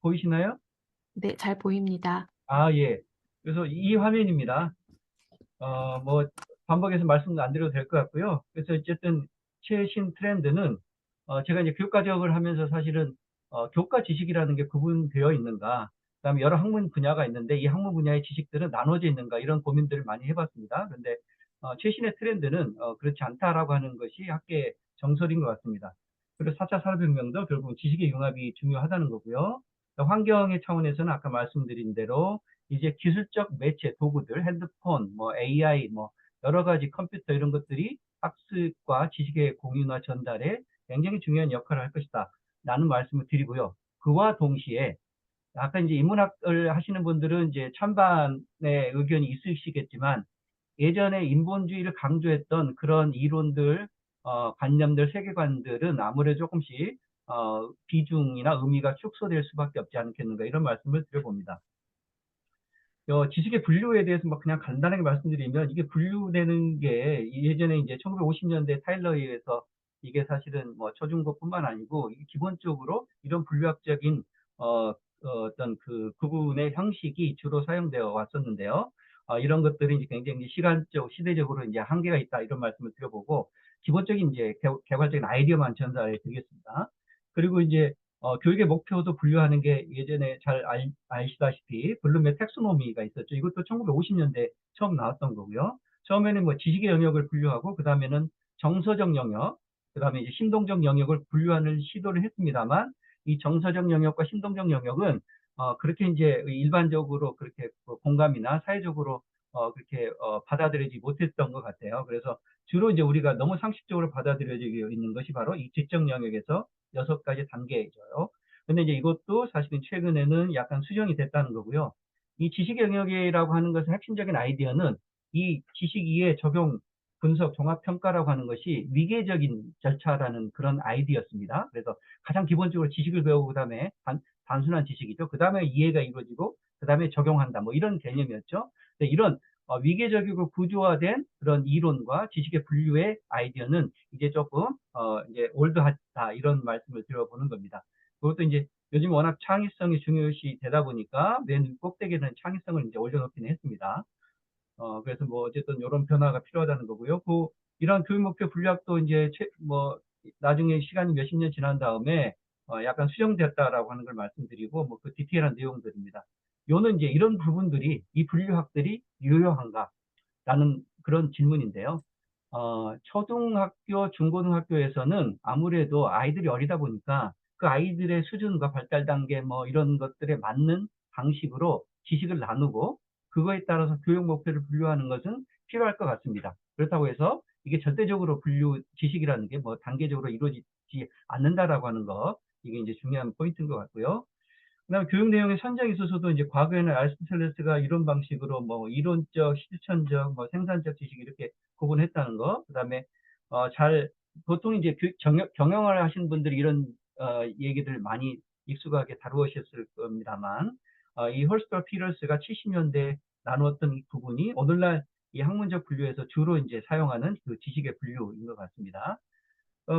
보이시나요? 네, 잘 보입니다. 아, 예. 그래서 이 화면입니다. 뭐, 반복해서 말씀 안 드려도 될 것 같고요. 그래서 어쨌든 최신 트렌드는, 제가 이제 교과적을 하면서 사실은, 교과 지식이라는 게 구분되어 있는가, 그다음에 여러 학문 분야가 있는데 이 학문 분야의 지식들은 나눠져 있는가, 이런 고민들을 많이 해봤습니다. 그런데, 최신의 트렌드는, 그렇지 않다라고 하는 것이 학계의 정설인 것 같습니다. 그리고 4차 산업혁명도 결국 지식의 융합이 중요하다는 거고요. 환경의 차원에서는 아까 말씀드린 대로 이제 기술적 매체 도구들, 핸드폰, 뭐 AI, 뭐 여러 가지 컴퓨터 이런 것들이 학습과 지식의 공유나 전달에 굉장히 중요한 역할을 할 것이다 라는 말씀을 드리고요. 그와 동시에 아까 이제 인문학을 하시는 분들은 이제 찬반의 의견이 있으시겠지만 예전에 인본주의를 강조했던 그런 이론들, 관념들, 세계관들은 아무래도 조금씩 비중이나 의미가 축소될 수밖에 없지 않겠는가, 이런 말씀을 드려봅니다. 지식의 분류에 대해서 뭐 그냥 간단하게 말씀드리면, 이게 분류되는 게 예전에 이제 1950년대 타일러에 의해서 이게 사실은 뭐 초중고뿐만 아니고 이게 기본적으로 이런 분류학적인 어떤 그 구분의 형식이 주로 사용되어 왔었는데요. 이런 것들이 이제 굉장히 시간적, 시대적으로 이제 한계가 있다, 이런 말씀을 드려보고, 기본적인 이제 개발적인 아이디어만 전달해 드리겠습니다. 그리고 이제 교육의 목표도 분류하는 게 예전에 잘 아시다시피 블룸의 텍소노미가 있었죠. 이것도 1950년대 처음 나왔던 거고요. 처음에는 뭐 지식의 영역을 분류하고, 그 다음에는 정서적 영역, 그 다음에 이제 신동적 영역을 분류하는 시도를 했습니다만, 이 정서적 영역과 신동적 영역은 그렇게 이제 일반적으로 그렇게 공감이나 사회적으로 그렇게 받아들이지 못했던 것 같아요. 그래서 주로 이제 우리가 너무 상식적으로 받아들여지고 있는 것이 바로 이 지적 영역에서 6가지 단계이죠. 근데 이제 이것도 사실은 최근에는 약간 수정이 됐다는 거고요. 이 지식 영역이라고 하는 것의 핵심적인 아이디어는 이 지식 이해 적용 분석 종합 평가라고 하는 것이 위계적인 절차라는 그런 아이디어였습니다. 그래서 가장 기본적으로 지식을 배우고 그다음에 단순한 지식이죠. 그다음에 이해가 이루어지고 그다음에 적용한다, 뭐 이런 개념이었죠. 근데 이런 위계적이고 구조화된 그런 이론과 지식의 분류의 아이디어는 이제 조금 이제 올드하다, 이런 말씀을 드려보는 겁니다. 그것도 이제 요즘 워낙 창의성이 중요시 되다 보니까 맨 꼭대기에는 창의성을 이제 올려놓기는 했습니다. 그래서 뭐 어쨌든 이런 변화가 필요하다는 거고요. 이런 교육 목표 분류학도 이제 뭐 나중에 시간이 몇십 년 지난 다음에 약간 수정됐다라고 하는 걸 말씀드리고, 뭐 그 디테일한 내용들입니다. 요는 이제 이런 부분들이, 이 분류학들이 유효한가라는 그런 질문인데요. 초등학교, 중고등학교에서는 아무래도 아이들이 어리다 보니까 그 아이들의 수준과 발달 단계 뭐 이런 것들에 맞는 방식으로 지식을 나누고, 그거에 따라서 교육 목표를 분류하는 것은 필요할 것 같습니다. 그렇다고 해서 이게 절대적으로 분류 지식이라는 게 뭐 단계적으로 이루어지지 않는다라고 하는 거, 이게 이제 중요한 포인트인 것 같고요. 그다음에 교육 내용의 선정에 있어서도 이제 과거에는 아리스토텔레스가 이론 방식으로 뭐 이론적, 실천적, 뭐 생산적 지식 이렇게 구분했다는 거. 그다음에 잘 보통 이제 경영을 하시는 분들이 이런 얘기들 많이 익숙하게 다루셨을 겁니다만, 이 홀스터 피러스가 70년대 나누었던 이 부분이 오늘날 이 학문적 분류에서 주로 이제 사용하는 그 지식의 분류인 것 같습니다.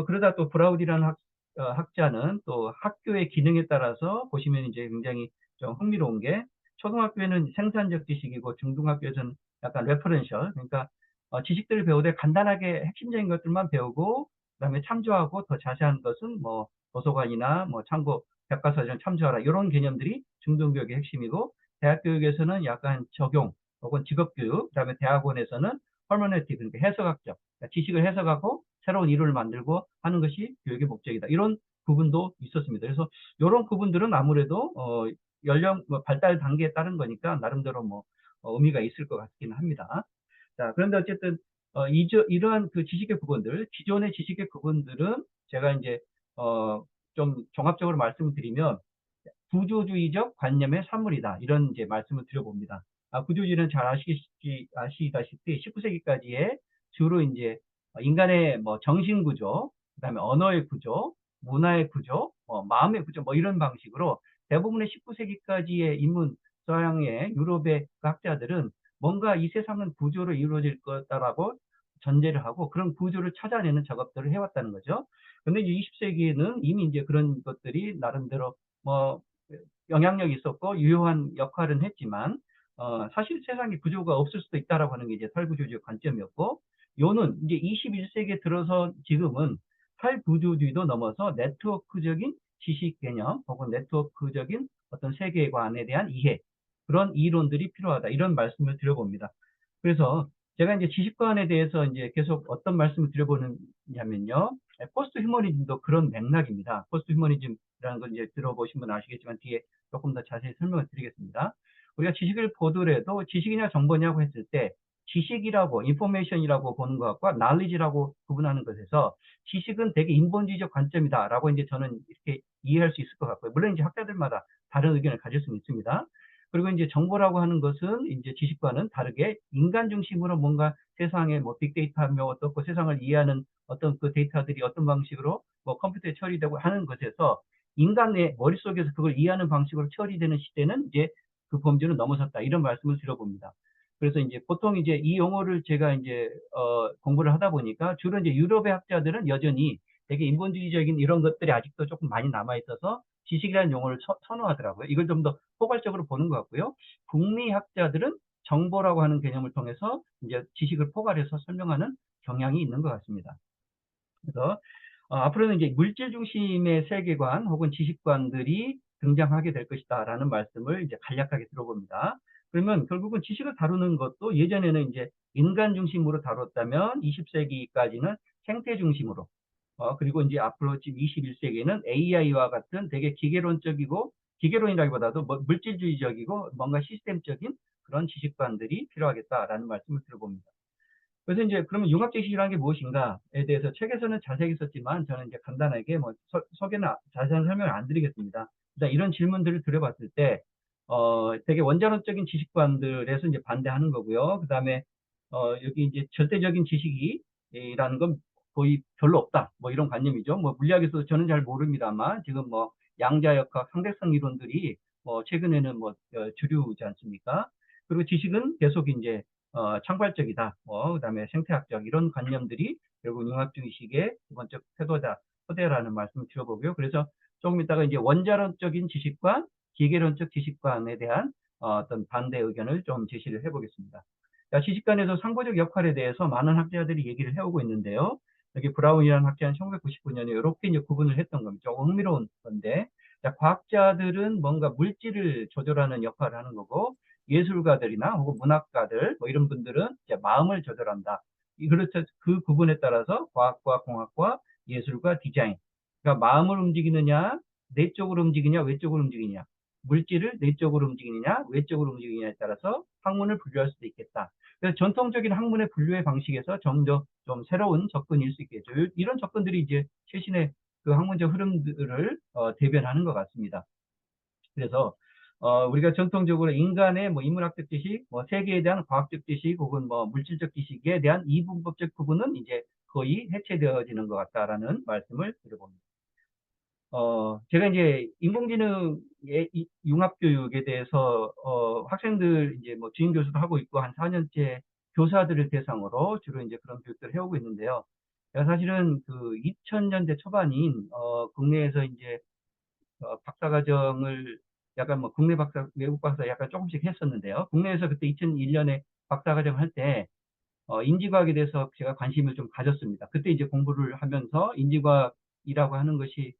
그러다 또 브라우디라는 학자는 또 학교의 기능에 따라서 보시면 이제 굉장히 좀 흥미로운 게, 초등학교에는 생산적 지식이고 중등학교에서는 약간 레퍼런셜, 그러니까 지식들을 배우되 간단하게 핵심적인 것들만 배우고 그다음에 참조하고 더 자세한 것은 뭐 도서관이나 뭐 참고 백과사전 참조하라, 이런 개념들이 중등교육의 핵심이고, 대학교육에서는 약간 적용 혹은 직업교육, 그다음에 대학원에서는 퍼머네티브, 그러니까 해석학적, 그러니까 지식을 해석하고 새로운 이론을 만들고 하는 것이 교육의 목적이다, 이런 부분도 있었습니다. 그래서 이런 부분들은 아무래도 연령 발달 단계에 따른 거니까 나름대로 뭐 의미가 있을 것 같기는 합니다. 자, 그런데 어쨌든 이러한 그 지식의 부분들, 기존의 지식의 부분들은 제가 이제 좀 종합적으로 말씀을 드리면 구조주의적 관념의 산물이다, 이런 이제 말씀을 드려봅니다. 구조주의는 잘 아시다시피 19세기까지의 주로 이제 인간의 뭐 정신 구조, 그다음에 언어의 구조, 문화의 구조, 마음의 구조, 뭐 이런 방식으로 대부분의 19세기까지의 인문 서양의 유럽의 그 학자들은 뭔가 이 세상은 구조로 이루어질 거다라고 전제를 하고 그런 구조를 찾아내는 작업들을 해왔다는 거죠. 근데 이제 20세기에는 이미 이제 그런 것들이 나름대로 뭐 영향력이 있었고 유효한 역할은 했지만 사실 세상에 구조가 없을 수도 있다라고 하는 게 이제 탈구조주의 관점이었고, 요는 이제 21세기에 들어서 지금은 탈구조주의도 넘어서 네트워크적인 지식 개념 혹은 네트워크적인 어떤 세계관에 대한 이해, 그런 이론들이 필요하다, 이런 말씀을 드려봅니다. 그래서 제가 이제 지식관에 대해서 이제 계속 어떤 말씀을 드려보느냐면요, 포스트 휴머니즘도 그런 맥락입니다. 포스트 휴머니즘이라는 걸 이제 들어보신 분 아시겠지만 뒤에 조금 더 자세히 설명을 드리겠습니다. 우리가 지식을 보더라도 지식이냐 정보냐고 했을 때 지식이라고, 인포메이션이라고 보는 것과 knowledge라고 구분하는 것에서 지식은 되게 인본주의적 관점이다라고 이제 저는 이렇게 이해할 수 있을 것 같고요. 물론 이제 학자들마다 다른 의견을 가질 수는 있습니다. 그리고 이제 정보라고 하는 것은 이제 지식과는 다르게 인간 중심으로 뭔가 세상에 뭐 빅데이터며 어떻고 세상을 이해하는 어떤 그 데이터들이 어떤 방식으로 뭐 컴퓨터에 처리되고 하는 것에서 인간의 머릿속에서 그걸 이해하는 방식으로 처리되는 시대는 이제 그 범주는 넘어섰다, 이런 말씀을 드려봅니다. 그래서 이제 보통 이제 이 용어를 제가 이제 공부를 하다 보니까 주로 이제 유럽의 학자들은 여전히 되게 인본주의적인 이런 것들이 아직도 조금 많이 남아 있어서 지식이라는 용어를 선호하더라고요. 이걸 좀 더 포괄적으로 보는 것 같고요. 북미 학자들은 정보라고 하는 개념을 통해서 이제 지식을 포괄해서 설명하는 경향이 있는 것 같습니다. 그래서 앞으로는 이제 물질 중심의 세계관 혹은 지식관들이 등장하게 될 것이다라는 말씀을 이제 간략하게 들어봅니다. 그러면 결국은 지식을 다루는 것도 예전에는 이제 인간 중심으로 다뤘다면 20세기까지는 생태 중심으로, 그리고 이제 앞으로 지금 21세기에는 AI와 같은 되게 기계론적이고, 기계론이라기보다도 뭐 물질주의적이고 뭔가 시스템적인 그런 지식관들이 필요하겠다라는 말씀을 들어봅니다. 그래서 이제 그러면 융합지식이라는 게 무엇인가에 대해서 책에서는 자세히 썼지만 저는 이제 간단하게 뭐 소개나 자세한 설명을 안 드리겠습니다. 일단 이런 질문들을 드려봤을 때 되게 원자론적인 지식관들에서 이제 반대하는 거고요. 그 다음에 여기 이제 절대적인 지식이라는 건 거의 별로 없다, 뭐 이런 관념이죠. 뭐 물리학에서 저는 잘 모릅니다만 지금 뭐 양자역학, 상대성 이론들이 뭐 최근에는 뭐 주류지 않습니까? 그리고 지식은 계속 이제 창발적이다, 그다음에 생태학적 이런 관념들이 결국 융합주의식의 기본적 태도다, 토대라는 말씀을 드려보고요. 그래서 조금 이따가 이제 원자론적인 지식관, 기계론적 지식관에 대한 어떤 반대 의견을 좀 제시를 해보겠습니다. 자, 지식관에서 상보적 역할에 대해서 많은 학자들이 얘기를 해오고 있는데요. 여기 브라운이라는 학자는 1999년에 이렇게 이제 구분을 했던 겁니다. 조금 흥미로운 건데, 자, 과학자들은 뭔가 물질을 조절하는 역할을 하는 거고, 예술가들이나 혹은 문학가들 뭐 이런 분들은 이제 마음을 조절한다. 그렇죠. 그 구분에 따라서 과학과 공학과 예술과 디자인, 그러니까 마음을 움직이느냐, 내적으로 움직이냐, 외적으로 움직이냐, 물질을 내적으로 움직이느냐, 외적으로 움직이느냐에 따라서 학문을 분류할 수도 있겠다. 그래서 전통적인 학문의 분류의 방식에서 점점 좀 새로운 접근일 수 있겠죠. 이런 접근들이 이제 최신의 그 학문적 흐름들을 대변하는 것 같습니다. 그래서 우리가 전통적으로 인간의 뭐 인문학적 지식, 뭐 세계에 대한 과학적 지식 혹은 뭐 물질적 지식에 대한 이분법적 부분은 이제 거의 해체되어지는 것 같다라는 말씀을 드려봅니다. 제가 이제 인공지능의 융합교육에 대해서 학생들 이제 뭐 주임 교수도 하고 있고 한 4년째 교사들을 대상으로 주로 이제 그런 교육들을 해오고 있는데요. 제가 사실은 그 2000년대 초반인 국내에서 이제 박사과정을 약간 뭐 국내 박사, 외국 박사 약간 조금씩 했었는데요. 국내에서 그때 2001년에 박사과정 할 때 인지과학에 대해서 제가 관심을 좀 가졌습니다. 그때 이제 공부를 하면서 인지과학이라고 하는 것이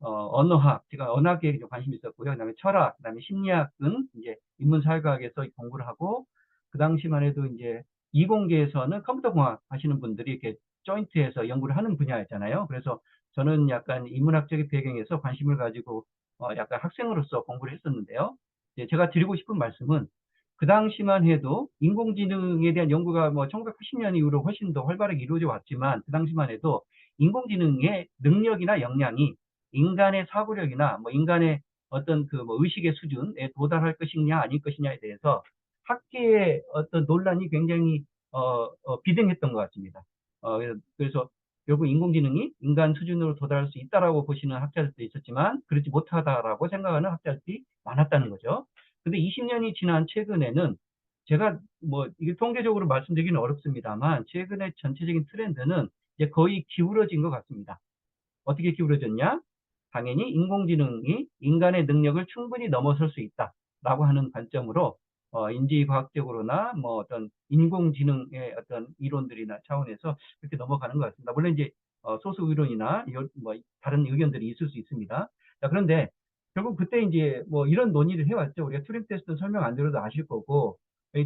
언어학, 제가 언어학에 관심이 있었고요. 그다음에 철학, 그다음에 심리학은 이제 인문사회과학에서 공부를 하고, 그 당시만 해도 이제 이공계에서는 컴퓨터공학 하시는 분들이 이렇게 조인트해서 연구를 하는 분야였잖아요. 그래서 저는 약간 인문학적인 배경에서 관심을 가지고 약간 학생으로서 공부를 했었는데요. 제가 드리고 싶은 말씀은 그 당시만 해도 인공지능에 대한 연구가 뭐 1980년 이후로 훨씬 더 활발하게 이루어져 왔지만 그 당시만 해도 인공지능의 능력이나 역량이 인간의 사고력이나 뭐 인간의 어떤 그 뭐 의식의 수준에 도달할 것이냐 아닐 것이냐에 대해서 학계의 어떤 논란이 굉장히 비등했던 것 같습니다. 그래서 결국 인공지능이 인간 수준으로 도달할 수 있다라고 보시는 학자들도 있었지만 그렇지 못하다라고 생각하는 학자들이 많았다는 거죠. 근데 20년이 지난 최근에는 제가 뭐 이게 통계적으로 말씀드리기는 어렵습니다만 최근의 전체적인 트렌드는 이제 거의 기울어진 것 같습니다. 어떻게 기울어졌냐? 당연히 인공지능이 인간의 능력을 충분히 넘어설 수 있다라고 하는 관점으로 인지과학적으로나 뭐 어떤 인공지능의 어떤 이론들이나 차원에서 그렇게 넘어가는 것 같습니다. 물론 이제 소수 의론이나 뭐 다른 의견들이 있을 수 있습니다. 자, 그런데 결국 그때 이제 뭐 이런 논의를 해왔죠. 우리가 튜링 테스트는 설명 안 드려도 아실 거고,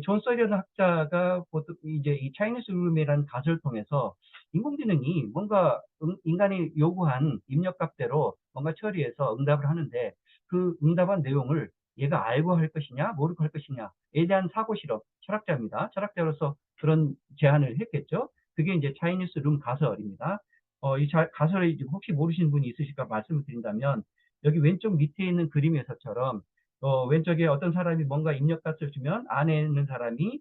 존 서리언 학자가 보통 이제 이 차이니스 룸이라는 가설을 통해서 인공지능이 뭔가 인간이 요구한 입력값대로 뭔가 처리해서 응답을 하는데 그 응답한 내용을 얘가 알고 할 것이냐 모르고 할 것이냐에 대한 사고 실험, 철학자입니다. 철학자로서 그런 제안을 했겠죠. 그게 이제 차이니스 룸 가설입니다. 이 가설을 혹시 모르시는 분이 있으실까 말씀을 드린다면, 여기 왼쪽 밑에 있는 그림에서처럼 왼쪽에 어떤 사람이 뭔가 입력값을 주면 안에 있는 사람이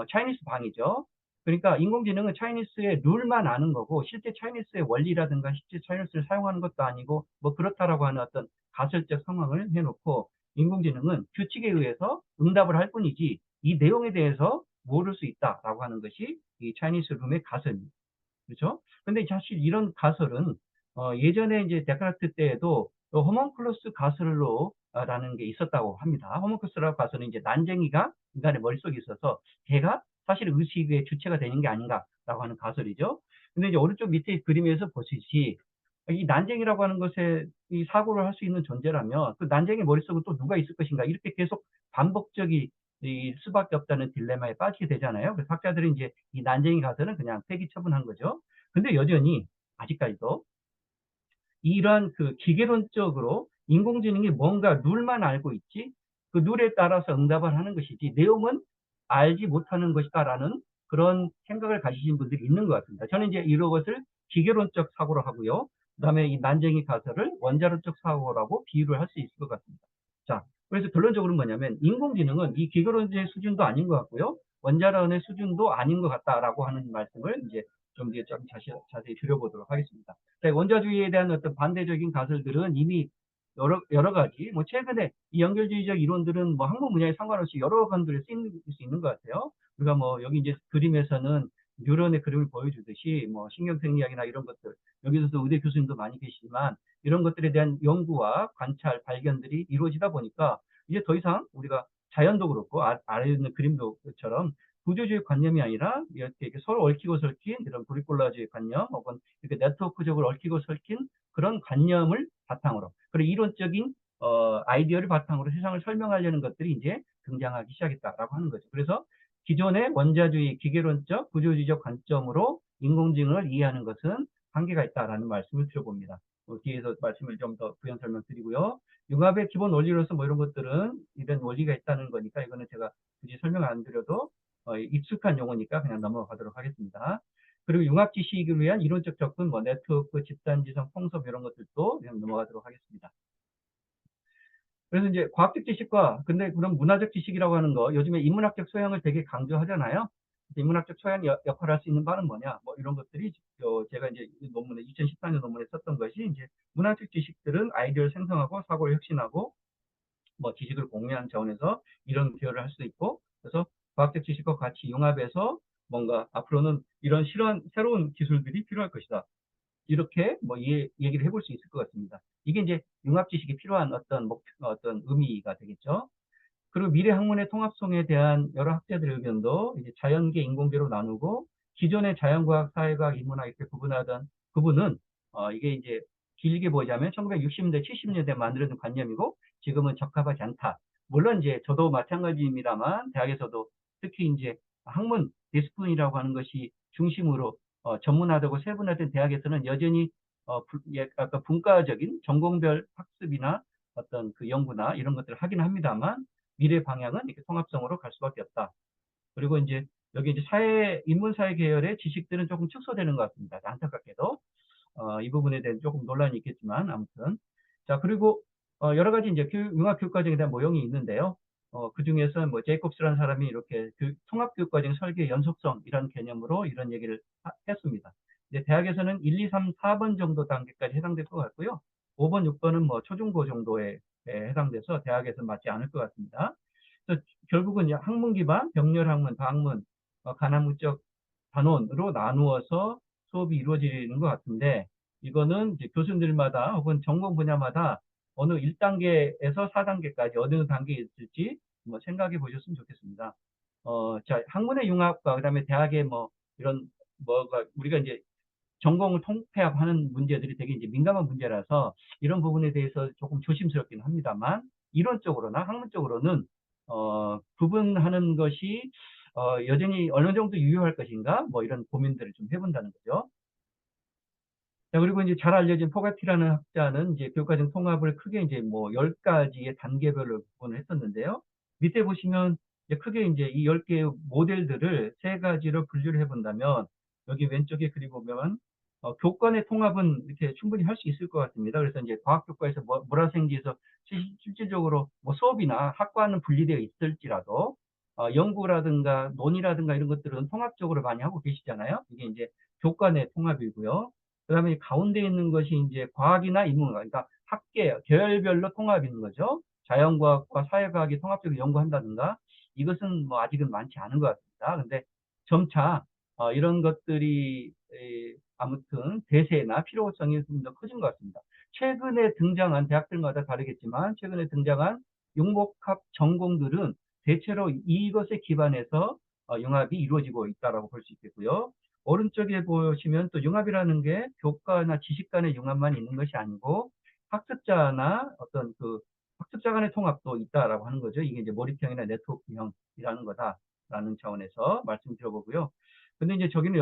차이니스 방이죠. 그러니까 인공지능은 차이니스의 룰만 아는 거고 실제 차이니스의 원리라든가 실제 차이니스를 사용하는 것도 아니고 뭐 그렇다라고 하는 어떤 가설적 상황을 해놓고 인공지능은 규칙에 의해서 응답을 할 뿐이지 이 내용에 대해서 모를 수 있다라고 하는 것이 이 차이니스 룸의 가설입니다. 그렇죠? 근데 사실 이런 가설은 예전에 이제 데카르트 때에도 호몽클루스 가설로 라는 게 있었다고 합니다. 호몽클루스라고 가설은 이제 난쟁이가 인간의 머릿속에 있어서 걔가 사실 의식의 주체가 되는 게 아닌가라고 하는 가설이죠. 근데 이제 오른쪽 밑에 그림에서 보시지 이 난쟁이라고 하는 것에 이 사고를 할 수 있는 존재라면 그 난쟁이 머릿속에 또 누가 있을 것인가 이렇게 계속 반복적이 이 수밖에 없다는 딜레마에 빠지게 되잖아요. 그래서 학자들이 이제 이 난쟁이 가설은 그냥 폐기 처분한 거죠. 근데 여전히 아직까지도 이러한 그 기계론적으로 인공지능이 뭔가 룰만 알고 있지 그 룰에 따라서 응답을 하는 것이지 내용은 알지 못하는 것이다라는 그런 생각을 가지신 분들이 있는 것 같습니다. 저는 이제 이런 것을 기계론적 사고로 하고요. 그다음에 이 난쟁이 가설을 원자론적 사고라고 비유를 할 수 있을 것 같습니다. 자, 그래서 결론적으로 뭐냐면 인공지능은 이 기계론의 수준도 아닌 것 같고요. 원자론의 수준도 아닌 것 같다라고 하는 말씀을 이제 좀 뒤에 좀 자세히 드려보도록 하겠습니다. 원자주의에 대한 어떤 반대적인 가설들은 이미 여러 가지, 뭐 최근에 이 연결주의적 이론들은 뭐 학문 분야에 상관없이 여러 관들에 쓰일 수 있는 것 같아요. 우리가 뭐 여기 이제 그림에서는 뉴런의 그림을 보여주듯이 뭐 신경생리학이나 이런 것들, 여기서도 의대 교수님도 많이 계시지만 이런 것들에 대한 연구와 관찰, 발견들이 이루어지다 보니까 이제 더 이상 우리가 자연도 그렇고 아래에 있는 그림도처럼 구조주의 관념이 아니라 이렇게 서로 얽히고 설킨 이런 브리콜라주의 관념 혹은 이렇게 네트워크적으로 얽히고 설킨 그런 관념을 바탕으로 그리고 이론적인 아이디어를 바탕으로 세상을 설명하려는 것들이 이제 등장하기 시작했다라고 하는 거죠. 그래서 기존의 원자주의 기계론적 구조주의적 관점으로 인공지능을 이해하는 것은 한계가 있다라는 말씀을 드려봅니다. 뒤에서 말씀을 좀 더 부연 설명드리고요. 융합의 기본 원리로서 뭐 이런 것들은 이런 원리가 있다는 거니까 이거는 제가 굳이 설명 안 드려도 익숙한 용어니까 그냥 넘어가도록 하겠습니다. 그리고 융합 지식을 위한 이론적 접근, 뭐 네트워크, 집단지성, 통섭 이런 것들도 그냥 넘어가도록 하겠습니다. 그래서 이제 과학적 지식과 근데 그런 문화적 지식이라고 하는 거 요즘에 인문학적 소양을 되게 강조하잖아요. 인문학적 소양 역할을 할 수 있는 바는 뭐냐? 뭐 이런 것들이 제가 이제 논문에 2014년 논문에 썼던 것이 이제 문화적 지식들은 아이디어를 생성하고 사고를 혁신하고 뭐 지식을 공유하는 차원에서 이런 기여를 할 수 있고 그래서 과학적 지식과 같이 융합해서 뭔가 앞으로는 이런 새로운 기술들이 필요할 것이다. 이렇게 뭐 얘기를 해볼 수 있을 것 같습니다. 이게 이제 융합 지식이 필요한 어떤 의미가 되겠죠. 그리고 미래 학문의 통합성에 대한 여러 학자들의 의견도 이제 자연계, 인공계로 나누고 기존의 자연과학, 사회과학, 인문학 이렇게 구분하던 부분은 이게 이제 길게 보자면 1960년대, 70년대 만들어진 관념이고 지금은 적합하지 않다. 물론 이제 저도 마찬가지입니다만 대학에서도 특히 이제 학문 디스플린이라고 하는 것이 중심으로 전문화되고 세분화된 대학에서는 여전히 아까 분과적인 전공별 학습이나 어떤 그 연구나 이런 것들을 하긴 합니다만 미래 방향은 이렇게 통합성으로 갈 수밖에 없다. 그리고 이제 여기 이제 인문사회 계열의 지식들은 조금 축소되는 것 같습니다. 안타깝게도. 이 부분에 대한 조금 논란이 있겠지만, 아무튼. 자, 그리고, 여러 가지 이제 융합교육과정에 대한 모형이 있는데요. 그 중에서 뭐, 제이콥스라는 사람이 이렇게 통합교육과정 설계 연속성이라는 개념으로 이런 얘기를 했습니다. 이제 대학에서는 1, 2, 3, 4번 정도 단계까지 해당될 것 같고요. 5번, 6번은 뭐, 초중고 정도에 해당돼서 대학에서 맞지 않을 것 같습니다. 그래서 결국은 학문 기반, 병렬 학문, 다학문, 간학문적 단원으로 나누어서 수업이 이루어지는 것 같은데 이거는 이제 교수들마다 혹은 전공 분야마다 어느 1단계에서 4단계까지 어느 단계에 있을지 뭐 생각해 보셨으면 좋겠습니다. 자, 학문의 융합과 그다음에 대학의 뭐 이런 뭐가 우리가 이제 전공을 통폐합하는 문제들이 되게 이제 민감한 문제라서 이런 부분에 대해서 조금 조심스럽긴 합니다만 이론적으로나 학문적으로는 구분하는 것이 여전히 어느 정도 유효할 것인가 뭐 이런 고민들을 좀 해본다는 거죠. 자, 그리고 이제 잘 알려진 포가티라는 학자는 이제 교육과정 통합을 크게 이제 뭐 10가지의 단계별로 구분을 했었는데요. 밑에 보시면 이제 크게 이제 이 10개의 모델들을 세 가지로 분류를 해본다면 여기 왼쪽에 그리 보면 교권의 통합은 이렇게 충분히 할 수 있을 것 같습니다. 그래서 이제 과학교과에서 물화생지에서 실질적으로 뭐 수업이나 학과는 분리되어 있을지라도 연구라든가 논의라든가 이런 것들은 통합적으로 많이 하고 계시잖아요. 이게 이제 교권의 통합이고요. 그다음에 가운데 있는 것이 이제 과학이나 인문학, 그러니까 학계, 계열별로 통합이 있는 거죠. 자연과학과 사회과학이 통합적으로 연구한다든가 이것은 뭐 아직은 많지 않은 것 같습니다. 근데 점차 이런 것들이 아무튼 대세나 필요성이 좀 더 커진 것 같습니다. 최근에 등장한 대학들마다 다르겠지만 최근에 등장한 융복합 전공들은 대체로 이것에 기반해서 융합이 이루어지고 있다고 볼 수 있겠고요. 오른쪽에 보시면 또 융합이라는 게 교과나 지식 간의 융합만 있는 것이 아니고 학습자나 어떤 그 학습자 간의 통합도 있다라고 하는 거죠. 이게 이제 몰입형이나 네트워크형이라는 거다라는 차원에서 말씀드려보고요. 근데 이제 저는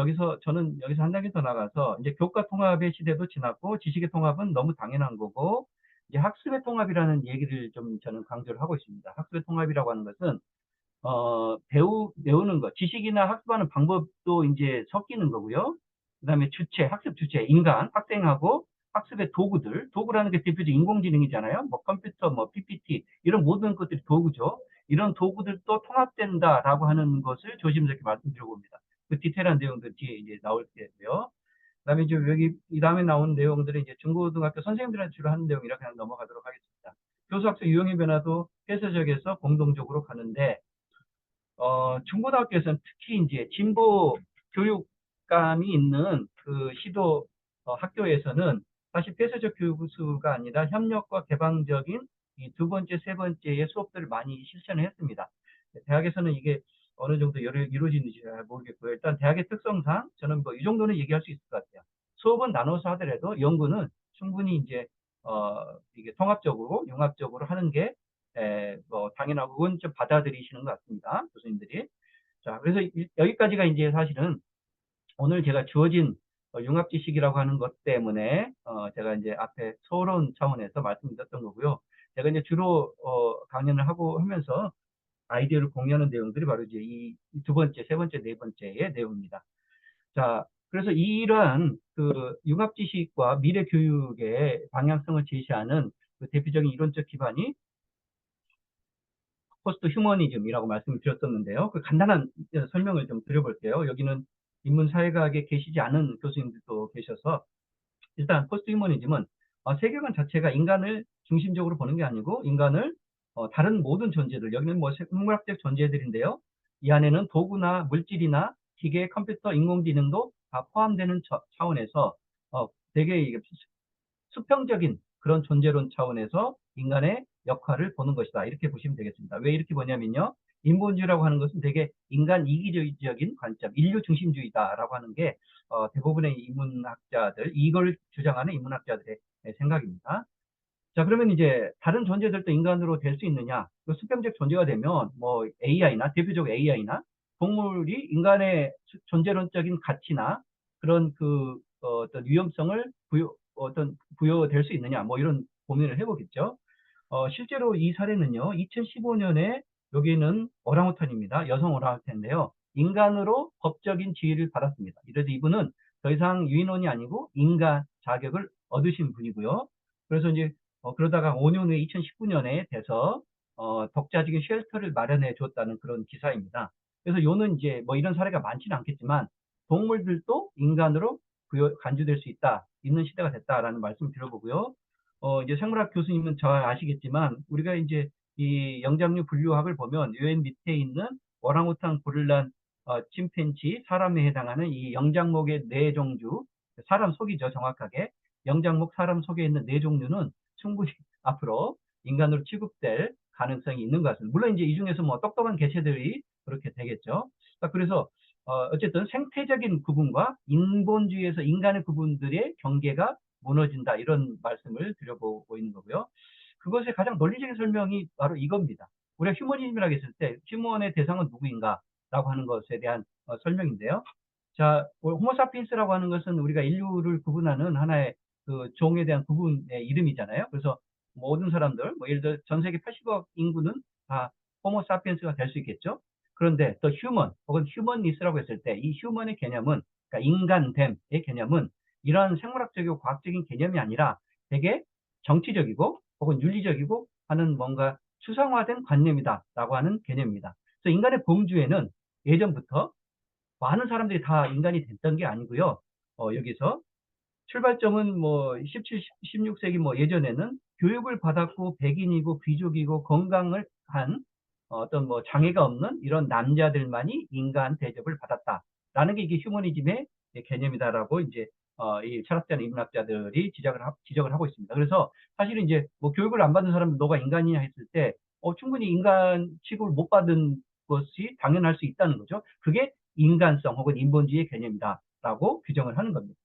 여기서 한 단계 더 나가서 이제 교과 통합의 시대도 지났고 지식의 통합은 너무 당연한 거고 이제 학습의 통합이라는 얘기를 좀 저는 강조를 하고 있습니다. 학습의 통합이라고 하는 것은 배우는 것, 지식이나 학습하는 방법도 이제 섞이는 거고요. 그 다음에 학습 주체, 인간, 학생하고 학습의 도구라는 게 대표적인 인공지능이잖아요. 뭐 컴퓨터, 뭐 PPT, 이런 모든 것들이 도구죠. 이런 도구들도 통합된다라고 하는 것을 조심스럽게 말씀드리고 옵니다. 그 디테일한 내용들 뒤에 이제 나올 때고요. 그다음에 이제 여기 이 다음에 나온 내용들은 이제 중고등학교 선생님들한테 주로 하는 내용이라 그냥 넘어가도록 하겠습니다. 교수학습 유형의 변화도 폐쇄적에서 공동적으로 가는데 중고등학교에서는 특히 이제 진보 교육감이 있는 그 시도 학교에서는 사실 폐쇄적 교수가 아니라 협력과 개방적인 이 두 번째, 세 번째의 수업들을 많이 실천을 했습니다. 대학에서는 이게 어느 정도 이루어지는지 잘 모르겠고요. 일단 대학의 특성상 저는 뭐 이 정도는 얘기할 수 있을 것 같아요. 수업은 나눠서 하더라도 연구는 충분히 이제 이게 통합적으로, 융합적으로 하는 게 뭐 당연하고 그건 좀 받아들이시는 것 같습니다. 교수님들이. 자, 그래서 여기까지가 이제 사실은 오늘 제가 주어진 융합 지식이라고 하는 것 때문에 제가 이제 앞에 서론 차원에서 말씀드렸던 거고요. 제가 이제 주로 강연을 하고 하면서 아이디어를 공유하는 내용들이 바로 이제 이 두 번째, 세 번째, 네 번째의 내용입니다. 자, 그래서 이러한 그 융합 지식과 미래 교육의 방향성을 제시하는 그 대표적인 이론적 기반이 포스트 휴머니즘이라고 말씀을 드렸었는데요. 그 간단한 설명을 좀 드려볼게요. 여기는 인문사회학에 계시지 않은 교수님들도 계셔서 일단 포스트 휴머니즘은 세계관 자체가 인간을 중심적으로 보는 게 아니고 인간을 다른 모든 존재들, 여기는 뭐 생물학적 존재들인데요. 이 안에는 도구나 물질이나 기계, 컴퓨터, 인공지능도 다 포함되는 차원에서 되게 이게 수평적인 그런 존재론 차원에서 인간의 역할을 보는 것이다. 이렇게 보시면 되겠습니다. 왜 이렇게 보냐면요. 인본주의라고 하는 것은 되게 인간 이기적인 관점, 인류 중심주의다라고 하는 게 대부분의 인문학자들, 이걸 주장하는 인문학자들의 생각입니다. 자, 그러면 이제 다른 존재들도 인간으로 될 수 있느냐? 그 수평적 존재가 되면 뭐 AI나 대표적으로 AI나 동물이 인간의 존재론적인 가치나 그런 그 어떤 위험성을 부여될 수 있느냐? 뭐 이런 고민을 해보겠죠. 실제로 이 사례는요, 2015년에 여기는 오랑우탄입니다. 여성 오랑우탄인데요. 인간으로 법적인 지위를 받았습니다. 이래서 이분은 더 이상 유인원이 아니고 인간 자격을 얻으신 분이고요. 그래서 이제 그러다가 5년 후에 2019년에 돼서 독자적인 쉘터를 마련해 줬다는 그런 기사입니다. 그래서 요는 이제 뭐 이런 사례가 많지는 않겠지만 동물들도 인간으로 간주될 수 있다, 있는 시대가 됐다라는 말씀을 드려보고요. 이제 생물학 교수님은 잘 아시겠지만 우리가 이제 이 영장류 분류학을 보면 유엔 밑에 있는 오랑우탄, 고릴라, 침팬지, 사람에 해당하는 이 영장목의 네 종류, 사람 속이죠, 정확하게. 영장목 사람 속에 있는 네 종류는 충분히 앞으로 인간으로 취급될 가능성이 있는 것 같습니다. 물론 이제 이 중에서 뭐 똑똑한 개체들이 그렇게 되겠죠. 그래서 어쨌든 생태적인 구분과 인본주의에서 인간의 구분들의 경계가 무너진다, 이런 말씀을 드려보고 있는 거고요. 그것의 가장 논리적인 설명이 바로 이겁니다. 우리가 휴머니즘이라고 했을 때 휴먼의 대상은 누구인가 라고 하는 것에 대한 설명인데요. 자, 호모사피엔스라고 하는 것은 우리가 인류를 구분하는 하나의 그 종에 대한 구분의 이름이잖아요. 그래서 모든 사람들, 뭐 예를 들어 전 세계 80억 인구는 다 호모사피엔스가 될 수 있겠죠. 그런데 더 휴먼 혹은 휴머니스라고 했을 때 이 휴먼의 개념은, 그러니까 인간됨의 개념은 이러한 생물학적이고 과학적인 개념이 아니라 되게 정치적이고 혹은 윤리적이고 하는 뭔가 추상화된 관념이다라고 하는 개념입니다. 그래서 인간의 범주에는 예전부터 많은 사람들이 다 인간이 됐던 게 아니고요. 여기서 출발점은 뭐 17, 16세기 뭐 예전에는 교육을 받았고 백인이고 귀족이고 건강을 한 어떤 뭐 장애가 없는 이런 남자들만이 인간 대접을 받았다라는 게 이게 휴머니즘의 개념이다라고 이제 이 철학자나 인문학자들이 지적을 하고 있습니다. 그래서 사실은 이제 뭐 교육을 안 받은 사람은 너가 인간이냐 했을 때 충분히 인간 취급을 못 받은 것이 당연할 수 있다는 거죠. 그게 인간성 혹은 인본주의의 개념이다라고 규정을 하는 겁니다.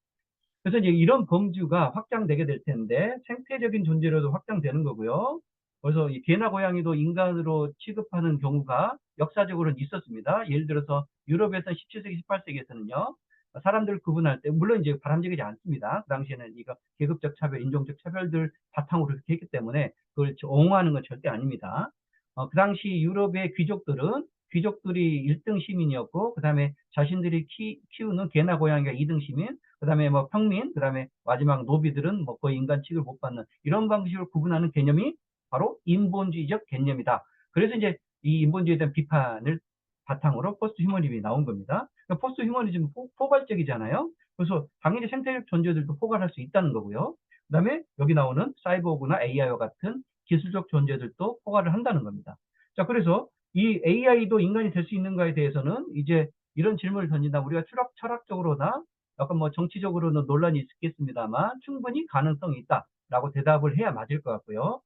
그래서 이제 이런 범주가 확장되게 될 텐데 생태적인 존재로도 확장되는 거고요. 그래서 이 개나 고양이도 인간으로 취급하는 경우가 역사적으로는 있었습니다. 예를 들어서 유럽에서 17세기, 18세기에서는요. 사람들을 구분할 때 물론 이제 바람직하지 않습니다. 그 당시에는 이거 계급적 차별, 인종적 차별들 바탕으로 이렇게 했기 때문에 그걸 옹호하는 건 절대 아닙니다. 그 당시 유럽의 귀족들이 1등 시민이었고, 그 다음에 자신들이 키우는 개나 고양이가 2등 시민, 그 다음에 뭐 평민, 그 다음에 마지막 노비들은 뭐 거의 인간 취급을 못 받는 이런 방식으로 구분하는 개념이 바로 인본주의적 개념이다. 그래서 이제 이 인본주의에 대한 비판을 바탕으로 포스트 휴머니즘이 나온 겁니다. 그러니까 포스트 휴머니즘은 포괄적이잖아요. 그래서 당연히 생태적 존재들도 포괄할 수 있다는 거고요. 그 다음에 여기 나오는 사이보그나 AI와 같은 기술적 존재들도 포괄을 한다는 겁니다. 자, 그래서 이 AI도 인간이 될 수 있는가에 대해서는 이제 이런 질문을 던진다. 우리가 철학적으로나 약간 뭐 정치적으로는 논란이 있겠습니다만 충분히 가능성이 있다라고 대답을 해야 맞을 것 같고요.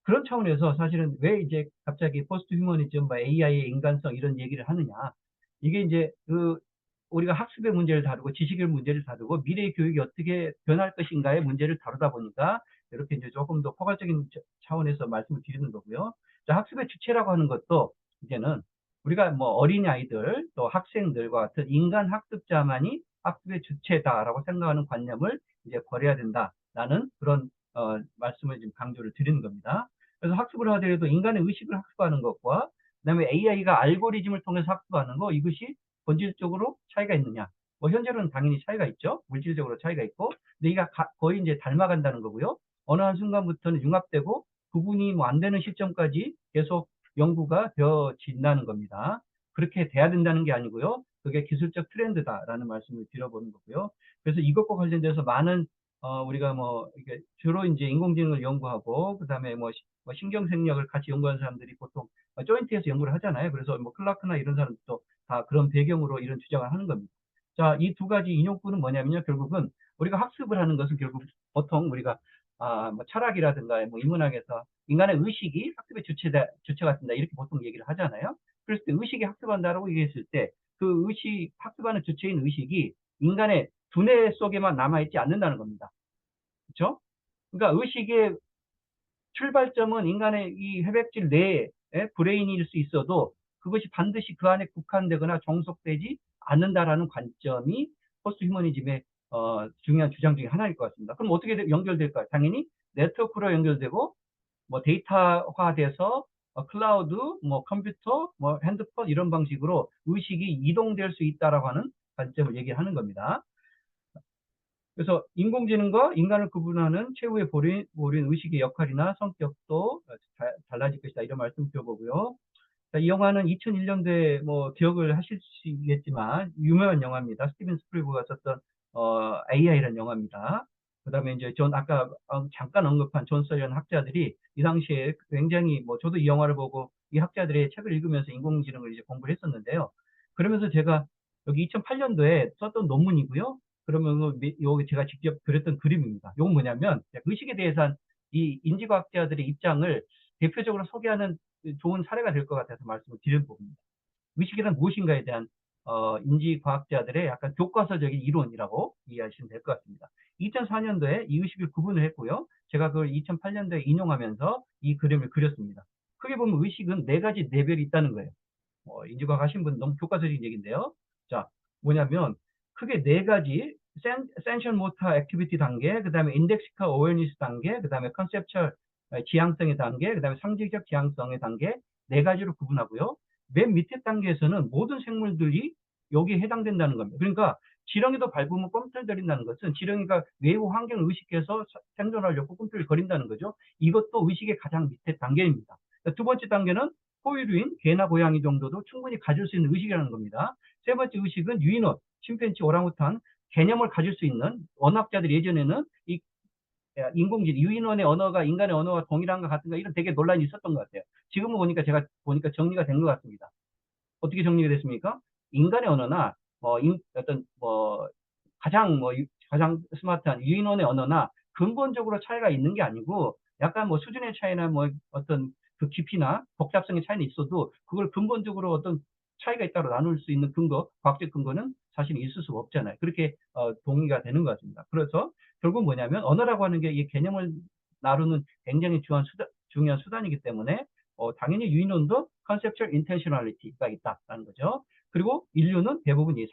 그런 차원에서 사실은 왜 이제 갑자기 포스트 휴머니즘, AI의 인간성 이런 얘기를 하느냐. 이게 이제 우리가 학습의 문제를 다루고 지식의 문제를 다루고 미래의 교육이 어떻게 변할 것인가의 문제를 다루다 보니까 이렇게 이제 조금 더 포괄적인 차원에서 말씀을 드리는 거고요. 자, 학습의 주체라고 하는 것도 이제는 우리가 뭐 어린이 아이들 또 학생들과 같은 인간 학습자만이 학습의 주체다라고 생각하는 관념을 이제 버려야 된다라는 그런 말씀을 지금 강조를 드리는 겁니다. 그래서 학습을 하더라도 인간의 의식을 학습하는 것과 그다음에 AI가 알고리즘을 통해서 학습하는 거, 이것이 본질적으로 차이가 있느냐? 뭐 현재로는 당연히 차이가 있죠. 물질적으로 차이가 있고, 근데 이게 거의 이제 닮아간다는 거고요. 어느 한 순간부터는 융합되고 구분이 뭐 안 되는 시점까지 계속 연구가 되어진다는 겁니다. 그렇게 돼야 된다는 게 아니고요. 그게 기술적 트렌드다라는 말씀을 드려보는 거고요. 그래서 이것과 관련돼서 많은 우리가 뭐 이게 주로 이제 인공지능을 연구하고 그다음에 뭐 신경생력을 같이 연구하는 사람들이 보통 조인트에서 연구를 하잖아요. 그래서 뭐 클라크나 이런 사람들도 다 그런 배경으로 이런 주장을 하는 겁니다. 자, 이 두 가지 인용구는 뭐냐면요. 결국은 우리가 학습을 하는 것은 결국 보통 우리가 뭐 철학이라든가 뭐 인문학에서 인간의 의식이 학습의 주체가 된다 이렇게 보통 얘기를 하잖아요. 그랬을 때 의식이 학습한다라고 얘기했을 때 그 학습하는 주체인 의식이 인간의 두뇌 속에만 남아있지 않는다는 겁니다. 그렇죠? 그러니까 의식의 출발점은 인간의 이 회백질 내에 브레인일 수 있어도 그것이 반드시 그 안에 국한되거나 종속되지 않는다라는 관점이 포스트 휴머니즘의 중요한 주장 중에 하나일 것 같습니다. 그럼 어떻게 연결될까요? 당연히 네트워크로 연결되고 뭐 데이터화돼서 클라우드, 뭐 컴퓨터, 뭐 핸드폰 이런 방식으로 의식이 이동될 수 있다라고 하는 관점을 얘기하는 겁니다. 그래서 인공지능과 인간을 구분하는 최후의 보린 의식의 역할이나 성격도 달라질 것이다. 이런 말씀 드려보고요. 자, 이 영화는 2001년도에 뭐 기억을 하시겠지만 유명한 영화입니다. 스티븐 스필버그가 썼던 AI라는 영화입니다. 그다음에 이제 아까 잠깐 언급한 존 서전 학자들이 이 당시에 굉장히 뭐 저도 이 영화를 보고 이 학자들의 책을 읽으면서 인공지능을 이제 공부를 했었는데요. 그러면서 제가 여기 2008년도에 썼던 논문이고요. 그러면 여기 제가 직접 그렸던 그림입니다. 이건 뭐냐면 의식에 대해서 이 인지과학자들의 입장을 대표적으로 소개하는 좋은 사례가 될 것 같아서 말씀을 드린 부분입니다. 의식이란 무엇인가에 대한 인지과학자들의 약간 교과서적인 이론이라고 이해하시면 될 것 같습니다. 2004년도에 이 의식을 구분을 했고요. 제가 그걸 2008년도에 인용하면서 이 그림을 그렸습니다. 크게 보면 의식은 네 가지 레벨이 있다는 거예요. 인지과학 하신 분 너무 교과서적인 얘기인데요. 자, 뭐냐면 크게 네 가지 센션 모터 액티비티 단계, 그 다음에 인덱시카 어웨니스 단계, 그 다음에 컨셉철 지향성의 단계, 그 다음에 상징적 지향성의 단계 네 가지로 구분하고요. 맨 밑에 단계에서는 모든 생물들이 여기에 해당된다는 겁니다. 그러니까 지렁이도 밟으면 꿈틀거린다는 것은 지렁이가 외부 환경을 의식해서 생존하려고 꿈틀거린다는 거죠. 이것도 의식의 가장 밑에 단계입니다. 두 번째 단계는 포유류인 개나 고양이 정도도 충분히 가질 수 있는 의식이라는 겁니다. 세 번째 의식은 유인원, 침팬지, 오랑우탄 개념을 가질 수 있는 언어학자들이 예전에는 이 인공지능, 유인원의 언어가 인간의 언어와 동일한가 같은가 이런 되게 논란이 있었던 것 같아요. 지금은 보니까 제가 보니까 정리가 된 것 같습니다. 어떻게 정리가 됐습니까? 인간의 언어나 어떤 가장 스마트한 유인원의 언어나 근본적으로 차이가 있는 게 아니고 약간 수준의 차이나 어떤 그 깊이나 복잡성의 차이는 있어도 그걸 근본적으로 어떤 차이가 있다고 나눌 수 있는 근거, 과학적 근거는 사실 있을 수가 없잖아요. 그렇게 동의가 되는 것 같습니다. 그래서 결국 뭐냐면 언어라고 하는 게 이 개념을 나누는 굉장히 중요한 수단이기 때문에 당연히 유인원도 컨셉츄얼 인텐셔널리티가 있다라는 거죠. 그리고 인류는 대부분 이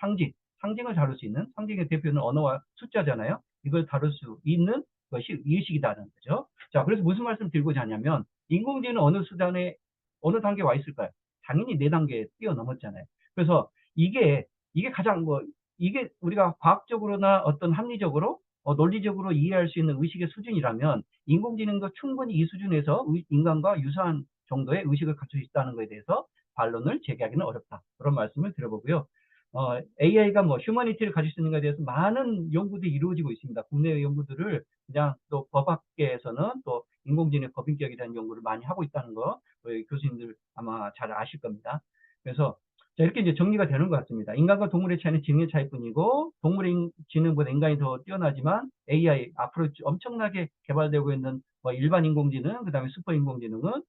상징을 다룰 수 있는 상징의 대표는 언어와 숫자잖아요. 이걸 다룰 수 있는 것이 의식이다는 거죠. 자, 그래서 무슨 말씀 드리고자 하냐면 인공지능은 어느 단계에 와 있을까요? 당연히 네 단계에 뛰어넘었잖아요. 그래서 이게 가장 이게 우리가 과학적으로나 어떤 합리적으로 논리적으로 이해할 수 있는 의식의 수준이라면 인공지능도 충분히 이 수준에서 인간과 유사한 정도의 의식을 갖출 수 있다는 것에 대해서 반론을 제기하기는 어렵다. 그런 말씀을 드려보고요. AI가 휴머니티를 가질 수 있는 것에 대해서 많은 연구들이 이루어지고 있습니다. 국내의 연구들을 그냥 또 법학계에서는 또 인공지능 법인격에 대한 연구를 많이 하고 있다는 거 우리 교수님들 아마 잘 아실 겁니다. 그래서 자, 이렇게 이제 정리가 되는 것 같습니다. 인간과 동물의 차이는 지능의 차이뿐이고 동물의 지능보다 인간이 더 뛰어나지만 AI 앞으로 엄청나게 개발되고 있는 일반 인공지능, 그다음에 슈퍼 인공지능은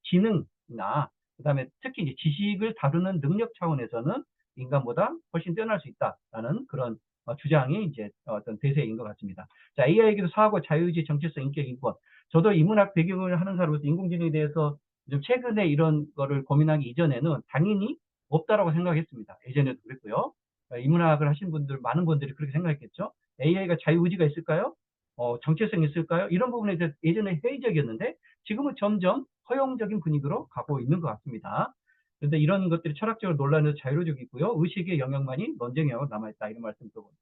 지능이나 그다음에 특히 이제 지식을 다루는 능력 차원에서는 인간보다 훨씬 뛰어날 수 있다라는 그런 주장이 이제 어떤 대세인 것 같습니다. 자, AI에게도 사하고 자유의지, 정체성, 인격, 인권. 저도 인문학 배경을 하는 사람으로서 인공지능에 대해서 좀 최근에 이런 거를 고민하기 이전에는 당연히 없다라고 생각했습니다. 예전에도 그랬고요. 인문학을 하신 분들, 많은 분들이 그렇게 생각했겠죠. AI가 자유의지가 있을까요? 정체성이 있을까요? 이런 부분에 대해서 예전에 회의적이었는데 지금은 점점 허용적인 분위기로 가고 있는 것 같습니다. 그런데 이런 것들이 철학적으로 논란에서 자유로적이고요. 의식의 영역만이 논쟁 영역으로 남아있다. 이런 말씀 드립니다.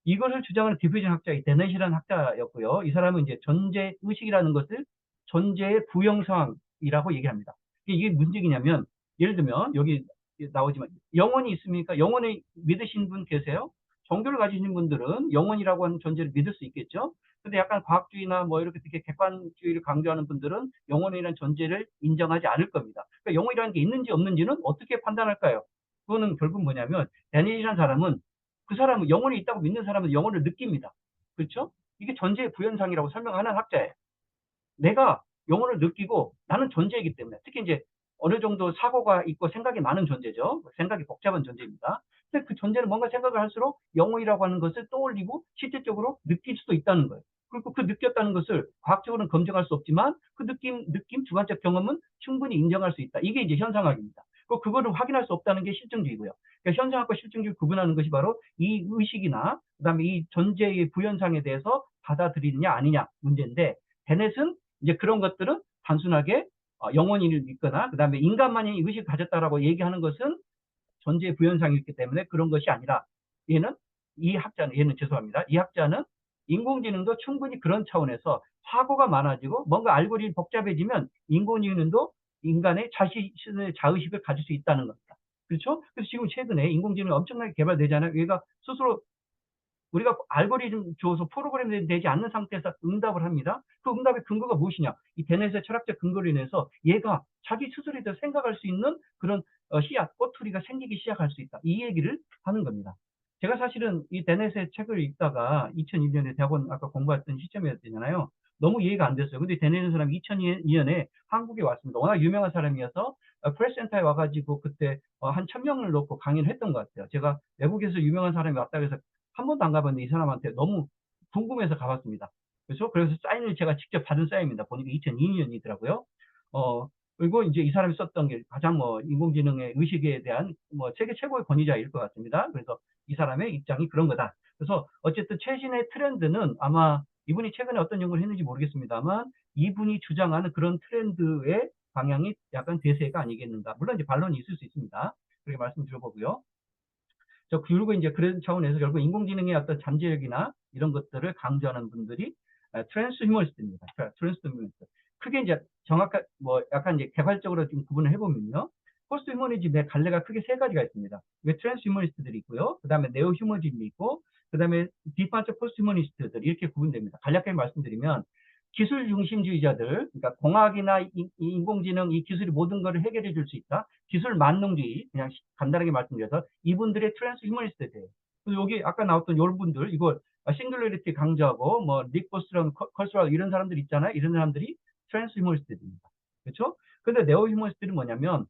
이것을 주장하는 대표적인 학자가 데넷이라는 학자였고요. 이 사람은 이제 존재 의식이라는 것을 존재의 부형성이라고 얘기합니다. 이게 무슨 얘기냐면 예를 들면 여기 나오지만 영혼이 있습니까? 영혼을 믿으신 분 계세요? 종교를 가지신 분들은 영혼이라고 하는 존재를 믿을 수 있겠죠. 근데 약간 과학주의나 이렇게 되게 객관주의를 강조하는 분들은 영혼이라는 존재를 인정하지 않을 겁니다. 그러니까 영혼이라는 게 있는지 없는지는 어떻게 판단할까요? 그거는 결국 뭐냐면 데니이라는 사람은 그 사람은 영혼이 있다고 믿는 사람은 영혼을 느낍니다. 그렇죠? 이게 존재의 부현상이라고 설명하는 학자예요. 내가 영혼을 느끼고 나는 존재이기 때문에 특히 이제 어느 정도 사고가 있고 생각이 많은 존재죠. 생각이 복잡한 존재입니다. 근데 그 존재는 뭔가 생각을 할수록 영혼이라고 하는 것을 떠올리고 실질적으로 느낄 수도 있다는 거예요. 그리고 그 느꼈다는 것을 과학적으로는 검증할 수 없지만 그 느낌, 주관적 경험은 충분히 인정할 수 있다. 이게 이제 현상학입니다. 그거를 확인할 수 없다는 게 실증주의고요. 그러니까 현상학과 실증주의를 구분하는 것이 바로 이 의식이나 그다음에 이 존재의 부현상에 대해서 받아들이느냐 아니냐 문제인데 베넷은 이제 그런 것들은 단순하게 영혼이 있거나 그다음에 인간만이 의식을 가졌다라고 얘기하는 것은 존재의 부현상이 있기 때문에 그런 것이 아니라 얘는 죄송합니다. 이 학자는 인공지능도 충분히 그런 차원에서 사고가 많아지고 뭔가 알고리즘이 복잡해지면 인공지능도 인간의 자의식을 가질 수 있다는 겁니다. 그렇죠? 그래서 지금 최근에 인공지능이 엄청나게 개발되잖아요. 얘가 스스로 우리가 알고리즘 줘서 프로그램 되지 않는 상태에서 응답을 합니다. 그 응답의 근거가 무엇이냐? 이 데넷의 철학적 근거로 인해서 얘가 자기 스스로에 대해서 생각할 수 있는 그런 씨앗, 꼬투리가 생기기 시작할 수 있다. 이 얘기를 하는 겁니다. 제가 사실은 이 데넷의 책을 읽다가 2002년에 대학원 아까 공부했던 시점이었잖아요. 너무 이해가 안 됐어요. 근데 데넷이라는 사람이 2002년에 한국에 왔습니다. 워낙 유명한 사람이어서 프레스센터에 와가지고 그때 한 1000명을 놓고 강의를 했던 것 같아요. 제가 외국에서 유명한 사람이 왔다 그래서 한 번도 안 가봤는데 이 사람한테 너무 궁금해서 가봤습니다. 그래서 사인을 제가 직접 받은 사인입니다. 보니까 2002년이더라고요. 그리고 이제 이 사람이 썼던 게 가장 뭐 인공지능의 의식에 대한 뭐 세계 최고의 권위자일 것 같습니다. 그래서 이 사람의 입장이 그런 거다. 그래서 어쨌든 최신의 트렌드는 아마 이분이 최근에 어떤 연구를 했는지 모르겠습니다만 이분이 주장하는 그런 트렌드의 방향이 약간 대세가 아니겠는가. 물론 이제 반론이 있을 수 있습니다. 그렇게 말씀드려보고요. 그리고 이제 그런 차원에서 결국 인공지능의 어떤 잠재력이나 이런 것들을 강조하는 분들이 트랜스휴머니스트입니다. 트랜스휴머니스트. 크게 이제 정확한 뭐 약간 이제 개발적으로 좀 구분을 해보면요. 포스트 휴머니즘의 갈래가 크게 세 가지가 있습니다. 왜 트랜스휴머니스트들이 있고요. 그 다음에 네오 휴머니즘이 있고, 그 다음에 뒷반적 포스트 휴머니스트들 이렇게 구분됩니다. 간략하게 말씀드리면 기술 중심주의자들, 그러니까 공학이나 인공지능 이 기술이 모든 것을 해결해 줄 수 있다. 기술 만능주의, 그냥 간단하게 말씀드려서 이분들의 트랜스 휴머니스트예요. 그래서 여기 아까 나왔던 여러분들 이거 싱글러리티 강조하고 뭐 닉보스런 컬스럴 이런 사람들 있잖아요. 이런 사람들이 트랜스 휴머니스트입니다. 그렇죠? 근데 네오 휴머니스트는 뭐냐면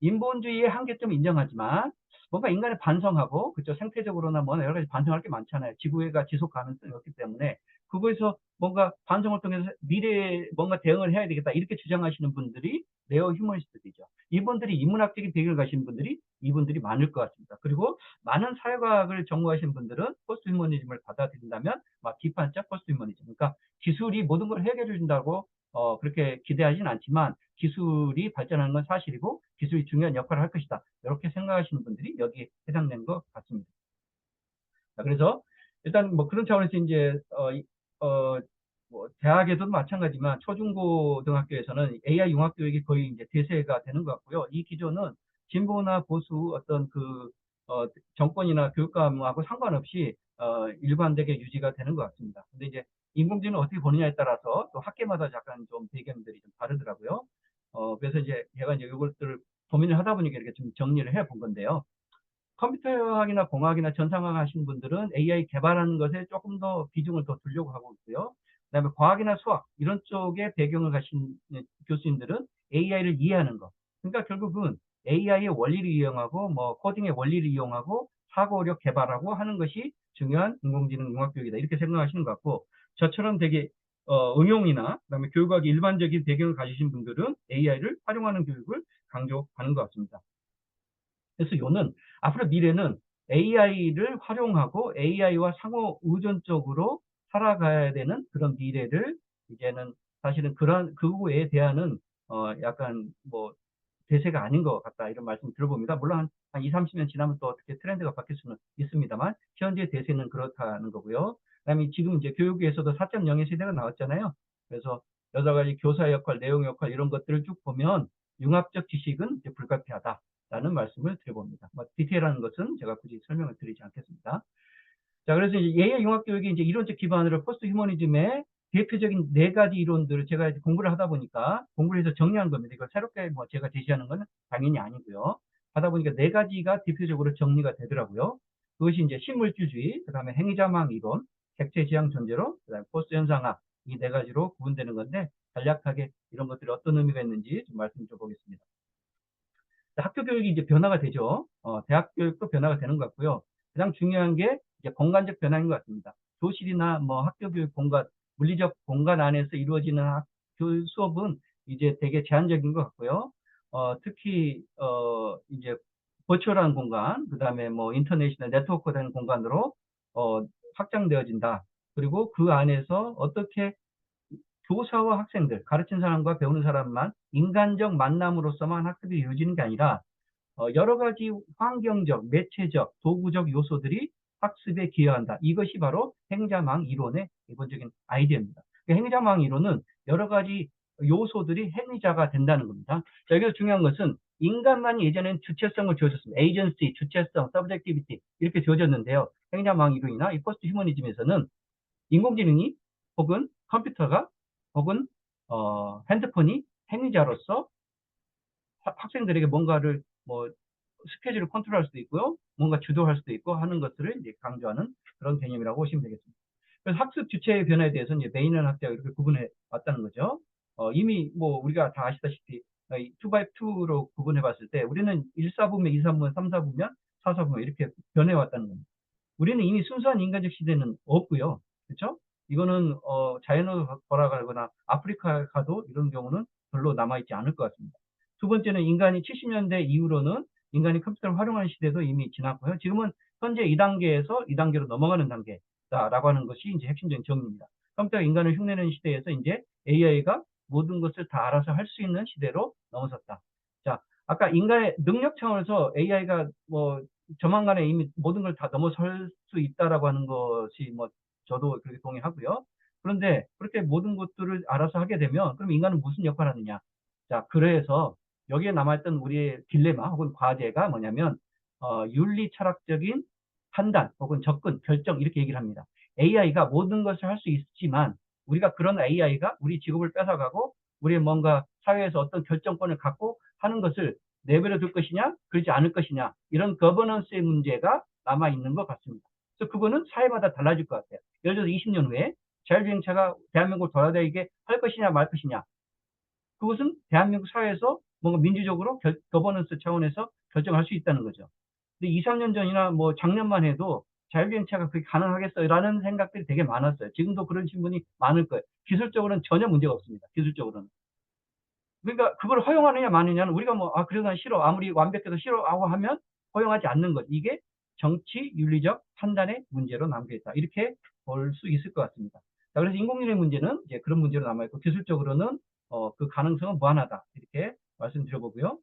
인본주의의 한계점을 인정하지만 뭔가 인간의 반성하고 그렇죠? 생태적으로나 뭐 여러 가지 반성할 게 많잖아요. 지구가 지속 가능성이 없기 때문에 그거에서 뭔가 반성을 통해서 미래에 뭔가 대응을 해야 되겠다 이렇게 주장하시는 분들이 네오 휴머니스트들이죠. 이분들이 인문학적인 배경을 가신 분들이 이분들이 많을 것 같습니다. 그리고 많은 사회과학을 전공하신 분들은 포스트 휴머니즘을 받아들인다면 막 비판적 포스트 휴머니즘. 그러니까 기술이 모든 걸 해결해 준다고 그렇게 기대하지는 않지만 기술이 발전하는 건 사실이고 기술이 중요한 역할을 할 것이다. 이렇게 생각하시는 분들이 여기에 해당되는 것 같습니다. 자, 그래서 일단 뭐 그런 차원에서 이제 뭐 대학에서도 마찬가지지만 초중고등학교에서는 AI 융합 교육이 거의 이제 대세가 되는 것 같고요. 이 기조는 진보나 보수 어떤 정권이나 교육감하고 상관없이 일관되게 유지가 되는 것 같습니다. 근데 이제 인공지능 어떻게 보느냐에 따라서 또 학계마다 약간 좀 배경들이 좀 다르더라고요. 그래서 이제 제가 이제 이것들을 고민을 하다 보니까 이렇게 좀 정리를 해 본 건데요. 컴퓨터학이나 공학이나 전산학 하시는 분들은 AI 개발하는 것에 조금 더 비중을 더 두려고 하고 있고요. 그다음에 과학이나 수학 이런 쪽에 배경을 가신 교수님들은 AI를 이해하는 것. 그러니까 결국은 AI의 원리를 이용하고 뭐 코딩의 원리를 이용하고 사고력 개발하고 하는 것이 중요한 인공지능 융합교육이다 이렇게 생각하시는 것 같고 저처럼 되게 응용이나 그다음에 교육학이 일반적인 배경을 가지신 분들은 AI를 활용하는 교육을 강조하는 것 같습니다. 그래서 요는 앞으로 미래는 AI를 활용하고 AI와 상호 의존적으로 살아가야 되는 그런 미래를 이제는 사실은 그런 그거에 대한은 약간 뭐 대세가 아닌 것 같다 이런 말씀 들어봅니다. 물론 한 2, 30년 지나면 또 어떻게 트렌드가 바뀔 수는 있습니다만 현재 대세는 그렇다는 거고요. 그다음에 지금 이제 교육에서도 4.0의 세대가 나왔잖아요. 그래서 여러 가지 교사 역할, 내용 역할 이런 것들을 쭉 보면 융합적 지식은 이제 불가피하다라는 말씀을 드려봅니다. 뭐 디테일한 것은 제가 굳이 설명을 드리지 않겠습니다. 자, 그래서 이제 AI 융합 교육이 이제 이론적 기반으로 포스트 휴머니즘의 대표적인 네 가지 이론들을 제가 이제 공부를 하다 보니까 공부를 해서 정리한 겁니다. 이걸 새롭게 뭐 제가 제시하는 건 당연히 아니고요. 하다 보니까 네 가지가 대표적으로 정리가 되더라고요. 그것이 이제 신물질주의, 그다음에 행위자망 이론, 객체 지향 존재론, 그다음에 포스트 현상학 이 네 가지로 구분되는 건데 간략하게 이런 것들이 어떤 의미가 있는지 좀 말씀 좀 보겠습니다. 학교 교육이 이제 변화가 되죠. 대학 교육도 변화가 되는 것 같고요. 가장 중요한 게 이제 공간적 변화인 것 같습니다. 교실이나 뭐 학교 교육 공간, 물리적 공간 안에서 이루어지는 학교 수업은 이제 되게 제한적인 것 같고요. 특히 이제 버추얼한 공간, 그 다음에 뭐 인터넷이나 네트워크된 공간으로 확장되어진다. 그리고 그 안에서 어떻게 교사와 학생들, 가르친 사람과 배우는 사람만 인간적 만남으로서만 학습이 이루어지는 게 아니라 여러 가지 환경적, 매체적, 도구적 요소들이 학습에 기여한다. 이것이 바로 행자망 이론의 기본적인 아이디어입니다. 행자망 이론은 여러 가지 요소들이 행위자가 된다는 겁니다. 자, 여기서 중요한 것은 인간만이 예전엔 주체성을 주어졌습니다. 에이전시, 주체성, 서브젝티비티 이렇게 주어졌는데요. 행자망 이론이나 이 포스트 휴머니즘에서는 인공지능이 혹은 컴퓨터가 혹은 핸드폰이 행위자로서 학생들에게 뭔가를 뭐 스케줄을 컨트롤할 수도 있고요. 뭔가 주도할 수도 있고 하는 것들을 이제 강조하는 그런 개념이라고 보시면 되겠습니다. 그래서 학습 주체의 변화에 대해서는 이제 메인은 학자가 이렇게 구분해 왔다는 거죠. 이미 뭐 우리가 다 아시다시피 2x2로 구분해 봤을 때 우리는 1사분면, 2사분면, 3사분면, 4사분면 이렇게 변해 왔다는 겁니다. 우리는 이미 순수한 인간적 시대는 없고요. 그렇죠? 이거는 자연으로 돌아가거나 아프리카 가도 이런 경우는 별로 남아있지 않을 것 같습니다. 두 번째는 인간이 70년대 이후로는 인간이 컴퓨터를 활용하는 시대도 이미 지났고요. 지금은 현재 2단계에서 2단계로 넘어가는 단계다라고 하는 것이 이제 핵심적인 정리입니다. 컴퓨터가 인간을 흉내내는 시대에서 이제 AI가 모든 것을 다 알아서 할 수 있는 시대로 넘어섰다. 자, 아까 인간의 능력 차원에서 AI가 뭐 조만간에 이미 모든 걸 다 넘어설 수 있다라고 하는 것이 뭐 저도 그렇게 동의하고요. 그런데 그렇게 모든 것들을 알아서 하게 되면 그럼 인간은 무슨 역할을 하느냐? 자, 그래서 여기에 남아있던 우리의 딜레마 혹은 과제가 뭐냐면 윤리 철학적인 판단 혹은 접근, 결정 이렇게 얘기를 합니다. AI가 모든 것을 할 수 있지만 우리가 그런 AI가 우리 직업을 뺏어가고 우리의 뭔가 사회에서 어떤 결정권을 갖고 하는 것을 내버려 둘 것이냐, 그러지 않을 것이냐, 이런 거버넌스의 문제가 남아있는 것 같습니다. 그래서 그거는 사회마다 달라질 것 같아요. 예를 들어서 20년 후에 자율주행차가 대한민국을 돌아다니게 할 것이냐, 말 것이냐. 그것은 대한민국 사회에서 뭔가 민주적으로 거버넌스 차원에서 결정할 수 있다는 거죠. 근데 2, 3년 전이나 뭐 작년만 해도 자율주행차가 그게 가능하겠어요라는 생각들이 되게 많았어요. 지금도 그런 신분이 많을 거예요. 기술적으로는 전혀 문제가 없습니다. 기술적으로는. 그러니까 그걸 허용하느냐 마느냐는 우리가 뭐 그래도 난 싫어 아무리 완벽해도 싫어하고 하면 허용하지 않는 것 이게 정치 윤리적 판단의 문제로 남겨 있다 이렇게 볼 수 있을 것 같습니다. 자, 그래서 인공지능의 문제는 이제 그런 문제로 남아 있고 기술적으로는 그 가능성은 무한하다 이렇게 말씀드려보고요.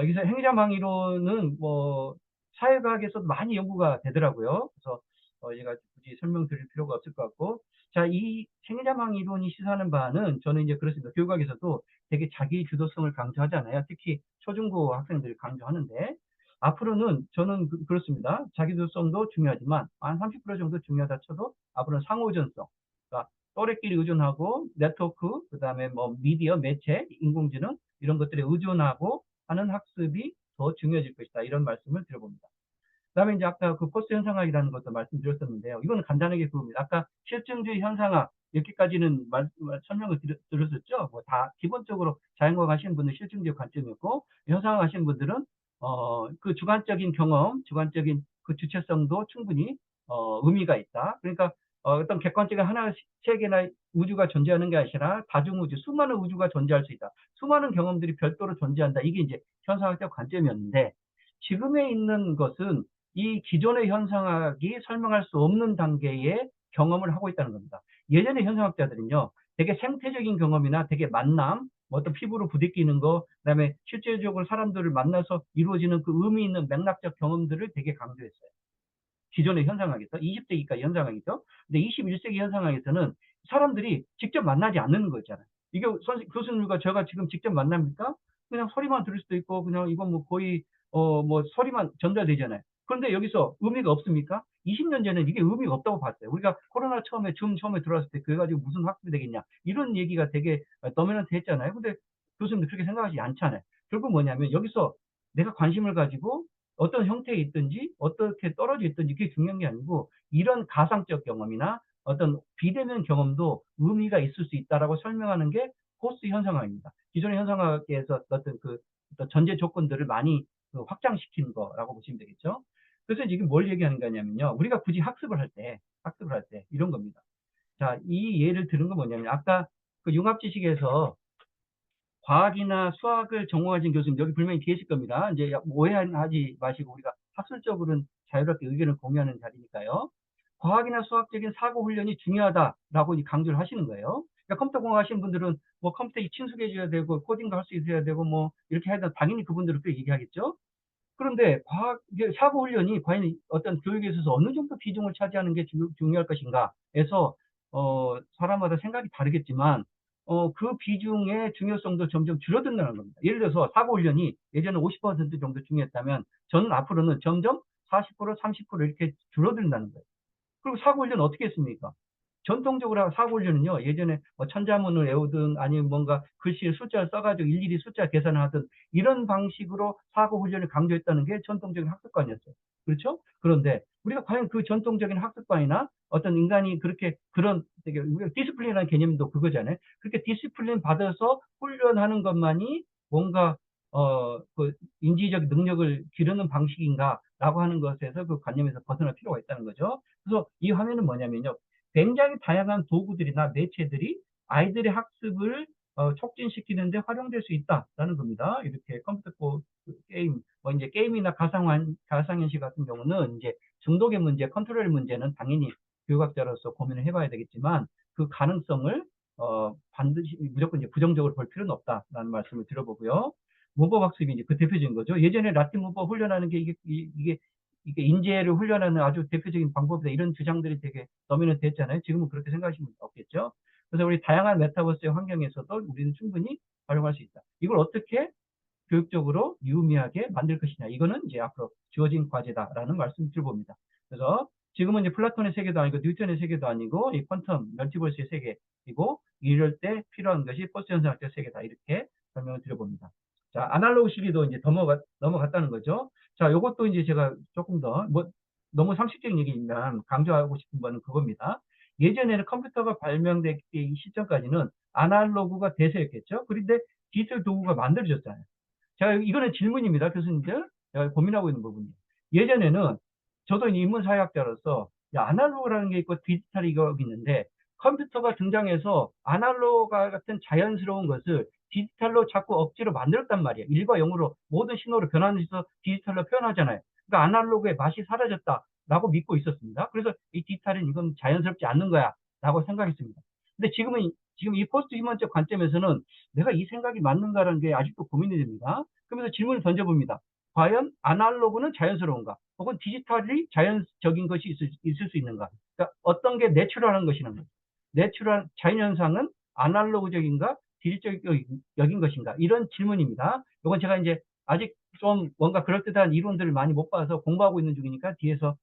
여기서 행위자망 이론은 뭐 사회과학에서도 많이 연구가 되더라고요. 그래서 제가 굳이 설명드릴 필요가 없을 것 같고, 자, 이 행위자망 이론이 시사하는 바는 저는 이제 그렇습니다. 교육학에서도 되게 자기 주도성을 강조하잖아요. 특히 초중고 학생들이 강조하는데 앞으로는 저는 그렇습니다. 자기 주도성도 중요하지만 한 30% 정도 중요하다 쳐도 앞으로는 상호전성, 그러니까 또래끼리 의존하고 네트워크, 그다음에 뭐 미디어, 매체, 인공지능 이런 것들에 의존하고 하는 학습이 더 중요해질 것이다. 이런 말씀을 드려봅니다. 그다음에 이제 아까 그 포스트 현상학이라는 것도 말씀드렸었는데요. 이거는 간단하게 그겁니다. 아까 실증주의 현상학 이렇게까지는 설명을 드렸었죠. 뭐 다 기본적으로 자연과학 하시는 분은 실증주의 관점이었고 현상학 하시는 분들은 그 주관적인 경험, 주관적인 그 주체성도 충분히 의미가 있다. 그러니까 어떤 객관적인 하나의 세계나 우주가 존재하는 게 아니라 다중우주, 수많은 우주가 존재할 수 있다. 수많은 경험들이 별도로 존재한다. 이게 이제 현상학적 관점이었는데 지금에 있는 것은 이 기존의 현상학이 설명할 수 없는 단계의 경험을 하고 있다는 겁니다. 예전의 현상학자들은요, 되게 생태적인 경험이나 되게 만남, 뭐 어떤 피부로 부딪히는 거, 그다음에 실제적으로 사람들을 만나서 이루어지는 그 의미 있는 맥락적 경험들을 되게 강조했어요. 기존의 현상학에서 20세기까지 현상학이죠. 근데 21세기 현상학에서는 사람들이 직접 만나지 않는 거 있잖아요. 이게 교수님과 제가 지금 직접 만납니까? 그냥 소리만 들을 수도 있고 그냥 이건 뭐 거의 뭐 소리만 전달되잖아요. 그런데 여기서 의미가 없습니까? 20년 전에는 이게 의미가 없다고 봤어요. 우리가 코로나 처음에 줌 처음에 들어왔을 때 그래 가지고 무슨 학습이 되겠냐 이런 얘기가 되게 도미넌트 했잖아요. 근데 교수님도 그렇게 생각하지 않잖아요. 결국 뭐냐면 여기서 내가 관심을 가지고 어떤 형태에 있든지 어떻게 떨어져 있든지 그게 중요한 게 아니고 이런 가상적 경험이나 어떤 비대면 경험도 의미가 있을 수 있다라고 설명하는 게 포스트 현상학입니다. 기존의 현상학에서 어떤 그 어떤 전제 조건들을 많이 그 확장시킨 거라고 보시면 되겠죠. 그래서 지금 뭘 얘기하는 거냐면요. 우리가 굳이 학습을 할 때 이런 겁니다. 자, 이 예를 들은 건 뭐냐면 아까 그 융합지식에서 과학이나 수학을 전공하신 교수님 여기 분명히 계실 겁니다. 이제 오해하지 마시고 우리가 학술적으로는 자유롭게 의견을 공유하는 자리니까요. 과학이나 수학적인 사고 훈련이 중요하다라고 강조를 하시는 거예요. 그러니까 컴퓨터 공학하시는 분들은 뭐 컴퓨터에 친숙해져야 되고 코딩도 할 수 있어야 되고 뭐 이렇게 해야 돼 당연히 그분들은 그렇게 얘기하겠죠. 그런데 사고 훈련이 과연 어떤 교육에 있어서 어느 정도 비중을 차지하는 게 중요할 것인가에서 사람마다 생각이 다르겠지만 그 비중의 중요성도 점점 줄어든다는 겁니다. 예를 들어서 사고 훈련이 예전에 50% 정도 중요했다면 저는 앞으로는 점점 40%, 30% 이렇게 줄어든다는 거예요. 그리고 사고 훈련 어떻게 했습니까? 전통적으로 사고훈련은요, 예전에 뭐 천자문을 외우든 아니면 뭔가 글씨에 숫자를 써가지고 일일이 숫자 계산을 하든 이런 방식으로 사고훈련을 강조했다는 게 전통적인 학습관이었어요. 그렇죠? 그런데 우리가 과연 그 전통적인 학습관이나 어떤 인간이 그렇게 그런 되게 우리가 디스플린이라는 개념도 그거잖아요. 그렇게 디스플린 받아서 훈련하는 것만이 뭔가 그 인지적 능력을 기르는 방식인가라고 하는 것에서 그 관념에서 벗어날 필요가 있다는 거죠. 그래서 이 화면은 뭐냐면요. 굉장히 다양한 도구들이나 매체들이 아이들의 학습을 촉진시키는데 활용될 수 있다라는 겁니다. 이렇게 게임, 뭐 이제 게임이나 가상현실 같은 경우는 이제 중독의 문제, 컨트롤 문제는 당연히 교육학자로서 고민을 해봐야 되겠지만 그 가능성을 반드시 무조건 이제 부정적으로 볼 필요는 없다라는 말씀을 들어보고요. 문법학습이 이제 그 대표적인 거죠. 예전에 라틴 문법 훈련하는 게 이게 인재를 훈련하는 아주 대표적인 방법이다. 이런 주장들이 되게 도미넌트 했잖아요. 지금은 그렇게 생각하시면 없겠죠. 그래서 우리 다양한 메타버스의 환경에서도 우리는 충분히 활용할 수 있다. 이걸 어떻게 교육적으로 유의미하게 만들 것이냐. 이거는 이제 앞으로 주어진 과제다라는 말씀을 드려봅니다. 그래서 지금은 이제 플라톤의 세계도 아니고 뉴턴의 세계도 아니고 이 퀀텀 멀티버스의 세계이고 이럴 때 필요한 것이 포스트 현상학적 세계다. 이렇게 설명을 드려봅니다. 자, 아날로그 시기도 이제 넘어갔다는 거죠. 자, 요것도 이제 제가 조금 더, 뭐, 너무 상식적인 얘기지만 강조하고 싶은 거는 그겁니다. 예전에는 컴퓨터가 발명되기 시점까지는 아날로그가 대세였겠죠. 그런데 디지털 도구가 만들어졌잖아요. 제가 이거는 질문입니다. 교수님들. 제가 고민하고 있는 부분이에요. 예전에는 저도 인문사회학자로서 아날로그라는 게 있고 디지털이 이거 있는데 컴퓨터가 등장해서 아날로그 같은 자연스러운 것을 디지털로 자꾸 억지로 만들었단 말이에요. 1과 0으로 모든 신호를 변환해서 디지털로 표현하잖아요. 그러니까 아날로그의 맛이 사라졌다라고 믿고 있었습니다. 그래서 이 디지털은 이건 자연스럽지 않는 거야 라고 생각했습니다. 근데 지금 이 포스트 휴먼적 관점에서는 내가 이 생각이 맞는가라는 게 아직도 고민이 됩니다. 그러면서 질문을 던져봅니다. 과연 아날로그는 자연스러운가? 혹은 디지털이 자연적인 것이 있을 수 있는가? 그러니까 어떤 게 내추럴한 것이는가? 내추럴 자연현상은 아날로그적인가? 디지털적인 것인가? 이런 질문입니다. 이건 제가 이제 아직 좀 뭔가 그럴듯한 이론들을 많이 못 봐서 공부하고 있는 중이니까 뒤에서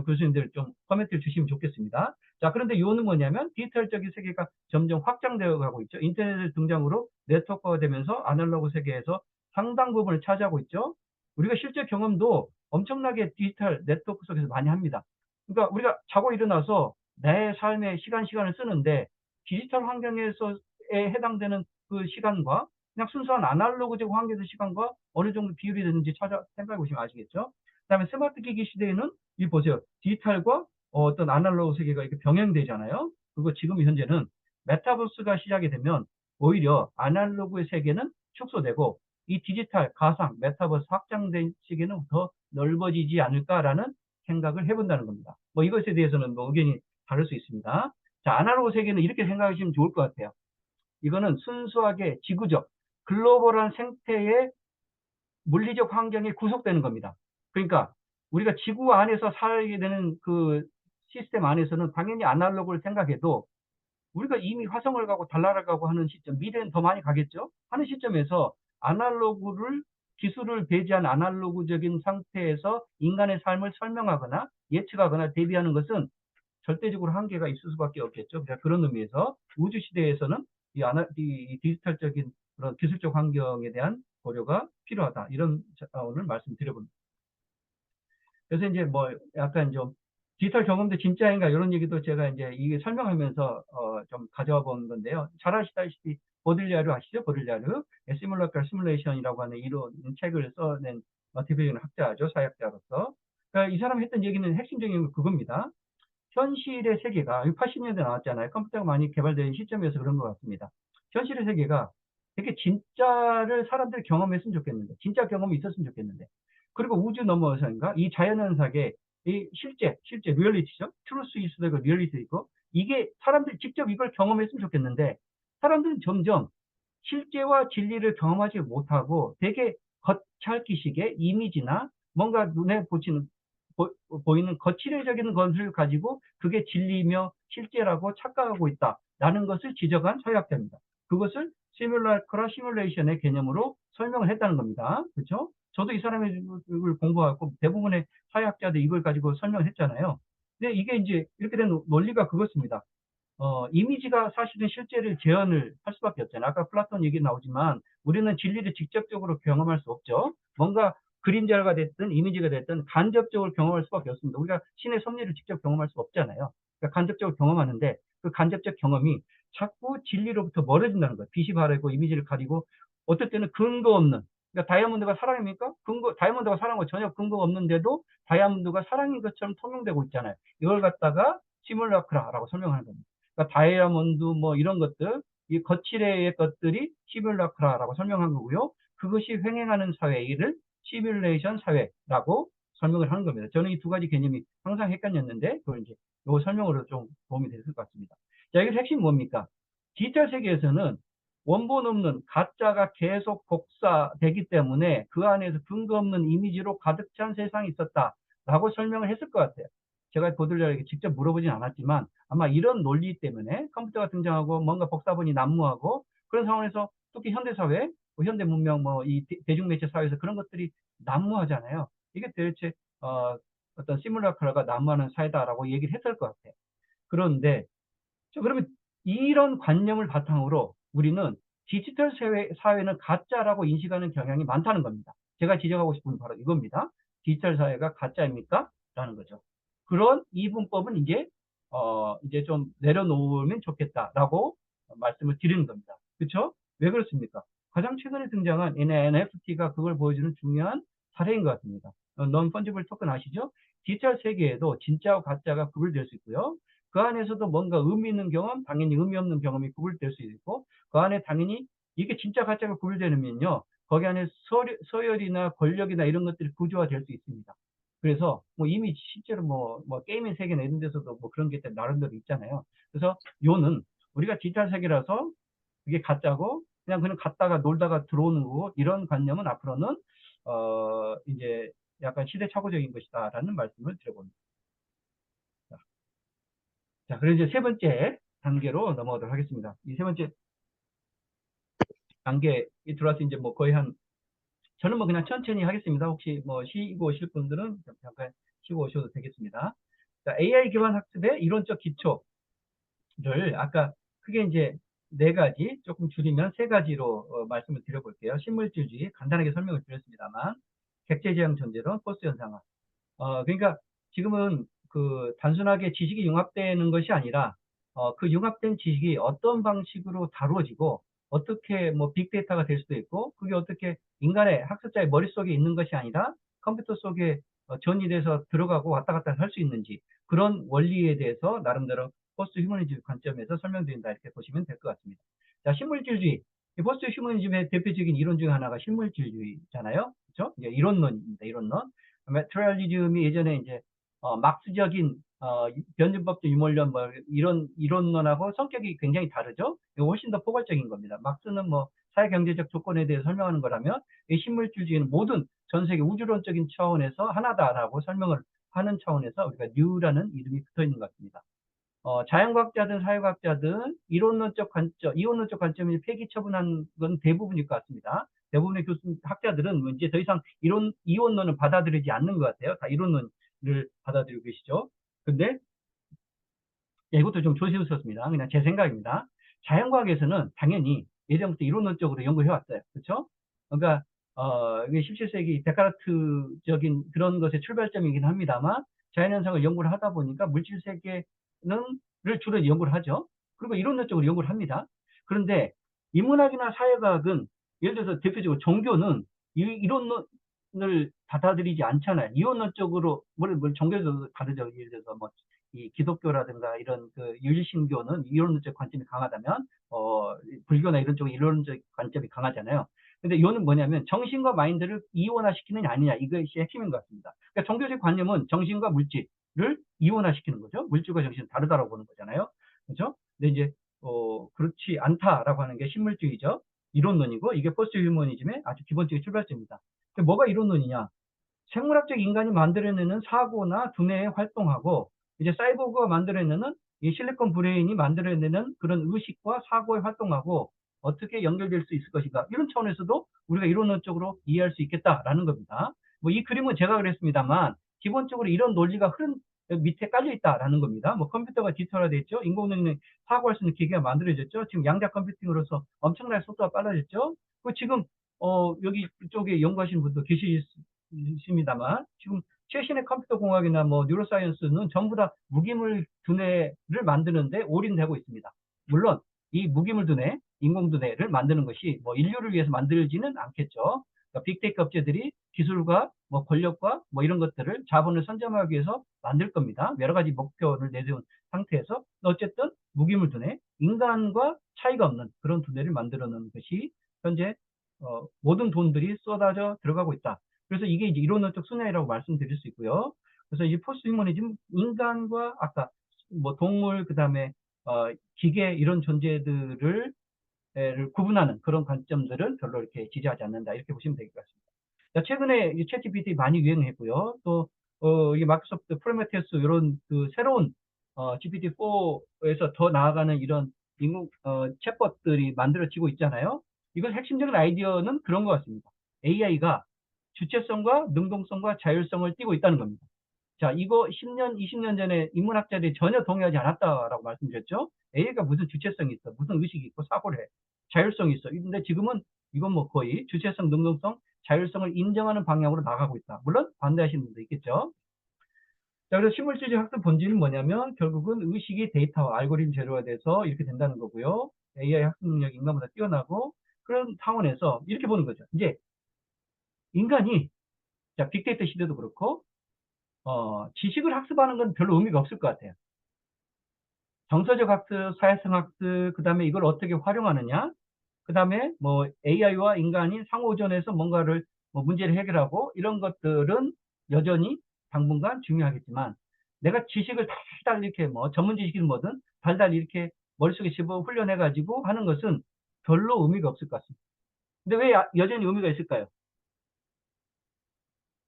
교수님들 좀 코멘트를 주시면 좋겠습니다. 자, 그런데 이유는 뭐냐면 디지털적인 세계가 점점 확장되어 가고 있죠. 인터넷 등장으로 네트워크가 되면서 아날로그 세계에서 상당 부분을 차지하고 있죠. 우리가 실제 경험도 엄청나게 디지털 네트워크 속에서 많이 합니다. 그러니까 우리가 자고 일어나서 내 삶에 시간을 쓰는데 디지털 환경에서에 해당되는 그 시간과 그냥 순수한 아날로그적 환경에서 시간과 어느 정도 비율이 되는지 생각해 보시면 아시겠죠. 그다음에 스마트 기기 시대에는 이 보세요. 디지털과 어떤 아날로그 세계가 이렇게 병행되잖아요. 그리고 지금 현재는 메타버스가 시작이 되면 오히려 아날로그의 세계는 축소되고 이 디지털, 가상, 메타버스 확장된 시기는 더 넓어지지 않을까라는 생각을 해본다는 겁니다. 뭐 이것에 대해서는 뭐 의견이 다를 수 있습니다. 자, 아날로그 세계는 이렇게 생각하시면 좋을 것 같아요. 이거는 순수하게 지구적, 글로벌한 생태의 물리적 환경이 구속되는 겁니다. 그러니까 우리가 지구 안에서 살게 되는 그 시스템 안에서는 당연히 아날로그를 생각해도 우리가 이미 화성을 가고 달나라를 가고 하는 시점, 미래는 더 많이 가겠죠? 하는 시점에서 아날로그를, 기술을 배제한 아날로그적인 상태에서 인간의 삶을 설명하거나 예측하거나 대비하는 것은 절대적으로 한계가 있을 수밖에 없겠죠. 그런 의미에서 우주 시대에서는 이 디지털적인 그런 기술적 환경에 대한 고려가 필요하다. 이런 오늘 말씀드려봅니다. 그래서 이제 뭐 약간 좀 디지털 경험도 진짜인가 이런 얘기도 제가 이제 이게 설명하면서 좀 가져와 본 건데요. 잘 아시다시피 보들리아르 아시죠? 보들리아르 시뮬러컬 시뮬레이션이라고 하는 이론 책을 써낸 대표적인 학자죠. 사회학자로서. 그러니까 이 사람이 했던 얘기는 핵심적인 건 그겁니다. 현실의 세계가 80년대 나왔잖아요. 컴퓨터가 많이 개발된 시점이어서 그런 것 같습니다. 현실의 세계가 되게 진짜를 사람들이 경험했으면 좋겠는데, 진짜 경험이 있었으면 좋겠는데, 그리고 우주 넘어서인가 이 자연현상의 이 실제 리얼리티죠. 트루스 있어도 있고 리얼리티 있고 이게 사람들이 직접 이걸 경험했으면 좋겠는데 사람들은 점점 실제와 진리를 경험하지 못하고 되게 겉핥기식의 이미지나 뭔가 눈에 보이는 거칠해적인 것을 가지고 그게 진리며 실제라고 착각하고 있다라는 것을 지적한 사회학자입니다. 그것을 시뮬라크라 시뮬레이션의 개념으로 설명을 했다는 겁니다. 그렇죠? 저도 이 사람의 이걸 공부하고 대부분의 사회학자들이 이걸 가지고 설명을 했잖아요. 근데 이게 이제 이렇게 된 논리가 그것입니다. 이미지가 사실은 실제를 재현을 할 수밖에 없잖아요. 아까 플라톤 얘기 나오지만 우리는 진리를 직접적으로 경험할 수 없죠. 뭔가 그림자가 됐든 이미지가 됐든 간접적으로 경험할 수밖에 없습니다. 우리가 신의 섭리를 직접 경험할 수 없잖아요. 그러니까 간접적으로 경험하는데 그 간접적 경험이 자꾸 진리로부터 멀어진다는 거예요. 빛이 바래고 이미지를 가리고 어떨 때는 근거 없는, 그러니까 다이아몬드가 사랑입니까? 다이아몬드가 사랑은 거 전혀 근거가 없는데도 다이아몬드가 사랑인 것처럼 통용되고 있잖아요. 이걸 갖다가 시뮬라크라라고 설명하는 겁니다. 그러니까 다이아몬드 뭐 이런 것들, 이 거칠의 것들이 시뮬라크라라고 설명한 거고요. 그것이 횡행하는 사회를 시뮬레이션 사회라고 설명을 하는 겁니다. 저는 이 두 가지 개념이 항상 헷갈렸는데, 그걸 이제 요 설명으로 좀 도움이 됐을 것 같습니다. 자, 여기서 핵심이 뭡니까? 디지털 세계에서는 원본 없는 가짜가 계속 복사되기 때문에 그 안에서 근거 없는 이미지로 가득 찬 세상이 있었다라고 설명을 했을 것 같아요. 제가 보들려에게 직접 물어보진 않았지만 아마 이런 논리 때문에 컴퓨터가 등장하고 뭔가 복사본이 난무하고 그런 상황에서 특히 현대사회, 현대 문명, 뭐 이 대중매체 사회에서 그런 것들이 난무하잖아요. 이게 대체 어떤 시뮬라크라가 난무하는 사회다라고 얘기를 했을 것 같아요. 그런데 그러면 이런 관념을 바탕으로 우리는 디지털 사회는 가짜라고 인식하는 경향이 많다는 겁니다. 제가 지적하고 싶은 바로 이겁니다. 디지털 사회가 가짜입니까? 라는 거죠. 그런 이분법은 이제 좀 내려놓으면 좋겠다라고 말씀을 드리는 겁니다. 그렇죠? 왜 그렇습니까? 가장 최근에 등장한 NFT가 그걸 보여주는 중요한 사례인 것 같습니다. non fungible 토큰 아시죠? 디지털 세계에도 진짜와 가짜가 구별될 수 있고요. 그 안에서도 뭔가 의미 있는 경험, 당연히 의미 없는 경험이 구별될 수 있고, 그 안에 당연히 이게 진짜 가짜가 구별되면요, 거기 안에 서열이나 권력이나 이런 것들이 구조화될 수 있습니다. 그래서 뭐 이미 실제로 뭐 게임의 세계나 이런 데서도 뭐 그런 게 나름대로 있잖아요. 그래서 요는 우리가 디지털 세계라서 그게 가짜고 그냥 갔다가 놀다가 들어오는 거고 이런 관념은 앞으로는 이제 약간 시대착오적인 것이다라는 말씀을 드려봅니다. 자, 그럼 이제 세 번째 단계로 넘어가도록 하겠습니다. 이 세 번째 단계에 들어와서 이제 뭐 거의 저는 뭐 그냥 천천히 하겠습니다. 혹시 뭐 쉬고 오실 분들은 잠깐 쉬고 오셔도 되겠습니다. 자, AI 기반 학습의 이론적 기초를 아까 크게 이제 네 가지, 조금 줄이면 세 가지로 말씀을 드려볼게요. 신물질주의, 간단하게 설명을 드렸습니다만, 객체지향 존재론, 포스트 현상화. 그러니까 지금은 그 단순하게 지식이 융합되는 것이 아니라 그 융합된 지식이 어떤 방식으로 다루어지고 어떻게 뭐 빅데이터가 될 수도 있고 그게 어떻게 인간의 학습자의 머릿속에 있는 것이 아니라 컴퓨터 속에 전이돼서 들어가고 왔다 갔다 할 수 있는지 그런 원리에 대해서 나름대로 포스트 휴머니즘 관점에서 설명드린다 이렇게 보시면 될 것 같습니다. 자, 신물질주의. 포스트 휴머니즘의 대표적인 이론 중 하나가 신물질주의잖아요. 그렇죠? 이제 이론론입니다. 이론론. 메트리얼리즘이 예전에 이제 막스적인 변증법적 유물론 뭐 이런 이론론하고 성격이 굉장히 다르죠. 훨씬 더 포괄적인 겁니다. 막스는 뭐 사회경제적 조건에 대해 설명하는 거라면 이 신물주의는 모든 전 세계 우주론적인 차원에서 하나다라고 설명을 하는 차원에서 우리가 뉴라는 이름이 붙어 있는 것 같습니다. 자연과학자든 사회과학자든 이론론적 관점이 폐기 처분한 건 대부분일 것 같습니다. 대부분의 학자들은 이제 더 이상 이론론을 받아들이지 않는 것 같아요. 다 이론론을 받아들이고 계시죠. 근데 이것도 좀 조심스럽습니다. 그냥 제 생각입니다. 자연과학에서는 당연히 예전부터 이론론적으로 연구해 왔어요. 그렇죠? 그러니까 이게 17세기 데카르트적인 그런 것의 출발점이긴 합니다만 자연현상을 연구를 하다 보니까 물질 세계를 주로 연구를 하죠. 그리고 이론론적으로 연구를 합니다. 그런데 인문학이나 사회과학은 예를 들어서 대표적으로 종교는 이론론을 받아들이지 않잖아요. 이론론적으로 뭘 종교도 다르죠. 예를 들어서 뭐 이 기독교라든가 이런 그 유일신교는 이론적 관점이 강하다면 불교나 이런 쪽은 이론적 관점이 강하잖아요. 근데 이거는 뭐냐면 정신과 마인드를 이원화시키느냐 아니냐 이것이 핵심인 것 같습니다. 그러니까 종교적 관념은 정신과 물질을 이원화시키는 거죠. 물질과 정신은 다르다라고 보는 거잖아요. 그렇죠? 근데 이제 그렇지 않다라고 하는 게 신물주의죠. 이론론이고 이게 포스트 휴머니즘의 아주 기본적인 출발점입니다. 뭐가 이론론이냐? 생물학적 인간이 만들어내는 사고나 두뇌의 활동하고 이제 사이보그가 만들어내는 이 실리콘 브레인이 만들어내는 그런 의식과 사고의 활동하고 어떻게 연결될 수 있을 것인가 이런 차원에서도 우리가 이론론적으로 이해할 수 있겠다라는 겁니다. 뭐 이 그림은 제가 그랬습니다만 기본적으로 이런 논리가 여기 밑에 깔려 있다라는 겁니다. 뭐 컴퓨터가 디지털화됐죠. 인공지능 사고할 수 있는 기계가 만들어졌죠. 지금 양자 컴퓨팅으로서 엄청나게 속도가 빨라졌죠. 그 지금 여기 쪽에 연구하시는 분도 계십니다만 지금 최신의 컴퓨터 공학이나 뭐 뉴로사이언스는 전부 다 무기물 두뇌를 만드는데 올인되고 있습니다. 물론 이 무기물 두뇌, 인공 두뇌를 만드는 것이 뭐 인류를 위해서 만들지는 않겠죠. 그러니까 빅테크 업체들이 기술과 뭐 권력과 뭐 이런 것들을 자본을 선점하기 위해서 만들 겁니다. 여러 가지 목표를 내세운 상태에서 어쨌든 무기물 두뇌, 인간과 차이가 없는 그런 두뇌를 만들어 놓은 것이 현재 모든 돈들이 쏟아져 들어가고 있다. 그래서 이게 이제 이론론적 순환이라고 말씀드릴 수 있고요. 그래서 이 포스트 휴머니즘 인간과 아까 뭐 동물 그다음에 기계 이런 존재들을 구분하는 그런 관점들은 별로 이렇게 지지하지 않는다. 이렇게 보시면 될 것 같습니다. 자, 최근에 이 챗GPT 많이 유행했고요. 또 이 마이크로소프트 프로메테우스 이런 그 새로운 GPT-4에서 더 나아가는 이런 인공 챗봇들이 만들어지고 있잖아요. 이건 핵심적인 아이디어는 그런 것 같습니다. AI가 주체성과 능동성과 자율성을 띠고 있다는 겁니다. 자, 이거 10년, 20년 전에 인문학자들이 전혀 동의하지 않았다라고 말씀드렸죠. AI가 무슨 주체성이 있어, 무슨 의식이 있고 사고를 해, 자율성이 있어. 근데 지금은 이건 뭐 거의 주체성, 능동성, 자율성을 인정하는 방향으로 나가고 있다. 물론 반대하시는 분도 있겠죠. 자, 그래서 식물주의 학습 본질은 뭐냐면 결국은 의식이 데이터와 알고리즘 재료가 돼서 이렇게 된다는 거고요. AI 학습 능력이 인간보다 뛰어나고 그런 차원에서 이렇게 보는 거죠. 이제 인간이 자, 빅데이터 시대도 그렇고 지식을 학습하는 건 별로 의미가 없을 것 같아요. 정서적 학습, 사회성 학습, 그 다음에 이걸 어떻게 활용하느냐, 그 다음에 뭐 AI와 인간이 상호전해서 뭔가를 뭐 문제를 해결하고 이런 것들은 여전히 당분간 중요하겠지만 내가 지식을 달달 이렇게 뭐 전문 지식이든 뭐든 달달 이렇게 머릿속에 집어 훈련해 가지고 하는 것은 별로 의미가 없을 것 같습니다. 근데 왜 여전히 의미가 있을까요?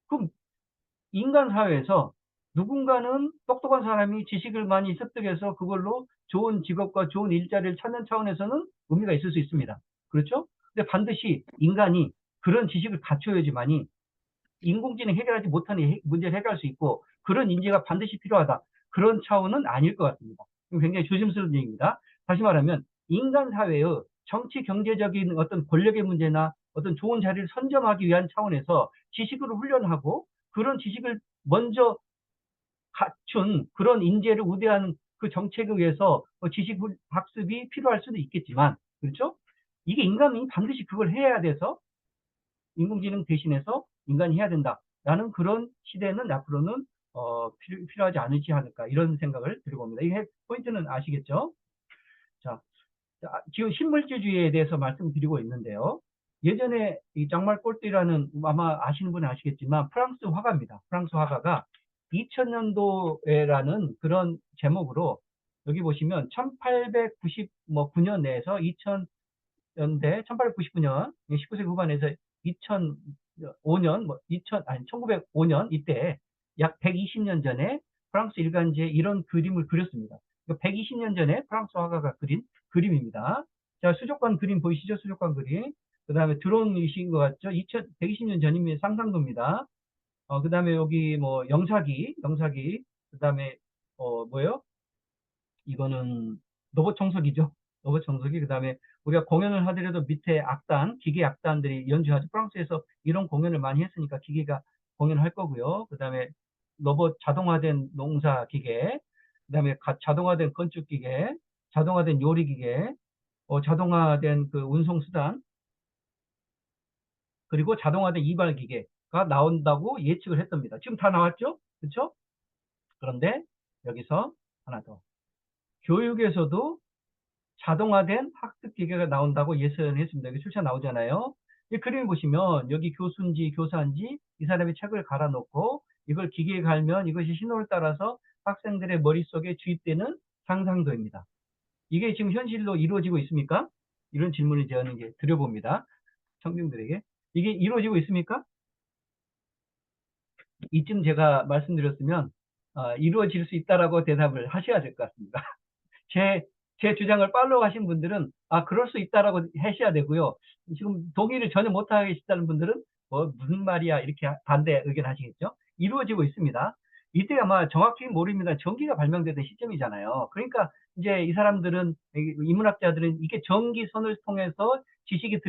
그럼 인간 사회에서 누군가는 똑똑한 사람이 지식을 많이 습득해서 그걸로 좋은 직업과 좋은 일자리를 찾는 차원에서는 의미가 있을 수 있습니다. 그렇죠? 근데 반드시 인간이 그런 지식을 갖춰야지만이 인공지능이 해결하지 못하는 문제를 해결할 수 있고 그런 인재가 반드시 필요하다. 그런 차원은 아닐 것 같습니다. 굉장히 조심스러운 얘기입니다. 다시 말하면 인간 사회의 정치 경제적인 어떤 권력의 문제나 어떤 좋은 자리를 선점하기 위한 차원에서 지식으로 훈련하고 그런 지식을 먼저 갖춘 그런 인재를 우대하는 그 정책에 의해서 지식 학습이 필요할 수도 있겠지만 그렇죠? 이게 인간이 반드시 그걸 해야 돼서 인공지능 대신해서 인간이 해야 된다라는 그런 시대는 앞으로는 필요하지 않지 않을까 이런 생각을 들고 옵니다. 이 포인트는 아시겠죠? 자, 지금 신물질주의에 대해서 말씀드리고 있는데요. 예전에 이 장말 꼴띠라는 아마 아시는 분은 아시겠지만 프랑스 화가입니다. 프랑스 화가가 2000년도에라는 그런 제목으로 여기 보시면 1899년 내에서 2000년대 1899년 19세기 후반에서 2005년 뭐 2000 아니 1905년 이때 약 120년 전에 프랑스 일간지에 이런 그림을 그렸습니다. 120년 전에 프랑스 화가가 그린 그림입니다. 자, 수족관 그림 보이시죠? 수족관 그림. 그 다음에 드론이신 것 같죠? 120년 전이면 상상도입니다. 그 다음에 여기 뭐 영사기, 그 다음에 뭐예요? 이거는 로봇 청소기죠. 로봇 청소기. 그 다음에 우리가 공연을 하더라도 밑에 악단, 기계 악단들이 연주하죠. 프랑스에서 이런 공연을 많이 했으니까 기계가 공연을 할 거고요. 그 다음에 로봇 자동화된 농사 기계, 그 다음에 자동화된 건축 기계, 자동화된 요리 기계, 자동화된 그 운송 수단, 그리고 자동화된 이발 기계가 나온다고 예측을 했답니다. 지금 다 나왔죠? 그렇죠? 그런데 여기서 하나 더. 교육에서도 자동화된 학습 기계가 나온다고 예언했습니다. 여기 출처 나오잖아요. 이 그림 보시면 여기 교수인지 교사인지 이 사람이 책을 갈아놓고 이걸 기계에 갈면 이것이 신호를 따라서 학생들의 머릿속에 주입되는 상상도입니다. 이게 지금 현실로 이루어지고 있습니까? 이런 질문을 제가 이제 드려봅니다. 청중들에게. 이게 이루어지고 있습니까? 이쯤 제가 말씀드렸으면 이루어질 수 있다라고 대답을 하셔야 될 것 같습니다. 제 주장을 팔로우 하신 분들은 그럴 수 있다라고 하셔야 되고요. 지금 동의를 전혀 못하시다는 분들은 무슨 말이야 이렇게 반대 의견 하시겠죠. 이루어지고 있습니다. 이때 아마 정확히 모릅니다. 전기가 발명되던 시점이잖아요. 그러니까 이제 이 사람들은, 인문학자들은 이게 전기선을 통해서 지식이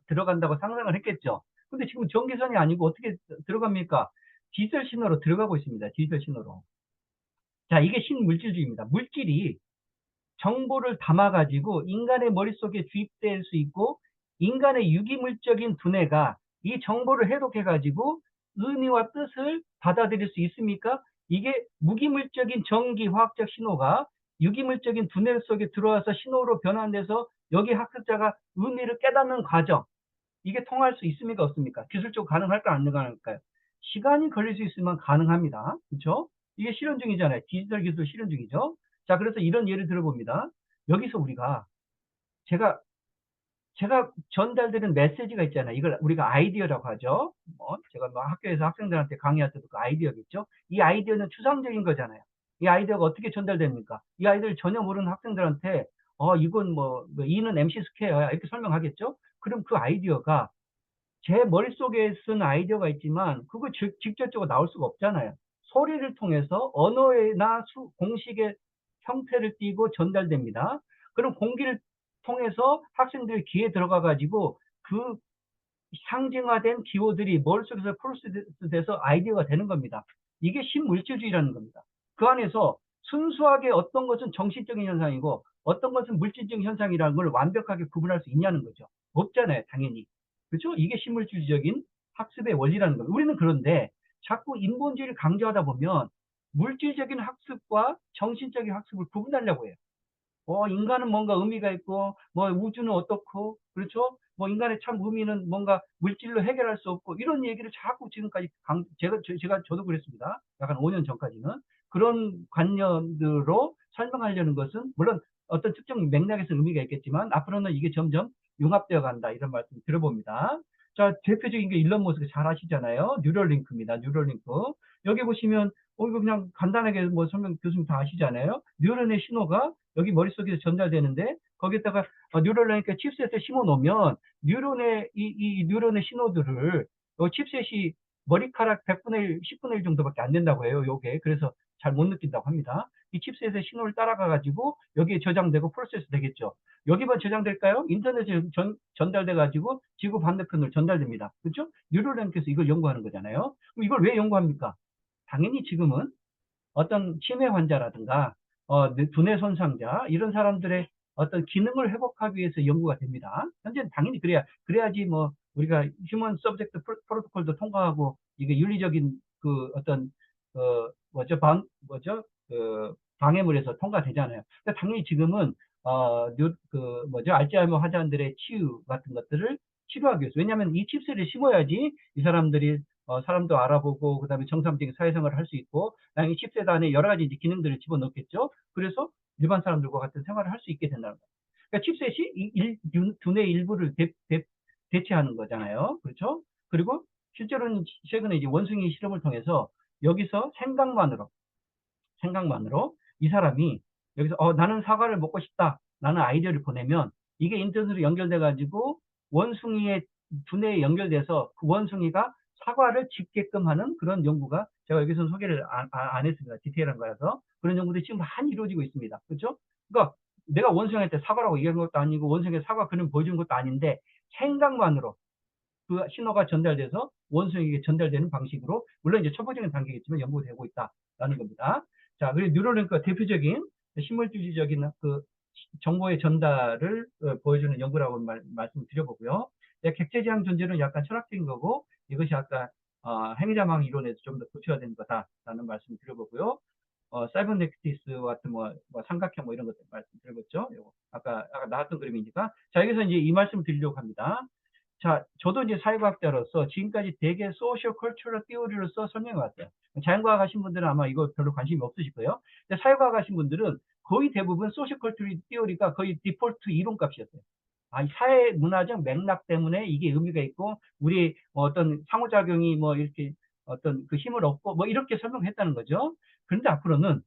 들어간다고 상상을 했겠죠. 근데 지금 전기선이 아니고 어떻게 들어갑니까? 디지털 신호로 들어가고 있습니다. 디지털 신호로. 자, 이게 신물질주의입니다. 물질이 정보를 담아가지고 인간의 머릿속에 주입될 수 있고, 인간의 유기물적인 두뇌가 이 정보를 해독해가지고 의미와 뜻을 받아들일 수 있습니까? 이게 무기물적인 전기 화학적 신호가 유기물적인 두뇌 속에 들어와서 신호로 변환돼서 여기 학습자가 의미를 깨닫는 과정, 이게 통할 수 있습니까? 없습니까? 기술적으로 가능할까 안 가능할까요? 시간이 걸릴 수 있으면 가능합니다. 그렇죠? 이게 실현 중이잖아요. 디지털 기술 실현 중이죠. 자, 그래서 이런 예를 들어봅니다. 여기서 우리가 제가 전달되는 메시지가 있잖아요. 이걸 우리가 아이디어라고 하죠. 제가 뭐 학교에서 학생들한테 강의할 때도 그 아이디어겠죠. 이 아이디어는 추상적인 거잖아요. 이 아이디어가 어떻게 전달됩니까? 이 아이디어를 전혀 모르는 학생들한테 이건 뭐 E는 MC 스퀘어야 이렇게 설명하겠죠. 그럼 그 아이디어가 제 머릿속에 쓴 아이디어가 있지만 그거 직접적으로 나올 수가 없잖아요. 소리를 통해서 언어나 공식의 형태를 띠고 전달됩니다. 그럼 공기를 통해서 학생들이 귀에 들어가 가지고 그 상징화된 기호들이 머릿속에서 프로세스돼서 아이디어가 되는 겁니다. 이게 신물질주의라는 겁니다. 그 안에서 순수하게 어떤 것은 정신적인 현상이고 어떤 것은 물질적인 현상이라는 걸 완벽하게 구분할 수 있냐는 거죠. 없잖아요, 당연히. 그렇죠? 이게 신물주의적인 학습의 원리라는 겁니다. 우리는 그런데 자꾸 인본주의를 강조하다 보면 물질적인 학습과 정신적인 학습을 구분하려고 해요. 인간은 뭔가 의미가 있고, 뭐 우주는 어떻고, 그렇죠? 뭐 인간의 참 의미는 뭔가 물질로 해결할 수 없고, 이런 얘기를 자꾸 지금까지 저도 그랬습니다. 약간 5년 전까지는. 그런 관념으로 설명하려는 것은, 물론 어떤 특정 맥락에서 의미가 있겠지만, 앞으로는 이게 점점 융합되어 간다. 이런 말씀 들어봅니다. 자, 대표적인 게 일론 머스크 잘 아시잖아요. 뉴럴링크입니다. 뉴럴링크. 여기 보시면, 이거 그냥 간단하게 뭐 설명 교수님 다 아시잖아요. 뉴런의 신호가 여기 머릿속에서 전달되는데 거기다가 뉴럴링크 칩셋에 심어 놓으면 이 뉴런의 신호들을 칩셋이 머리카락 100분의 1, 10분의 1 정도밖에 안 된다고 해요. 요게. 그래서 잘 못 느낀다고 합니다. 이 칩셋의 신호를 따라가 가지고 여기에 저장되고 프로세스 되겠죠. 여기만 저장될까요? 인터넷에 전달돼 가지고 지구 반대편으로 전달됩니다. 그렇죠? 뉴럴링크에서 이걸 연구하는 거잖아요. 그럼 이걸 왜 연구합니까? 당연히 지금은 어떤 치매 환자라든가 두뇌 손상자 이런 사람들의 어떤 기능을 회복하기 위해서 연구가 됩니다. 현재는 당연히 그래야지 뭐 우리가 휴먼 서브젝트 프로토콜도 통과하고 이게 윤리적인 그 어떤 방해물에서 통과되잖아요. 그러니까 당연히 지금은 알츠하이머 환자들의 치유 같은 것들을 치료하기 위해서. 왜냐하면 이 칩셋을 심어야지 이 사람들이 사람도 알아보고 그다음에 정상적인 사회생활을 할 수 있고 이 칩셋 안에 여러 가지 이제 기능들을 집어넣겠죠. 그래서 일반 사람들과 같은 생활을 할 수 있게 된다는 거예요. 그러니까 칩셋이 두뇌 일부를 대체하는 거잖아요. 그렇죠? 그리고 실제로는 최근에 이제 원숭이 실험을 통해서 여기서 생각만으로 이 사람이 여기서 나는 사과를 먹고 싶다. 라는 아이디어를 보내면 이게 인터넷으로 연결돼 가지고 원숭이의 두뇌에 연결돼서 그 원숭이가 사과를 집게끔 하는 그런 연구가 제가 여기서 소개를 안 했습니다. 디테일한 거라서. 그런 연구들이 지금 많이 이루어지고 있습니다. 그렇죠? 그러니까 내가 원숭이한테 사과라고 얘기한 것도 아니고 원숭이한테 사과 그림 보여준 것도 아닌데 생각만으로 그 신호가 전달돼서 원숭이에게 전달되는 방식으로 물론 이제 초보적인 단계겠지만 연구되고 있다라는 겁니다. 자, 그리고 뉴럴링크가 대표적인 신물주의적인 그 정보의 전달을 보여주는 연구라고 말씀을 드려보고요. 객체지향 존재는 약간 철학적인 거고 이것이 아까 행위자망 이론에서 좀 더 고쳐야 되는 거다라는 말씀을 드려보고요. 사이버네티스 같은 삼각형 이런 것들 말씀드려봤죠. 아까 나왔던 그림이니까. 자, 여기서 이제 이 말씀을 드리려고 합니다. 자, 저도 이제 사회과학자로서 지금까지 되게 소셜 컬처럴 티오리로서 설명해 왔어요. 자연과학 하신 분들은 아마 이거 별로 관심이 없으실 거예요. 근데 사회과학 하신 분들은 거의 대부분 소셜 컬처럴 티오리가 거의 디폴트 이론값이었어요. 이 사회 문화적 맥락 때문에 이게 의미가 있고 우리 어떤 상호작용이 뭐 이렇게 어떤 그 힘을 얻고 뭐 이렇게 설명했다는 거죠. 그런데 앞으로는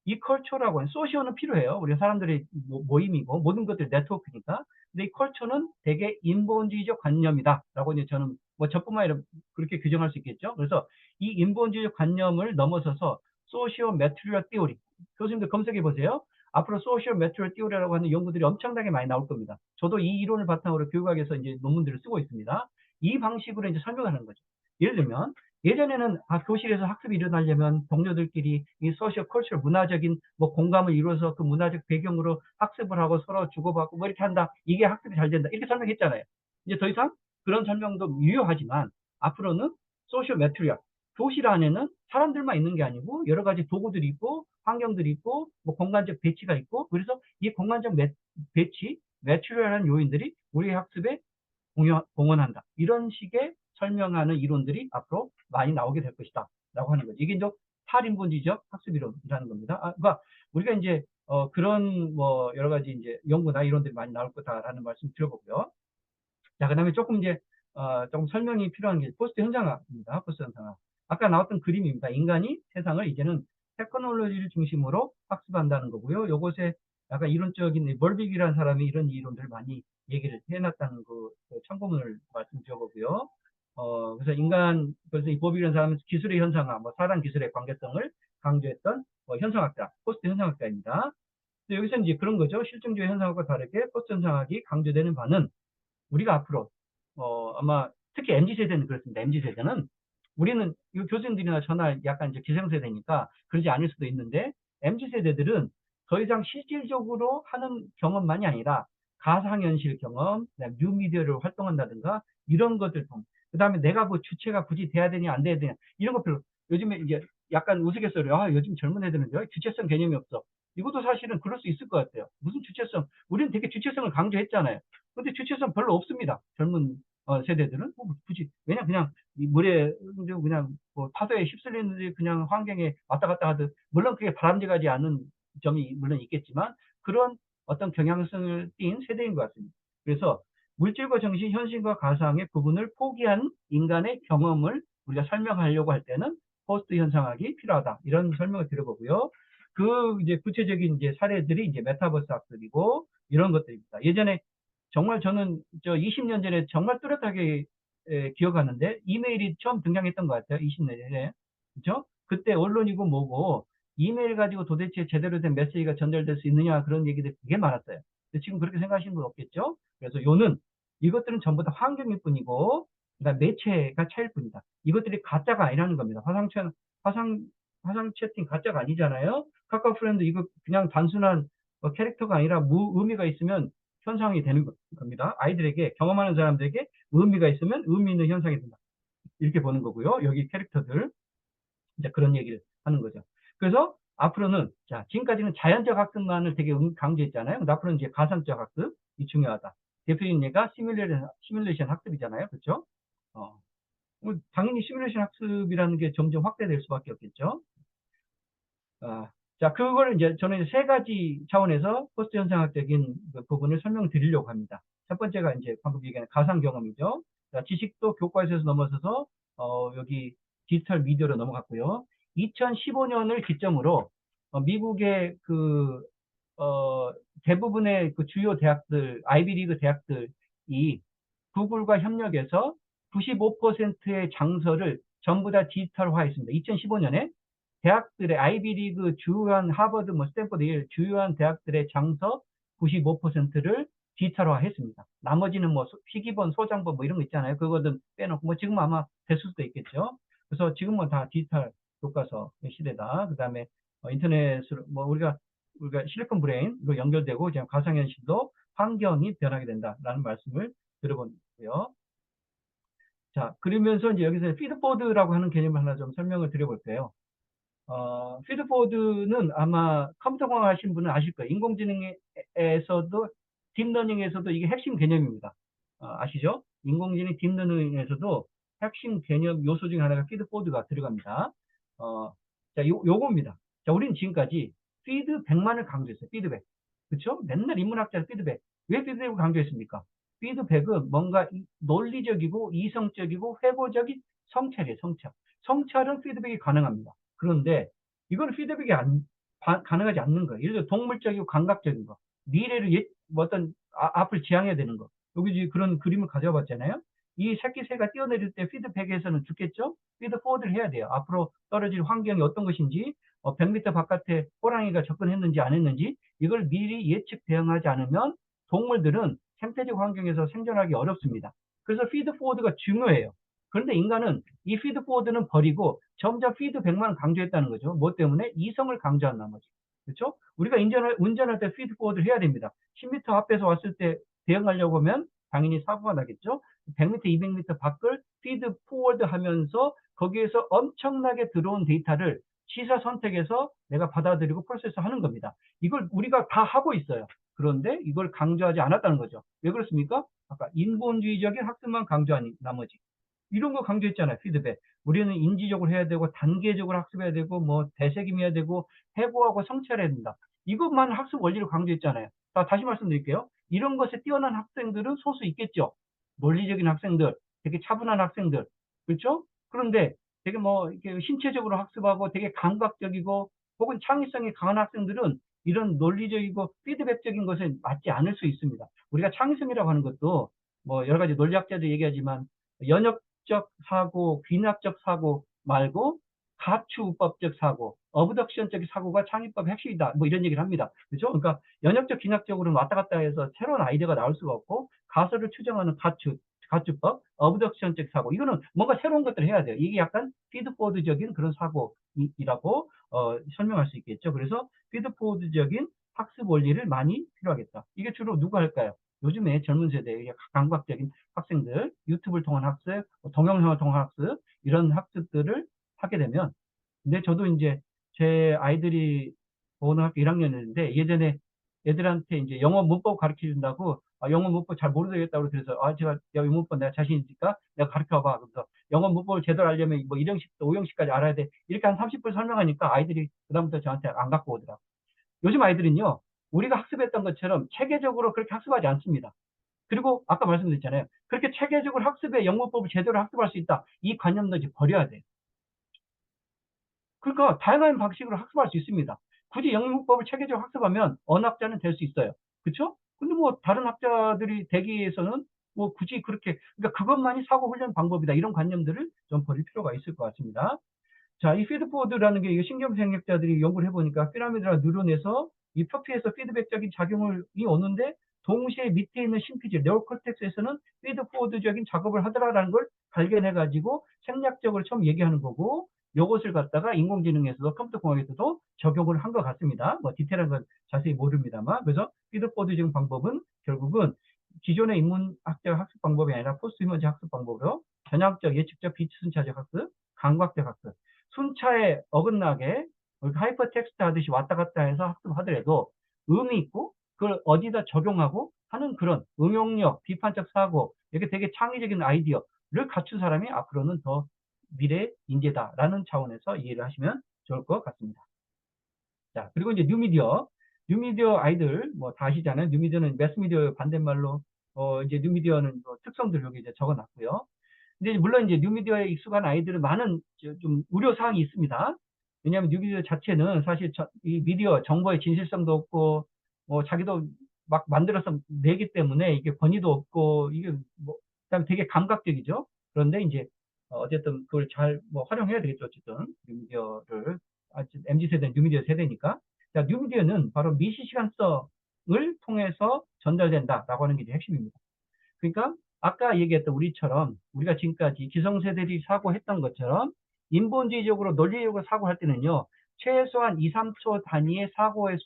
이 컬처라고 하는 소시오는 필요해요. 우리 사람들의 모임이고 모든 것들이 네트워크니까. 근데 이 컬처는 되게 인본주의적 관념이다라고 이제 저는 저뿐만 아니라 그렇게 규정할 수 있겠죠. 그래서 이 인본주의적 관념을 넘어서서 소시오 매트리얼 띠오리. 교수님들 검색해 보세요. 앞으로 소시오 매트리얼 띠오리라고 하는 연구들이 엄청나게 많이 나올 겁니다. 저도 이 이론을 바탕으로 교육학에서 이제 논문들을 쓰고 있습니다. 이 방식으로 이제 설명을 하는 거죠. 예를 들면 예전에는 교실에서 학습이 일어나려면 동료들끼리 이 소시오 컬처럴 문화적인 뭐 공감을 이루어서 그 문화적 배경으로 학습을 하고 서로 주고받고 뭐 이렇게 한다. 이게 학습이 잘 된다. 이렇게 설명했잖아요. 이제 더 이상 그런 설명도 유효하지만 앞으로는 소시오 매트리얼 교실 안에는 사람들만 있는 게 아니고 여러 가지 도구들이 있고 환경들이 있고 뭐 공간적 배치가 있고 그래서 이 공간적 배치, 매트리얼한 요인들이 우리의 학습에 공헌한다. 이런 식의 설명하는 이론들이 앞으로 많이 나오게 될 것이다. 라고 하는 거죠. 이게 이제 8인본지적 학습 이론이라는 겁니다. 그러니까 우리가 이제 그런 뭐 여러 가지 이제 연구나 이론들이 많이 나올 거다라는 말씀 드려보고요. 자, 그다음에 조금 이제 조금 설명이 필요한 게 포스트 현상학입니다. 포스트 현상학. 아까 나왔던 그림입니다. 인간이 세상을 이제는 테크놀로지를 중심으로 학습한다는 거고요. 요것에 약간 이론적인 멀빅이라는 사람이 이런 이론들을 많이 얘기를 해놨다는 그 참고문을 말씀드려보고요. 그래서 그래서 이 버빅이라는 사람은 기술의 현상학, 뭐 사람 기술의 관계성을 강조했던 현상학자, 포스트 현상학자입니다. 여기서 이제 그런 거죠. 실증주의 현상학과 다르게 포스트 현상학이 강조되는 바는 우리가 앞으로 아마 특히 MZ세대는 그렇습니다. MZ세대는 우리는 이 교수님들이나 저나 약간 이제 기성세대니까 그러지 않을 수도 있는데 MZ세대들은 더 이상 실질적으로 하는 경험만이 아니라 가상현실 경험, 그다음에 뉴미디어를 활동한다든가 이런 것들 통. 그다음에 내가 뭐 주체가 굳이 돼야 되냐 안 돼야 되냐 이런 것 별로 요즘에 이제 약간 우스갯소리로 요즘 젊은 애들은 주체성 개념이 없어. 이것도 사실은 그럴 수 있을 것 같아요. 무슨 주체성? 우리는 되게 주체성을 강조했잖아요. 근데 주체성 별로 없습니다. 젊은 세대들은 굳이 왜냐 그냥 이 물에 그냥 뭐 파도에 휩쓸리는지 그냥 환경에 왔다 갔다 하듯 물론 그게 바람직하지 않은 점이 물론 있겠지만 그런 어떤 경향성을 띈 세대인 것 같습니다. 그래서 물질과 정신, 현실과 가상의 부분을 포기한 인간의 경험을 우리가 설명하려고 할 때는 포스트 현상학이 필요하다. 이런 설명을 드려보고요. 그 이제 구체적인 이제 사례들이 이제 메타버스 학습이고 이런 것들입니다. 예전에 정말 저는 20년 전에 정말 뚜렷하게 기억하는데 이메일이 처음 등장했던 것 같아요. 20년 전에. 그죠? 그때 언론이고 뭐고 이메일 가지고 도대체 제대로 된 메시지가 전달될 수 있느냐 그런 얘기들이 되게 많았어요. 근데 지금 그렇게 생각하시는 분 없겠죠? 그래서 요는 이것들은 전부 다 환경일 뿐이고 그러니까 매체가 차일 뿐이다. 이것들이 가짜가 아니라는 겁니다. 화상 채팅 가짜가 아니잖아요. 카카오 프렌드 이거 그냥 단순한 캐릭터가 아니라 의미가 있으면 현상이 되는 겁니다. 아이들에게 경험하는 사람들에게 의미가 있으면 의미 있는 현상이 된다. 이렇게 보는 거고요. 여기 캐릭터들 이제 그런 얘기를 하는 거죠. 그래서 앞으로는 자 지금까지는 자연적 학습만을 되게 강조했잖아요. 근데 앞으로는 이제 가상적 학습이 중요하다. 대표적인 예가 시뮬레이션 학습이잖아요. 그렇죠? 당연히 시뮬레이션 학습이라는 게 점점 확대될 수밖에 없겠죠. 자, 그거를 이제 저는 이제 세 가지 차원에서 포스트 현상학적인 그 부분을 설명드리려고 합니다. 첫 번째가 이제 방금 얘기한 가상 경험이죠. 자, 지식도 교과에서 넘어서서 여기 디지털 미디어로 넘어갔고요. 2015년을 기점으로 미국의 대부분의 그 주요 대학들, 아이비리그 대학들이 구글과 협력해서 95%의 장서를 전부 다 디지털화했습니다. 2015년에 대학들의 아이비리그 주요한 하버드, 뭐 스탠퍼드, 일 주요한 대학들의 장서 95%를 디지털화했습니다. 나머지는 뭐 희귀본, 소장본 뭐 이런 거 있잖아요. 그거는 빼놓고 뭐 지금 아마 됐을 수도 있겠죠. 그래서 지금은 다 디지털 교과서 시대다. 그다음에 인터넷으로 뭐 우리가 실리콘 브레인으로 연결되고 지금 가상현실도 환경이 변하게 된다라는 말씀을 들어보고요. 자, 그러면서 이제 여기서 피드보드라고 하는 개념을 하나 좀 설명을 드려볼게요. 피드보드는 아마 컴퓨터공학 하신 분은 아실 거예요. 인공지능에서도 딥러닝에서도 이게 핵심 개념입니다. 아시죠? 인공지능 딥러닝에서도 핵심 개념 요소 중에 하나가 피드보드가 들어갑니다. 자, 요겁니다. 자, 우리는 지금까지 피드백만을 강조했어요. 피드백. 그렇죠? 맨날 인문학자는 피드백. 왜 피드백을 강조했습니까? 피드백은 뭔가 논리적이고 이성적이고 회고적인 성찰이에요. 성찰. 성찰은 피드백이 가능합니다. 그런데 이건 피드백이 가능하지 않는 거예요. 예를 들어 동물적이고 감각적인 거. 미래를 뭐 어떤 앞을 지향해야 되는 거. 여기 그런 그림을 가져와 봤잖아요. 이 새끼 새가 뛰어내릴 때 피드백에서는 죽겠죠? 피드포워드를 해야 돼요. 앞으로 떨어질 환경이 어떤 것인지 100m 바깥에 호랑이가 접근했는지 안 했는지 이걸 미리 예측 대응하지 않으면 동물들은 생태적 환경에서 생존하기 어렵습니다. 그래서 피드포워드가 중요해요. 그런데 인간은 이 피드포워드는 버리고 점점 피드백만 강조했다는 거죠. 뭐 때문에? 이성을 강조한 나머지. 그렇죠? 우리가 운전할 때 피드포워드를 해야 됩니다. 10m 앞에서 왔을 때 대응하려고 하면 당연히 사고가 나겠죠. 100m, 200m 밖을 피드포워드 하면서 거기에서 엄청나게 들어온 데이터를 시사 선택해서 내가 받아들이고 프로세스하는 겁니다. 이걸 우리가 다 하고 있어요. 그런데 이걸 강조하지 않았다는 거죠. 왜 그렇습니까? 아까 인본주의적인 학습만 강조한 나머지. 이런 거 강조했잖아요. 피드백. 우리는 인지적으로 해야 되고 단계적으로 학습해야 되고 뭐 되새김해야 되고 해고하고 성찰해야 된다. 이것만 학습 원리를 강조했잖아요. 자, 다시 말씀드릴게요. 이런 것에 뛰어난 학생들은 소수 있겠죠. 논리적인 학생들, 되게 차분한 학생들, 그렇죠? 그런데 되게 뭐 이렇게 신체적으로 학습하고 되게 감각적이고 혹은 창의성이 강한 학생들은 이런 논리적이고 피드백적인 것에 맞지 않을 수 있습니다. 우리가 창의성이라고 하는 것도 뭐 여러 가지 논리학자도 얘기하지만 연역적 사고, 귀납적 사고 말고 가추법적 사고, 어브덕션적 사고가 창의법의 핵심이다. 뭐 이런 얘기를 합니다. 그렇죠? 그러니까 연역적, 귀납적으로는 왔다 갔다 해서 새로운 아이디어가 나올 수가 없고 가설을 추정하는 가추법, 어브덕션적 사고. 이거는 뭔가 새로운 것들을 해야 돼요. 이게 약간 피드포워드적인 그런 사고이라고 설명할 수 있겠죠. 그래서 피드포워드적인 학습 원리를 많이 필요하겠다. 이게 주로 누가 할까요? 요즘에 젊은 세대의 감각적인 학생들, 유튜브를 통한 학습, 동영상을 통한 학습, 이런 학습들을 하게 되면, 근데 저도 이제 제 아이들이 고등학교 1학년이었는데 예전에 애들한테 이제 영어 문법 가르쳐 준다고 영어 문법 잘 모르겠다고 그래서 제가 야, 이 문법 내가 자신 있으니까 내가 가르쳐 봐. 그래서 영어 문법을 제대로 알려면 뭐 1형식부터 5형식까지 알아야 돼. 이렇게 한 30분 설명하니까 아이들이 그다음부터 저한테 안 갖고 오더라고. 요즘 아이들은요, 우리가 학습했던 것처럼 체계적으로 그렇게 학습하지 않습니다. 그리고 아까 말씀드렸잖아요. 그렇게 체계적으로 학습의 영문법을 제대로 학습할 수 있다. 이 관념도 이제 버려야 돼요. 그러니까 다양한 방식으로 학습할 수 있습니다. 굳이 영문법을 체계적으로 학습하면 언어학자는 될 수 있어요. 그렇죠? 근데 뭐 다른 학자들이 되기 위해서는 뭐 굳이 그렇게 그러니까 그것만이 사고 훈련 방법이다. 이런 관념들을 좀 버릴 필요가 있을 것 같습니다. 자, 이 피드포워드라는 게 신경생학자들이 연구를 해보니까 피라미드나 뉴런에서 이 표피에서 피드백적인 작용이 오는데 동시에 밑에 있는 심피질, 네오콜텍스에서는 피드포워드적인 작업을 하더라라는 걸 발견해가지고 생략적으로 처음 얘기하는 거고 이것을 갖다가 인공지능에서도 컴퓨터공학에서도 적용을 한 것 같습니다. 뭐 디테일한 건 자세히 모릅니다만 그래서 피드포워드적인 방법은 결국은 기존의 인문학적 학습 방법이 아니라 포스트 휴먼적 학습 방법으로 전향적, 예측적, 비순차적 학습, 감각적 학습 순차에 어긋나게 하이퍼 텍스트 하듯이 왔다 갔다 해서 학습하더라도 의미 있고 그걸 어디다 적용하고 하는 그런 응용력, 비판적 사고, 이렇게 되게 창의적인 아이디어를 갖춘 사람이 앞으로는 더 미래 인재다라는 차원에서 이해를 하시면 좋을 것 같습니다. 자, 그리고 이제 뉴미디어. 뉴미디어 아이들 뭐 다 아시잖아요. 뉴미디어는 매스미디어의 반대말로 이제 뉴미디어는 뭐 특성들 여기 이제 적어놨고요. 근데 물론 이제 뉴미디어에 익숙한 아이들은 많은 좀 우려 사항이 있습니다. 왜냐하면 뉴미디어 자체는 사실 이 미디어 정보의 진실성도 없고 뭐 자기도 막 만들어서 내기 때문에 이게 권위도 없고 이게 뭐 그다음에 되게 감각적이죠. 그런데 이제 어쨌든 그걸 잘 뭐 활용해야 되겠죠. 어쨌든 뉴미디어를 MZ 세대는 뉴미디어 세대니까. 자, 뉴미디어는 바로 미시시간성을 통해서 전달된다라고 하는 게 이제 핵심입니다. 그러니까 아까 얘기했던 우리처럼 우리가 지금까지 기성세대들이 사고했던 것처럼 인본주의적으로 논리적으로 사고할 때는요. 최소한 2, 3초 단위의 사고의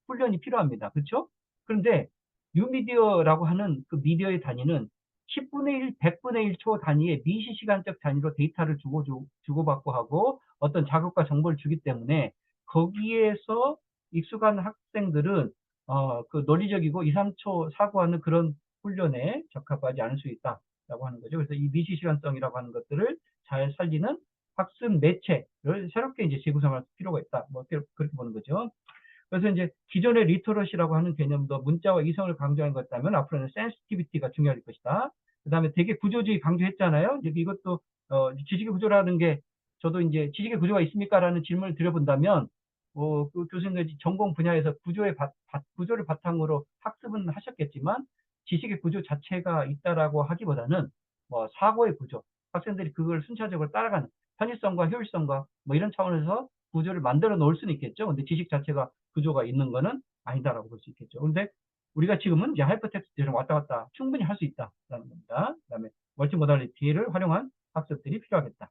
훈련이 필요합니다. 그렇죠? 그런데 뉴미디어라고 하는 그 미디어의 단위는 10분의 1, 100분의 1초 단위의 미시시간적 단위로 데이터를 주고받고 하고 어떤 자극과 정보를 주기 때문에 거기에서 익숙한 학생들은 그 논리적이고 2, 3초 사고하는 그런 훈련에 적합하지 않을 수 있다라고 하는 거죠. 그래서 이 미시시간성이라고 하는 것들을 잘 살리는 학습 매체를 새롭게 이제 재구성할 필요가 있다. 뭐 그렇게 보는 거죠. 그래서 이제 기존의 리터러시라고 하는 개념도 문자와 이성을 강조하는 것이라면 앞으로는 센시티비티가 중요할 것이다. 그다음에 되게 구조주의 강조했잖아요. 이제 이것도 지식의 구조라는 게 저도 이제 지식의 구조가 있습니까라는 질문을 드려본다면 그 교수님들 전공 분야에서 구조를 바탕으로 학습은 하셨겠지만 지식의 구조 자체가 있다라고 하기보다는 뭐 사고의 구조, 학생들이 그걸 순차적으로 따라가는 편의성과 효율성과 뭐 이런 차원에서 구조를 만들어 놓을 수는 있겠죠. 근데 지식 자체가 구조가 있는 거는 아니다라고 볼 수 있겠죠. 근데 우리가 지금은 이제 하이퍼텍스트를 왔다 갔다 충분히 할 수 있다라는 겁니다. 그다음에 멀티모달리티를 활용한 학습들이 필요하겠다.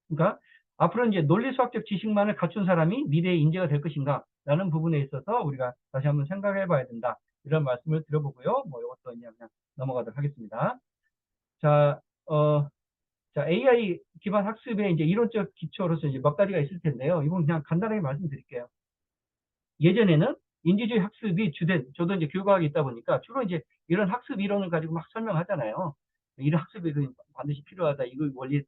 그러니까 앞으로 이제 논리 수학적 지식만을 갖춘 사람이 미래의 인재가 될 것인가 라는 부분에 있어서 우리가 다시 한번 생각해 봐야 된다. 이런 말씀을 드려보고요. 뭐 이것도 그냥 넘어가도록 하겠습니다. 자, 자, AI 기반 학습의 이제 이론적 기초로서 이제 몇 가지가 있을 텐데요. 이건 그냥 간단하게 말씀드릴게요. 예전에는 인지주의 학습이 주된, 저도 이제 교육학이 있다 보니까 주로 이제 이런 학습 이론을 가지고 막 설명하잖아요. 이런 학습이 반드시 필요하다. 이걸 원리에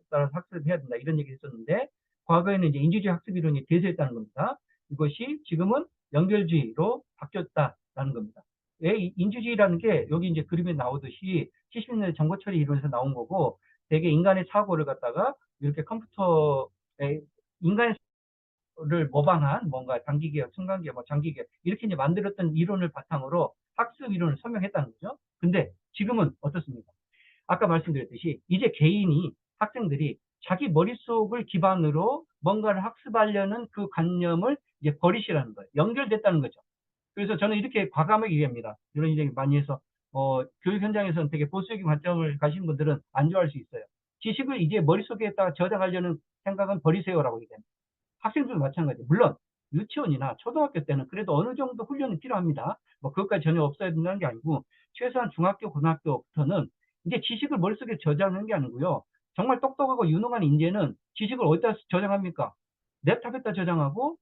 따라 학습해야 된다. 이런 얘기 했었는데, 과거에는 이제 인지주의 학습 이론이 대세했다는 겁니다. 이것이 지금은 연결주의로 바뀌었다라는 겁니다. 왜 인지주의라는 게 여기 이제 그림에 나오듯이 70년대 정보 처리 이론에서 나온 거고, 되게 인간의 사고를 갖다가 이렇게 컴퓨터에 인간의 를 모방한 뭔가 단기계획, 순간계획, 뭐 장기계획 이렇게 이제 만들었던 이론을 바탕으로 학습 이론을 설명했다는 거죠. 근데 지금은 어떻습니까? 아까 말씀드렸듯이 이제 개인이 학생들이 자기 머릿속을 기반으로 뭔가를 학습하려는 그 관념을 이제 버리시라는 거예요. 연결됐다는 거죠. 그래서 저는 이렇게 과감하게 얘기합니다. 이런 얘기 많이 해서 교육 현장에서는 되게 보수적인 관점을 가신 분들은 안 좋아할 수 있어요. 지식을 이제 머릿속에다가 저장하려는 생각은 버리세요라고 얘기합니다. 학생들도 마찬가지. 물론 유치원이나 초등학교 때는 그래도 어느 정도 훈련이 필요합니다. 뭐 그것까지 전혀 없어야 된다는 게 아니고 최소한 중학교, 고등학교부터는 이제 지식을 머릿속에 저장하는 게 아니고요. 정말 똑똑하고 유능한 인재는 지식을 어디다 저장합니까? 랩탑에다 저장하고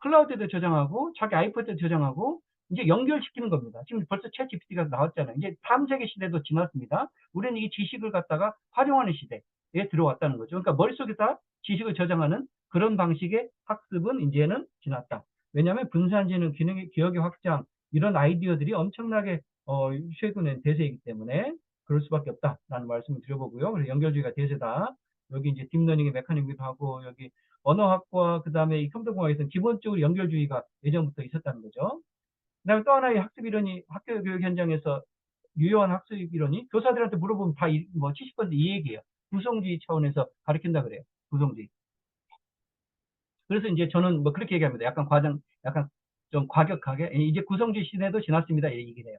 클라우드에도 저장하고 자기 아이패드에 저장하고 이제 연결시키는 겁니다. 지금 벌써 챗 GPT가 나왔잖아요. 이제 탐색의 시대도 지났습니다. 우리는 이 지식을 갖다가 활용하는 시대에 들어왔다는 거죠. 그러니까 머릿속에다 지식을 저장하는 그런 방식의 학습은 이제는 지났다. 왜냐하면 분산지능, 기억의 확장 이런 아이디어들이 엄청나게 최근에 대세이기 때문에 그럴 수밖에 없다라는 말씀을 드려보고요. 그래서 연결주의가 대세다. 여기 이제 딥러닝의 메커니즘도 하고 여기 언어학과 그다음에 이 컴퓨터공학에서는 기본적으로 연결주의가 예전부터 있었다는 거죠. 그다음에 또 하나의 학습 이론이 학교 교육 현장에서 유효한 학습 이론이 교사들한테 물어보면 다 뭐 70% 이 얘기예요. 구성주의 차원에서 가르친다 그래요. 구성주의. 그래서 이제 저는 뭐 그렇게 얘기합니다. 약간 좀 과격하게 이제 구성주의 시대도 지났습니다. 이 얘기를 해요.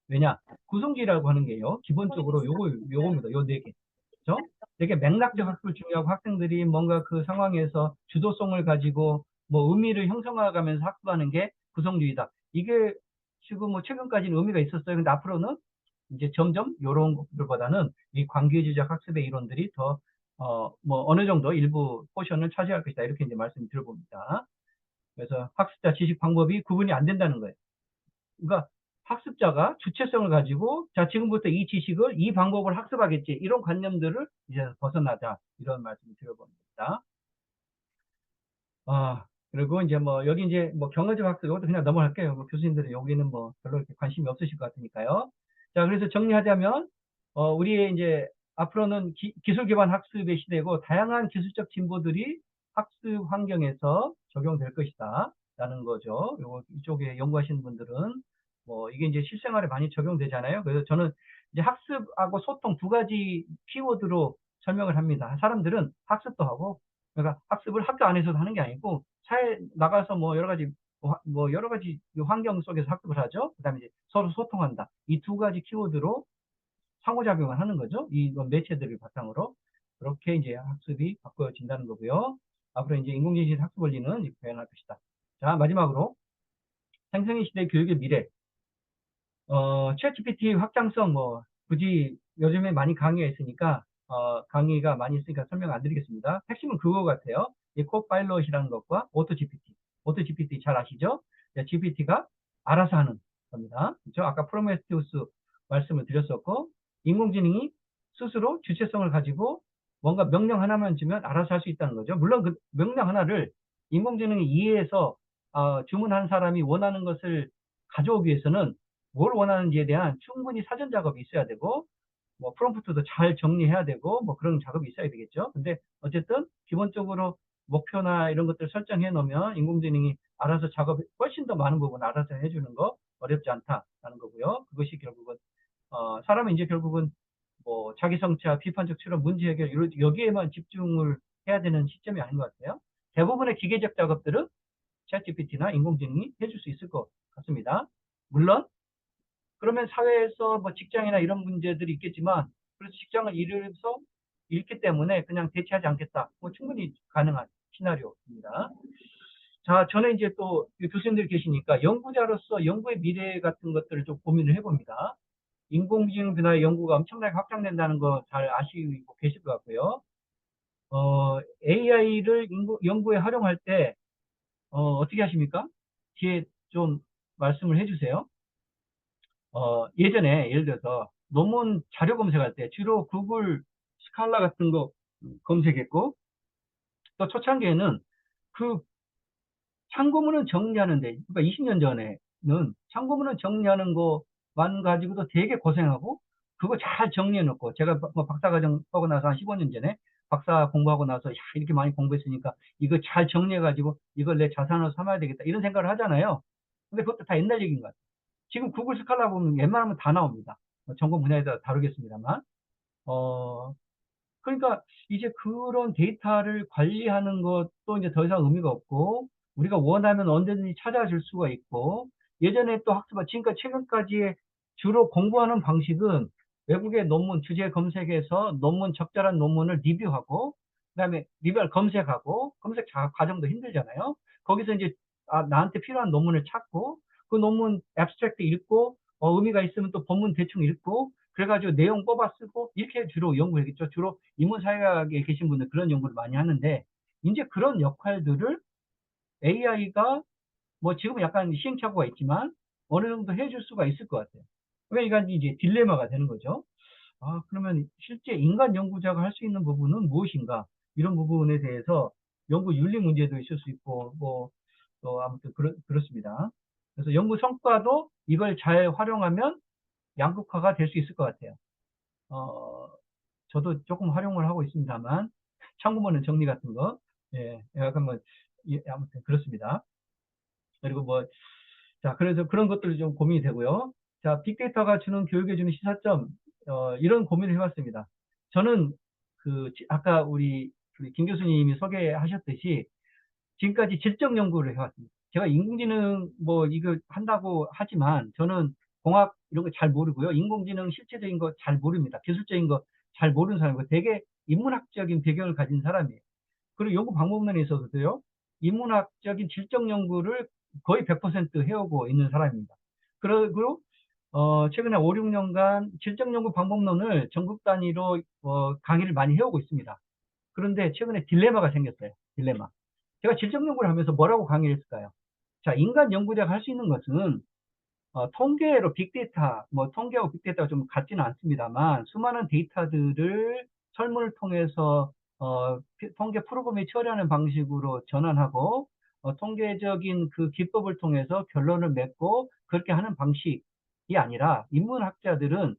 왜냐? 구성주의라고 하는 게요. 기본적으로 요겁니다. 요 네 개. 그죠? 되게 맥락적 학습을 중요하고 학생들이 뭔가 그 상황에서 주도성을 가지고 뭐 의미를 형성해가면서 학습하는 게 구성주의다. 이게 지금 뭐 최근까지는 의미가 있었어요. 근데 앞으로는 이제 점점 이런 것들보다는 이 관계주의적 학습의 이론들이 더, 뭐 어느 정도 일부 포션을 차지할 것이다. 이렇게 이제 말씀을 드려봅니다. 그래서 학습자 지식 방법이 구분이 안 된다는 거예요. 그러니까 학습자가 주체성을 가지고 자 지금부터 이 지식을 이 방법을 학습하겠지 이런 관념들을 이제 벗어나자 이런 말씀을 드려봅니다. 그리고 이제 뭐 여기 이제 뭐 경어적 학습 이것도 그냥 넘어갈게요. 뭐 교수님들은 여기는 뭐 별로 이렇게 관심이 없으실 것 같으니까요. 자 그래서 정리하자면 우리의 이제 앞으로는 기술 기반 학습의 시대고 다양한 기술적 진보들이 학습 환경에서 적용될 것이다 라는 거죠. 요거 이쪽에 연구하시는 분들은 뭐 이게 이제 실생활에 많이 적용되잖아요. 그래서 저는 이제 학습하고 소통 두 가지 키워드로 설명을 합니다. 사람들은 학습도 하고 그러니까 학습을 학교 안에서도 하는 게 아니고 사회 나가서 뭐 여러 가지 환경 속에서 학습을 하죠. 그다음에 이제 서로 소통한다. 이 두 가지 키워드로 상호작용을 하는 거죠. 이 매체들을 바탕으로 그렇게 이제 학습이 바꿔진다는 거고요. 앞으로 이제 인공지능 학습 원리는 이렇게 표현할 것이다. 자 마지막으로 생성의 시대 교육의 미래. 챗 GPT 확장성 뭐 굳이 요즘에 많이 강의가 있으니까 강의가 많이 있으니까 설명 안 드리겠습니다. 핵심은 그거 같아요. 이 코파일럿이라는 것과 오토 GPT. 오토 GPT 잘 아시죠? GPT가 알아서 하는 겁니다. 그렇죠? 아까 프로메테우스 말씀을 드렸었고 인공지능이 스스로 주체성을 가지고 뭔가 명령 하나만 주면 알아서 할 수 있다는 거죠. 물론 그 명령 하나를 인공지능이 이해해서 주문한 사람이 원하는 것을 가져오기 위해서는 뭘 원하는지에 대한 충분히 사전 작업이 있어야 되고 뭐 프롬프트도 잘 정리해야 되고 뭐 그런 작업이 있어야 되겠죠. 근데 어쨌든 기본적으로 목표나 이런 것들 설정해 놓으면 인공지능이 알아서 작업 훨씬 더 많은 부분 알아서 해주는 거 어렵지 않다라는 거고요. 그것이 결국은 사람은 이제 결국은 뭐 자기 성찰, 비판적 추론, 문제 해결 여기에만 집중을 해야 되는 시점이 아닌 것 같아요. 대부분의 기계적 작업들은 챗GPT나 인공지능이 해줄 수 있을 것 같습니다. 물론 그러면 사회에서 뭐 직장이나 이런 문제들이 있겠지만, 그래서 직장을 잃기 때문에 그냥 대체하지 않겠다. 뭐 충분히 가능한 시나리오입니다. 자, 저는 이제 또 교수님들 계시니까 연구자로서 연구의 미래 같은 것들을 좀 고민을 해봅니다. 인공지능 분야의 연구가 엄청나게 확장된다는 거 잘 아시고 계실 것 같고요. AI를 연구에 활용할 때 어떻게 하십니까? 뒤에 좀 말씀을 해주세요. 예전에 예를 들어서 논문 자료 검색할 때 주로 구글 스칼라 같은 거 검색했고, 또 초창기에는 그 참고문을 정리하는데, 그러니까 20년 전에는 참고문을 정리하는 것만 가지고도 되게 고생하고, 그거 잘 정리해 놓고, 제가 뭐 박사과정 하고 나서 한 15년 전에 박사 공부하고 나서, 야, 이렇게 많이 공부했으니까 이거 잘 정리해 가지고 이걸 내 자산으로 삼아야 되겠다, 이런 생각을 하잖아요. 근데 그것도 다 옛날 얘기인 것 같아요. 지금 구글 스칼라 보면 웬만하면 다 나옵니다. 전공 분야에 따라 다루겠습니다만. 어, 그러니까 이제 그런 데이터를 관리하는 것도 이제 더 이상 의미가 없고, 우리가 원하면 언제든지 찾아줄 수가 있고, 예전에 또 지금까지 최근까지의 주로 공부하는 방식은 외국의 논문 주제 검색해서 논문 적절한 논문을 리뷰하고, 그다음에 리뷰를 검색하고, 과정도 힘들잖아요. 거기서 이제 나한테 필요한 논문을 찾고, 그 논문 애브스트랙트 읽고, 의미가 있으면 또 본문 대충 읽고, 그래가지고 내용 뽑아 쓰고, 이렇게 주로 연구했겠죠. 주로 인문사회학에 계신 분들 그런 연구를 많이 하는데, 이제 그런 역할들을 AI가 뭐 지금 약간 시행착오가 있지만 어느 정도 해줄 수가 있을 것 같아요. 그러니까 이제 딜레마가 되는 거죠. 그러면 실제 인간 연구자가 할 수 있는 부분은 무엇인가? 이런 부분에 대해서 연구 윤리 문제도 있을 수 있고, 아무튼 그렇습니다. 그래서 연구 성과도 이걸 잘 활용하면 양극화가 될 수 있을 것 같아요. 어, 저도 조금 활용을 하고 있습니다만, 참고문은 정리 같은 거, 예, 약간 뭐, 아무튼 그렇습니다. 그리고 뭐, 자, 그래서 그런 것들이 좀 고민이 되고요. 자, 빅데이터가 주는 교육에 주는 시사점, 이런 고민을 해봤습니다. 저는 아까 우리 김 교수님이 소개하셨듯이 지금까지 질적 연구를 해왔습니다. 제가 인공지능 뭐 이거 한다고 하지만 저는 공학 이런 거 잘 모르고요. 인공지능 실체적인 거 잘 모릅니다. 기술적인 거 잘 모르는 사람이고, 되게 인문학적인 배경을 가진 사람이에요. 그리고 연구 방법론에 있어서도요, 인문학적인 질적 연구를 거의 100% 해오고 있는 사람입니다. 그리고 최근에 5, 6년간 질적 연구 방법론을 전국 단위로 강의를 많이 해오고 있습니다. 그런데 최근에 딜레마가 생겼어요. 딜레마. 제가 질적 연구를 하면서 뭐라고 강의를 했을까요? 자, 인간 연구자가 할 수 있는 것은 통계로 빅데이터, 뭐 통계하고 빅데이터가 좀 같지는 않습니다만, 수많은 데이터들을 설문을 통해서 통계 프로그램이 처리하는 방식으로 전환하고, 통계적인 그 기법을 통해서 결론을 맺고 그렇게 하는 방식이 아니라, 인문학자들은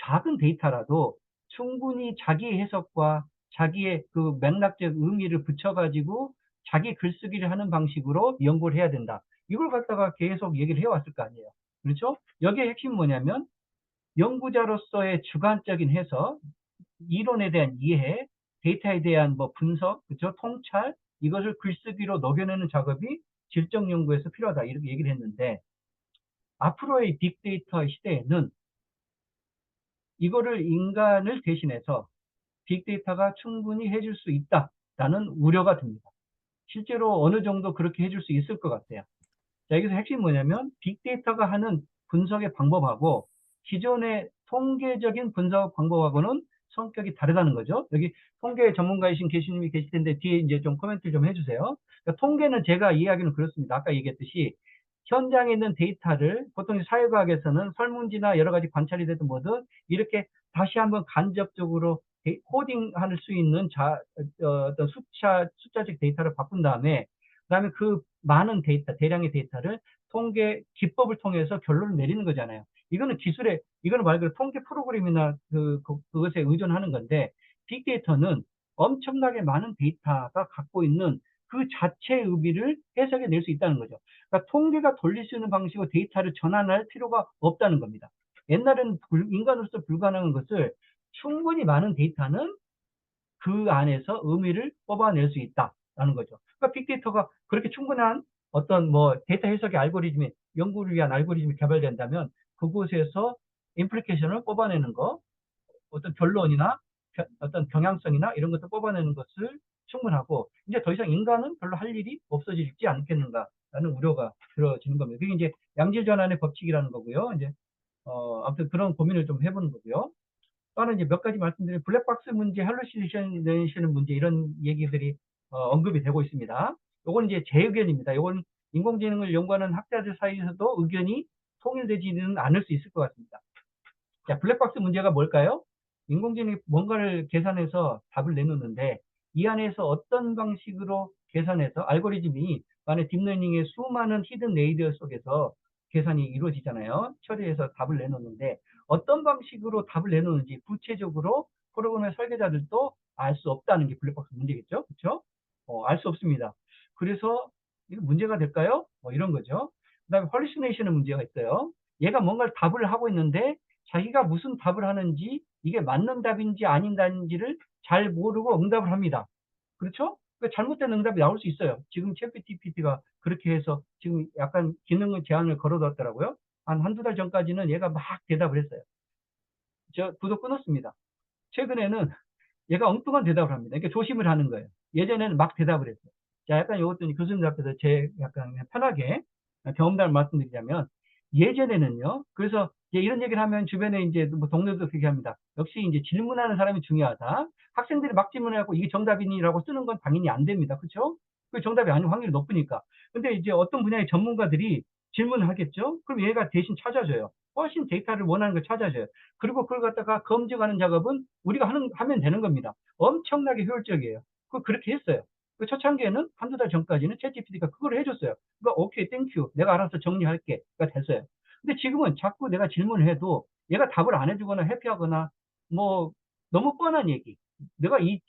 작은 데이터라도 충분히 자기 해석과 자기의 그 맥락적 의미를 붙여가지고 자기 글쓰기를 하는 방식으로 연구를 해야 된다. 이걸 갖다가 계속 얘기를 해왔을 거 아니에요. 그렇죠? 여기에 핵심 뭐냐면, 연구자로서의 주관적인 해석, 이론에 대한 이해, 데이터에 대한 뭐 분석, 그렇죠? 통찰, 이것을 글쓰기로 녹여내는 작업이 질적 연구에서 필요하다, 이렇게 얘기를 했는데, 앞으로의 빅데이터 시대에는 이거를 인간을 대신해서 빅데이터가 충분히 해줄 수 있다라는 우려가 듭니다. 실제로 어느 정도 그렇게 해줄 수 있을 것 같아요. 자, 여기서 핵심이 뭐냐면, 빅데이터가 하는 분석의 방법하고 기존의 통계적인 분석 방법하고는 성격이 다르다는 거죠. 여기 통계 전문가이신 교수님이 계실 텐데 뒤에 이제 좀 코멘트 좀 해주세요. 그러니까 통계는 제가 이해하기는 그렇습니다. 아까 얘기했듯이 현장에 있는 데이터를 보통 사회과학에서는 설문지나 여러 가지 관찰이 되든 뭐든 이렇게 다시 한번 간접적으로 코딩할 수 있는 어떤 숫자적 데이터를 바꾼 다음에, 그다음에 그 많은 데이터, 대량의 데이터를 통계 기법을 통해서 결론을 내리는 거잖아요. 이거는 말 그대로 통계 프로그램이나 그것에 의존하는 건데, 빅데이터는 엄청나게 많은 데이터가 갖고 있는 그 자체의 의미를 해석해 낼 수 있다는 거죠. 그러니까 통계가 돌릴 수 있는 방식으로 데이터를 전환할 필요가 없다는 겁니다. 옛날에는 인간으로서 불가능한 것을 충분히 많은 데이터는 그 안에서 의미를 뽑아낼 수 있다라는 거죠. 그러니까 빅데이터가 그렇게 충분한 어떤 뭐 데이터 해석의 알고리즘이 연구를 위한 알고리즘이 개발된다면 그곳에서 임플리케이션을 뽑아내는 거, 어떤 결론이나 어떤 경향성이나 이런 것도 뽑아내는 것을 충분하고 이제 더 이상 인간은 별로 할 일이 없어지지 않겠는가라는 우려가 들어지는 겁니다. 그게 이제 양질 전환의 법칙이라는 거고요. 이제 아무튼 그런 고민을 좀 해보는 거고요. 또 하나 이제 몇 가지 말씀드린 블랙박스 문제, 할루시네이션 문제 이런 얘기들이 언급이 되고 있습니다. 요건 이제 제 의견입니다. 요건 인공지능을 연구하는 학자들 사이에서도 의견이 통일되지는 않을 수 있을 것 같습니다. 자, 블랙박스 문제가 뭘까요? 인공지능이 뭔가를 계산해서 답을 내놓는데 이 안에서 어떤 방식으로 계산해서 알고리즘이 만약 딥러닝의 수많은 히든 레이더 속에서 계산이 이루어지잖아요. 처리해서 답을 내놓는데 어떤 방식으로 답을 내놓는지 구체적으로 프로그램의 설계자들도 알 수 없다는 게 블랙박스 문제겠죠. 그렇죠? 알 수 없습니다. 그래서 이거 문제가 될까요? 이런 거죠. 그다음에 헐리시네이션의 문제가 있어요. 얘가 뭔가를 답을 하고 있는데 자기가 무슨 답을 하는지 이게 맞는 답인지 아닌 답인지를 잘 모르고 응답을 합니다. 그렇죠? 그러니까 잘못된 응답이 나올 수 있어요. 지금 챗GPT가 그렇게 해서 지금 약간 기능의 제한을 걸어뒀더라고요. 한두 달 전까지는 얘가 막 대답을 했어요. 저 구독 끊었습니다. 최근에는 얘가 엉뚱한 대답을 합니다. 그러니까 조심을 하는 거예요. 예전에는 막 대답을 했어요. 자, 약간 이것도 교수님 앞에서 제 약간 편하게 경험담을 말씀드리자면 예전에는요. 그래서 이제 이런 얘기를 하면 주변에 이제 뭐 동료도 그렇게 합니다. 역시 이제 질문하는 사람이 중요하다. 학생들이 막 질문하고 이게 정답이니라고 쓰는 건 당연히 안 됩니다. 그렇죠? 그 정답이 아닌 확률이 높으니까. 근데 이제 어떤 분야의 전문가들이 질문을 하겠죠? 그럼 얘가 대신 찾아줘요. 훨씬 데이터를 원하는 걸 찾아줘요. 그리고 그걸 갖다가 검증하는 작업은 우리가 하면 되는 겁니다. 엄청나게 효율적이에요. 그렇게 했어요. 그 초창기에는 한두 달 전까지는 챗GPT가 그걸 해줬어요. 그러니까 오케이, 땡큐. 내가 알아서 정리할게.가 됐어요. 근데 지금은 자꾸 내가 질문을 해도 얘가 답을 안 해주거나 회피하거나 뭐 너무 뻔한 얘기. 내가 네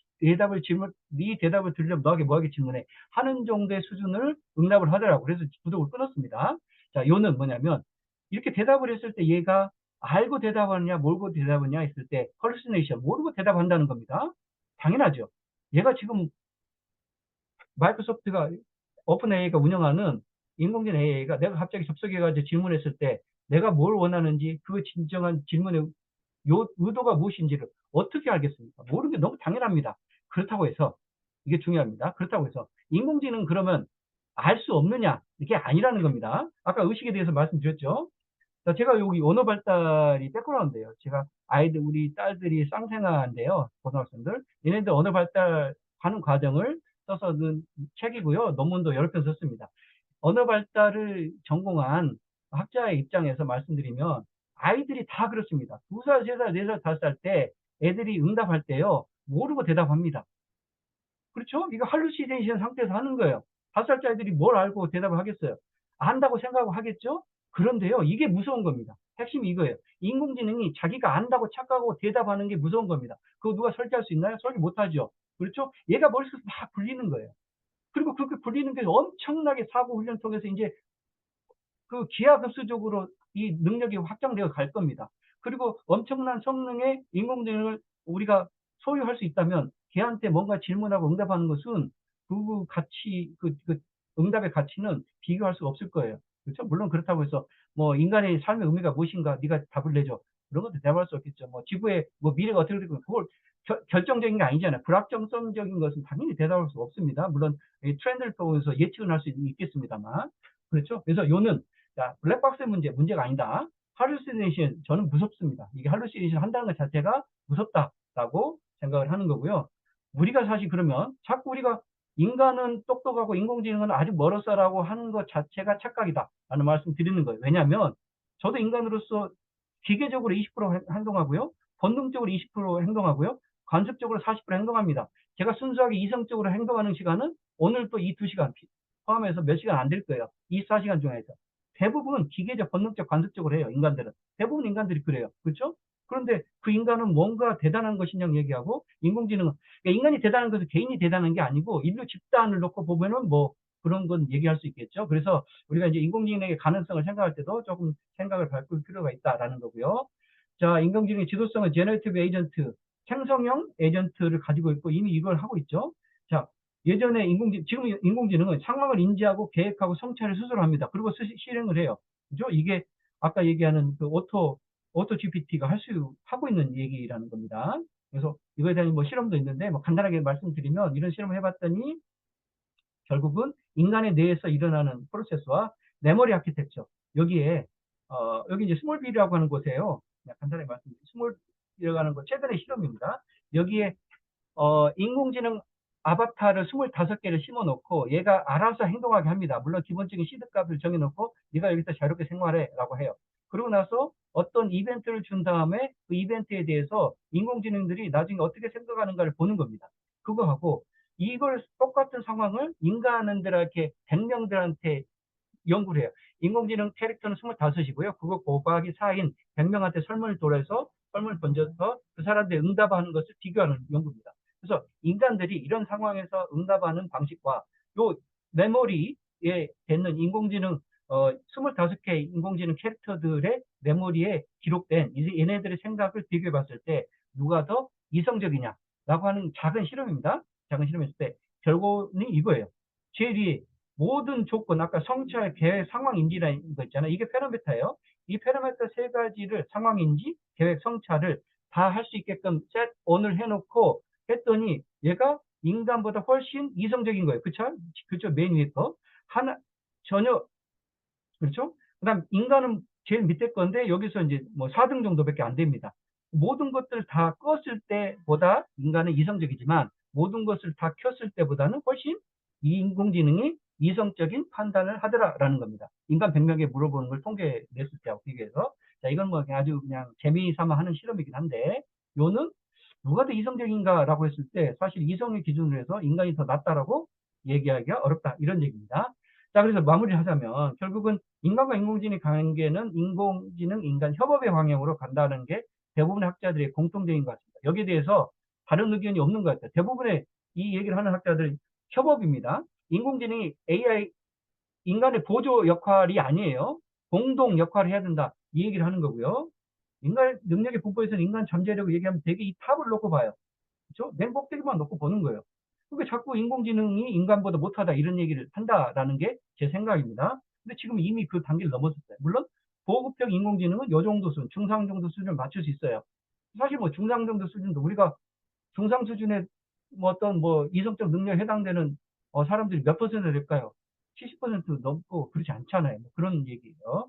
대답을 들으려면 너에게 뭐하게 질문해. 하는 정도의 수준을 응답을 하더라고. 그래서 구독을 끊었습니다. 자, 요는 뭐냐면 이렇게 대답을 했을 때 얘가 알고 대답하느냐, 모르고 대답하느냐 했을 때 hallucination, 모르고 대답한다는 겁니다. 당연하죠. 얘가 지금 마이크로소프트가 오픈 AI가 운영하는 인공지능 AI가 내가 갑자기 접속해가지고 질문했을 때 내가 뭘 원하는지 그 진정한 질문의 의도가 무엇인지를 어떻게 알겠습니까? 모르는 게 너무 당연합니다. 그렇다고 해서 이게 중요합니다. 그렇다고 해서 인공지능 그러면 알 수 없느냐? 이게 아니라는 겁니다. 아까 의식에 대해서 말씀드렸죠. 자, 제가 여기 언어 발달이 백그라운드예요. 제가 우리 딸들이 쌍생아인데요. 고등학생들. 얘네들 언어 발달하는 과정을 써서 는 책이고요. 논문도 여러 편 썼습니다. 언어 발달을 전공한 학자의 입장에서 말씀드리면 아이들이 다 그렇습니다. 2살, 3살, 4살, 5살 때 애들이 응답할 때요. 모르고 대답합니다. 그렇죠? 이거 할루시네이션 상태에서 하는 거예요. 5살짜리들이 뭘 알고 대답을 하겠어요? 안다고 생각하고 하겠죠? 그런데요, 이게 무서운 겁니다. 핵심이 이거예요. 인공지능이 자기가 안다고 착각하고 대답하는 게 무서운 겁니다. 그거 누가 설계할 수 있나요? 설계 못하죠. 그렇죠? 얘가 머릿속에서 막 굴리는 거예요. 그리고 그렇게 굴리는 게 엄청나게 사고 훈련 통해서 이제 그 기하급수적으로 이 능력이 확장되어 갈 겁니다. 그리고 엄청난 성능의 인공지능을 우리가 소유할 수 있다면 걔한테 뭔가 질문하고 응답하는 것은 그 가치, 응답의 가치는 비교할 수가 없을 거예요. 그렇죠? 물론 그렇다고 해서 뭐 인간의 삶의 의미가 무엇인가 네가 답을 내줘. 그런 것도 대답할 수 없겠죠. 뭐 지구의 뭐 미래가 어떻게 되고 그걸 결정적인 게 아니잖아요. 불확정성적인 것은 당연히 대답할 수 없습니다. 물론 트렌드를 통해서 예측은 할 수 있겠습니다만. 그렇죠? 그래서 요는 자, 블랙박스의 문제가 아니다. 할루시네이션, 저는 무섭습니다. 이게 할루시네이션 한다는 것 자체가 무섭다라고 생각을 하는 거고요. 우리가 사실 그러면 자꾸 우리가 인간은 똑똑하고 인공지능은 아주 멀었어라고 하는 것 자체가 착각이다라는 말씀 드리는 거예요. 왜냐하면 저도 인간으로서 기계적으로 20% 행동하고요. 본능적으로 20% 행동하고요. 관습적으로 40% 행동합니다. 제가 순수하게 이성적으로 행동하는 시간은 오늘 또 이 2시간 포함해서 몇 시간 안 될 거예요. 24시간 중에서. 대부분 기계적, 본능적, 관습적으로 해요. 인간들은. 대부분 인간들이 그래요. 그렇죠? 그런데 그 인간은 뭔가 대단한 것이냐고 얘기하고 인공지능은 그러니까 인간이 대단한 것은 개인이 대단한 게 아니고 인류 집단을 놓고 보면은 뭐 그런 건 얘기할 수 있겠죠. 그래서 우리가 이제 인공지능의 가능성을 생각할 때도 조금 생각을 바꿀 필요가 있다라는 거고요. 자, 인공지능의 지도성은 제너레이티브 에이전트 생성형 에이전트를 가지고 있고 이미 이걸 하고 있죠. 자, 예전에 지금 인공지능은 상황을 인지하고 계획하고 성찰을 스스로 합니다. 그리고 실행을 해요. 그죠? 이게 아까 얘기하는 그 오토 GPT가 하고 있는 얘기라는 겁니다. 그래서 이거에 대한 뭐 실험도 있는데 뭐 간단하게 말씀드리면 이런 실험을 해봤더니 결국은 인간의 뇌에서 일어나는 프로세스와 메모리 아키텍처 여기에 여기 이제 스몰빌이라고 하는 곳이에요. 그냥 간단하게 말씀드리면 스몰빌이라고 하는 곳 최근의 실험입니다. 여기에 인공지능 아바타를 25개를 심어놓고 얘가 알아서 행동하게 합니다. 물론 기본적인 시드 값을 정해놓고 네가 여기서 자유롭게 생활해 라고 해요. 그러고 나서 어떤 이벤트를 준 다음에 그 이벤트에 대해서 인공지능들이 나중에 어떻게 생각하는가를 보는 겁니다. 그거하고 이걸 똑같은 상황을 인간들한테 100명들한테 연구를 해요. 인공지능 캐릭터는 25이고요. 그거 곱하기 4인 100명한테 설문을 돌려서 설문을 던져서 그 사람들이 응답하는 것을 비교하는 연구입니다. 그래서 인간들이 이런 상황에서 응답하는 방식과 요 메모리에 되는 인공지능 25개 인공지능 캐릭터들의 메모리에 기록된 얘네들의 생각을 비교해 봤을 때 누가 더 이성적이냐라고 하는 작은 실험입니다. 작은 실험했을 때 결론이 이거예요. 제일 위에 모든 조건, 아까 성찰, 계획, 상황 인지라는 거 있잖아요. 이게 페라미터예요. 이 페라미터 세 가지를 상황 인지, 계획, 성찰을 다 할 수 있게끔 셋 on을 해놓고 했더니 얘가 인간보다 훨씬 이성적인 거예요. 그쵸? 그쵸? 맨 위에 거. 전혀, 그렇죠? 그 다음 인간은 제일 밑에 건데 여기서 이제 뭐 4등 정도밖에 안 됩니다. 모든 것들 다 껐을 때보다 인간은 이성적이지만 모든 것을 다 켰을 때보다는 훨씬 이 인공지능이 이성적인 판단을 하더라라는 겁니다. 인간 100명에 물어보는 걸 통계 냈을 때하고 비교해서. 자, 이건 뭐 아주 그냥 재미삼아 하는 실험이긴 한데 요는 누가 더 이성적인가라고 했을 때 사실 이성의 기준으로 해서 인간이 더 낫다라고 얘기하기가 어렵다. 이런 얘기입니다. 자, 그래서 마무리를 하자면 결국은 인간과 인공지능의 관계는 인공지능 인간 협업의 방향으로 간다는 게 대부분의 학자들의 공통적인 것 같습니다. 여기에 대해서 다른 의견이 없는 것 같아요. 대부분의 이 얘기를 하는 학자들은 협업입니다. 인공지능이 AI 인간의 보조 역할이 아니에요. 공동 역할을 해야 된다. 이 얘기를 하는 거고요. 인간 능력의 분포에서는 인간 잠재력을 얘기하면 되게 이 탑을 놓고 봐요. 그렇죠? 맨 꼭대기만 놓고 보는 거예요. 그러니까 자꾸 인공지능이 인간보다 못하다 이런 얘기를 한다라는 게 제 생각입니다. 근데 지금 이미 그 단계를 넘었었어요. 물론 고급형 인공지능은 요 정도 수준, 중상 정도 수준을 맞출 수 있어요. 사실 뭐 중상 정도 수준도 우리가 중상 수준의 뭐 어떤 뭐 이성적 능력에 해당되는 사람들이 몇 퍼센트 될까요? 70% 넘고 그렇지 않잖아요. 뭐 그런 얘기예요.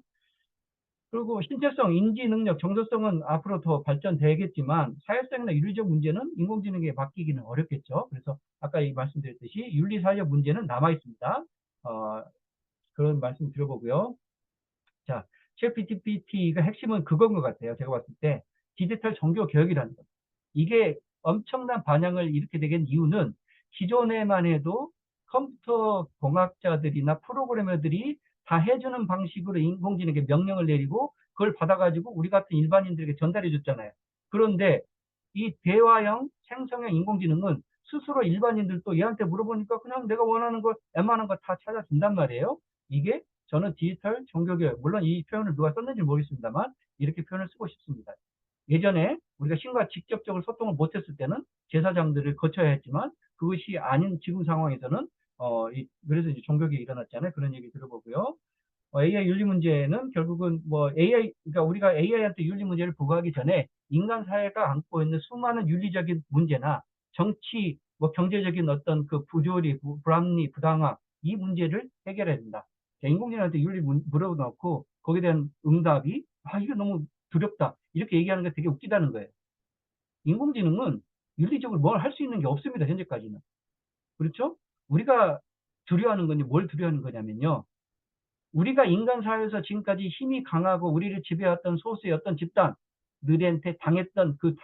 그리고 신체성, 인지 능력, 정서성은 앞으로 더 발전되겠지만 사회성이나 윤리적 문제는 인공지능에 맡기기는 어렵겠죠. 그래서 아까 말씀드렸듯이 윤리 사회적 문제는 남아 있습니다. 그런 말씀 드려보고요. 자, 챗GPT가 핵심은 그건 것 같아요. 제가 봤을 때 디지털 종교 개혁이라는 것. 이게 엄청난 반향을 일으키게 된 이유는 기존에만 해도 컴퓨터 공학자들이나 프로그래머들이 다 해주는 방식으로 인공지능에게 명령을 내리고 그걸 받아가지고 우리 같은 일반인들에게 전달해 줬잖아요. 그런데 이 대화형 생성형 인공지능은 스스로 일반인들도 얘한테 물어보니까 그냥 내가 원하는 거, 웬만한 거 다 찾아준단 말이에요. 이게 저는 디지털 종교개혁, 물론 이 표현을 누가 썼는지 모르겠습니다만 이렇게 표현을 쓰고 싶습니다. 예전에 우리가 신과 직접적으로 소통을 못했을 때는 제사장들을 거쳐야 했지만 그것이 아닌 지금 상황에서는 그래서 이제 종교개혁이 일어났잖아요. 그런 얘기 들어보고요. AI 윤리 문제는 결국은 뭐 그러니까 우리가 AI한테 윤리 문제를 부과하기 전에 인간 사회가 안고 있는 수많은 윤리적인 문제나 정치, 뭐 경제적인 어떤 그 부조리, 불합리, 부당화 이 문제를 해결해야 된다. 인공지능한테 윤리 물어놓고 거기에 대한 응답이 이게 너무 두렵다 이렇게 얘기하는 게 되게 웃기다는 거예요. 인공지능은 윤리적으로 뭘 할 수 있는 게 없습니다. 현재까지는. 그렇죠? 우리가 두려워하는 건지 뭘 두려워하는 거냐면요. 우리가 인간 사회에서 지금까지 힘이 강하고 우리를 지배했던 소수의 어떤 집단들한테 당했던 그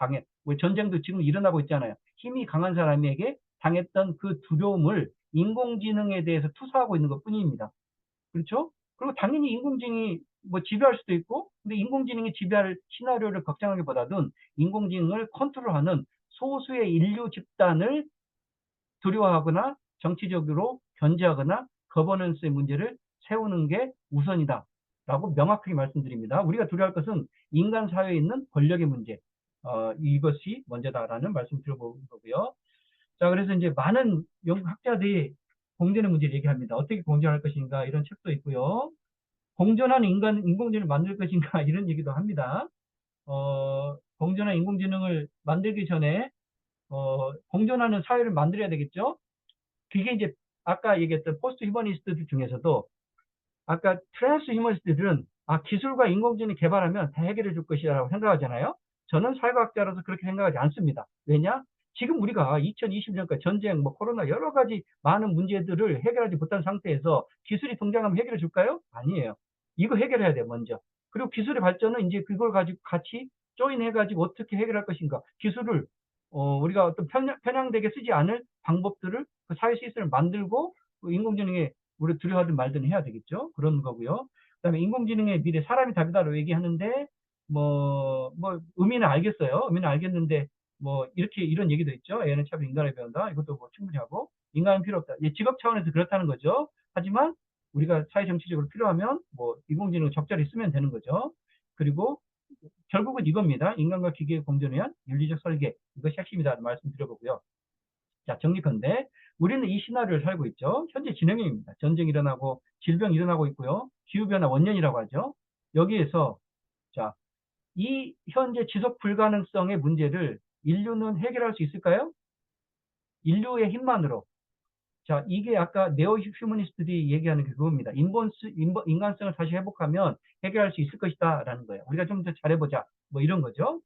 전쟁도 지금 일어나고 있잖아요. 힘이 강한 사람에게 당했던 그 두려움을 인공지능에 대해서 투사하고 있는 것 뿐입니다. 그렇죠? 그리고 당연히 인공지능이 뭐 지배할 수도 있고, 근데 인공지능이 지배할 시나리오를 걱정하기보다는 인공지능을 컨트롤하는 소수의 인류 집단을 두려워하거나 정치적으로 견제하거나 거버넌스의 문제를 세우는 게 우선이다. 라고 명확하게 말씀드립니다. 우리가 두려워할 것은 인간 사회에 있는 권력의 문제, 이것이 먼저다라는 말씀 드려보는 거고요. 자, 그래서 이제 많은 학자들이 공존의 문제를 얘기합니다. 어떻게 공존할 것인가 이런 책도 있고요. 공존한 인공지능을 만들 것인가 이런 얘기도 합니다. 공존한 인공지능을 만들기 전에 공존하는 사회를 만들어야 되겠죠. 그게 이제 아까 얘기했던 포스트 휴머니스트들 중에서도 아까 트랜스 휴머니스트들은 기술과 인공지능 개발하면 다 해결해 줄 것이라고 생각하잖아요. 저는 사회과학자라서 그렇게 생각하지 않습니다. 왜냐? 지금 우리가 2020년까지 전쟁, 뭐 코로나 여러 가지 많은 문제들을 해결하지 못한 상태에서 기술이 등장하면 해결해 줄까요? 아니에요. 이거 해결해야 돼요, 먼저. 그리고 기술의 발전은 이제 그걸 가지고 같이 조인해가지고 어떻게 해결할 것인가. 기술을, 우리가 어떤 편향되게 쓰지 않을 방법들을 그 사회 시스템을 만들고 그 인공지능에 우리 두려워하든 말든 해야 되겠죠. 그런 거고요. 그다음에 인공지능의 미래, 사람이 답이다라고 얘기하는데, 의미는 알겠어요. 의미는 알겠는데, 이렇게, 이런 얘기도 있죠. 얘는 참 인간을 배운다. 이것도 뭐 충분히 하고, 인간은 필요 없다. 직업 차원에서 그렇다는 거죠. 하지만, 우리가 사회 정치적으로 필요하면, 인공지능을 적절히 쓰면 되는 거죠. 그리고, 결국은 이겁니다. 인간과 기계의 공존을 위한 윤리적 설계. 이것이 핵심이다. 말씀드려보고요. 자, 정리컨대 우리는 이 시나리오를 살고 있죠. 현재 진행형입니다. 전쟁이 일어나고 질병이 일어나고 있고요. 기후변화 원년이라고 하죠. 여기에서 자, 이 현재 지속 불가능성의 문제를 인류는 해결할 수 있을까요? 인류의 힘만으로. 자, 이게 아까 네오 휴머니스트들이 얘기하는 게 그겁니다. 인간성을 다시 회복하면 해결할 수 있을 것이다 라는 거예요. 우리가 좀 더 잘해보자. 뭐 이런 거죠.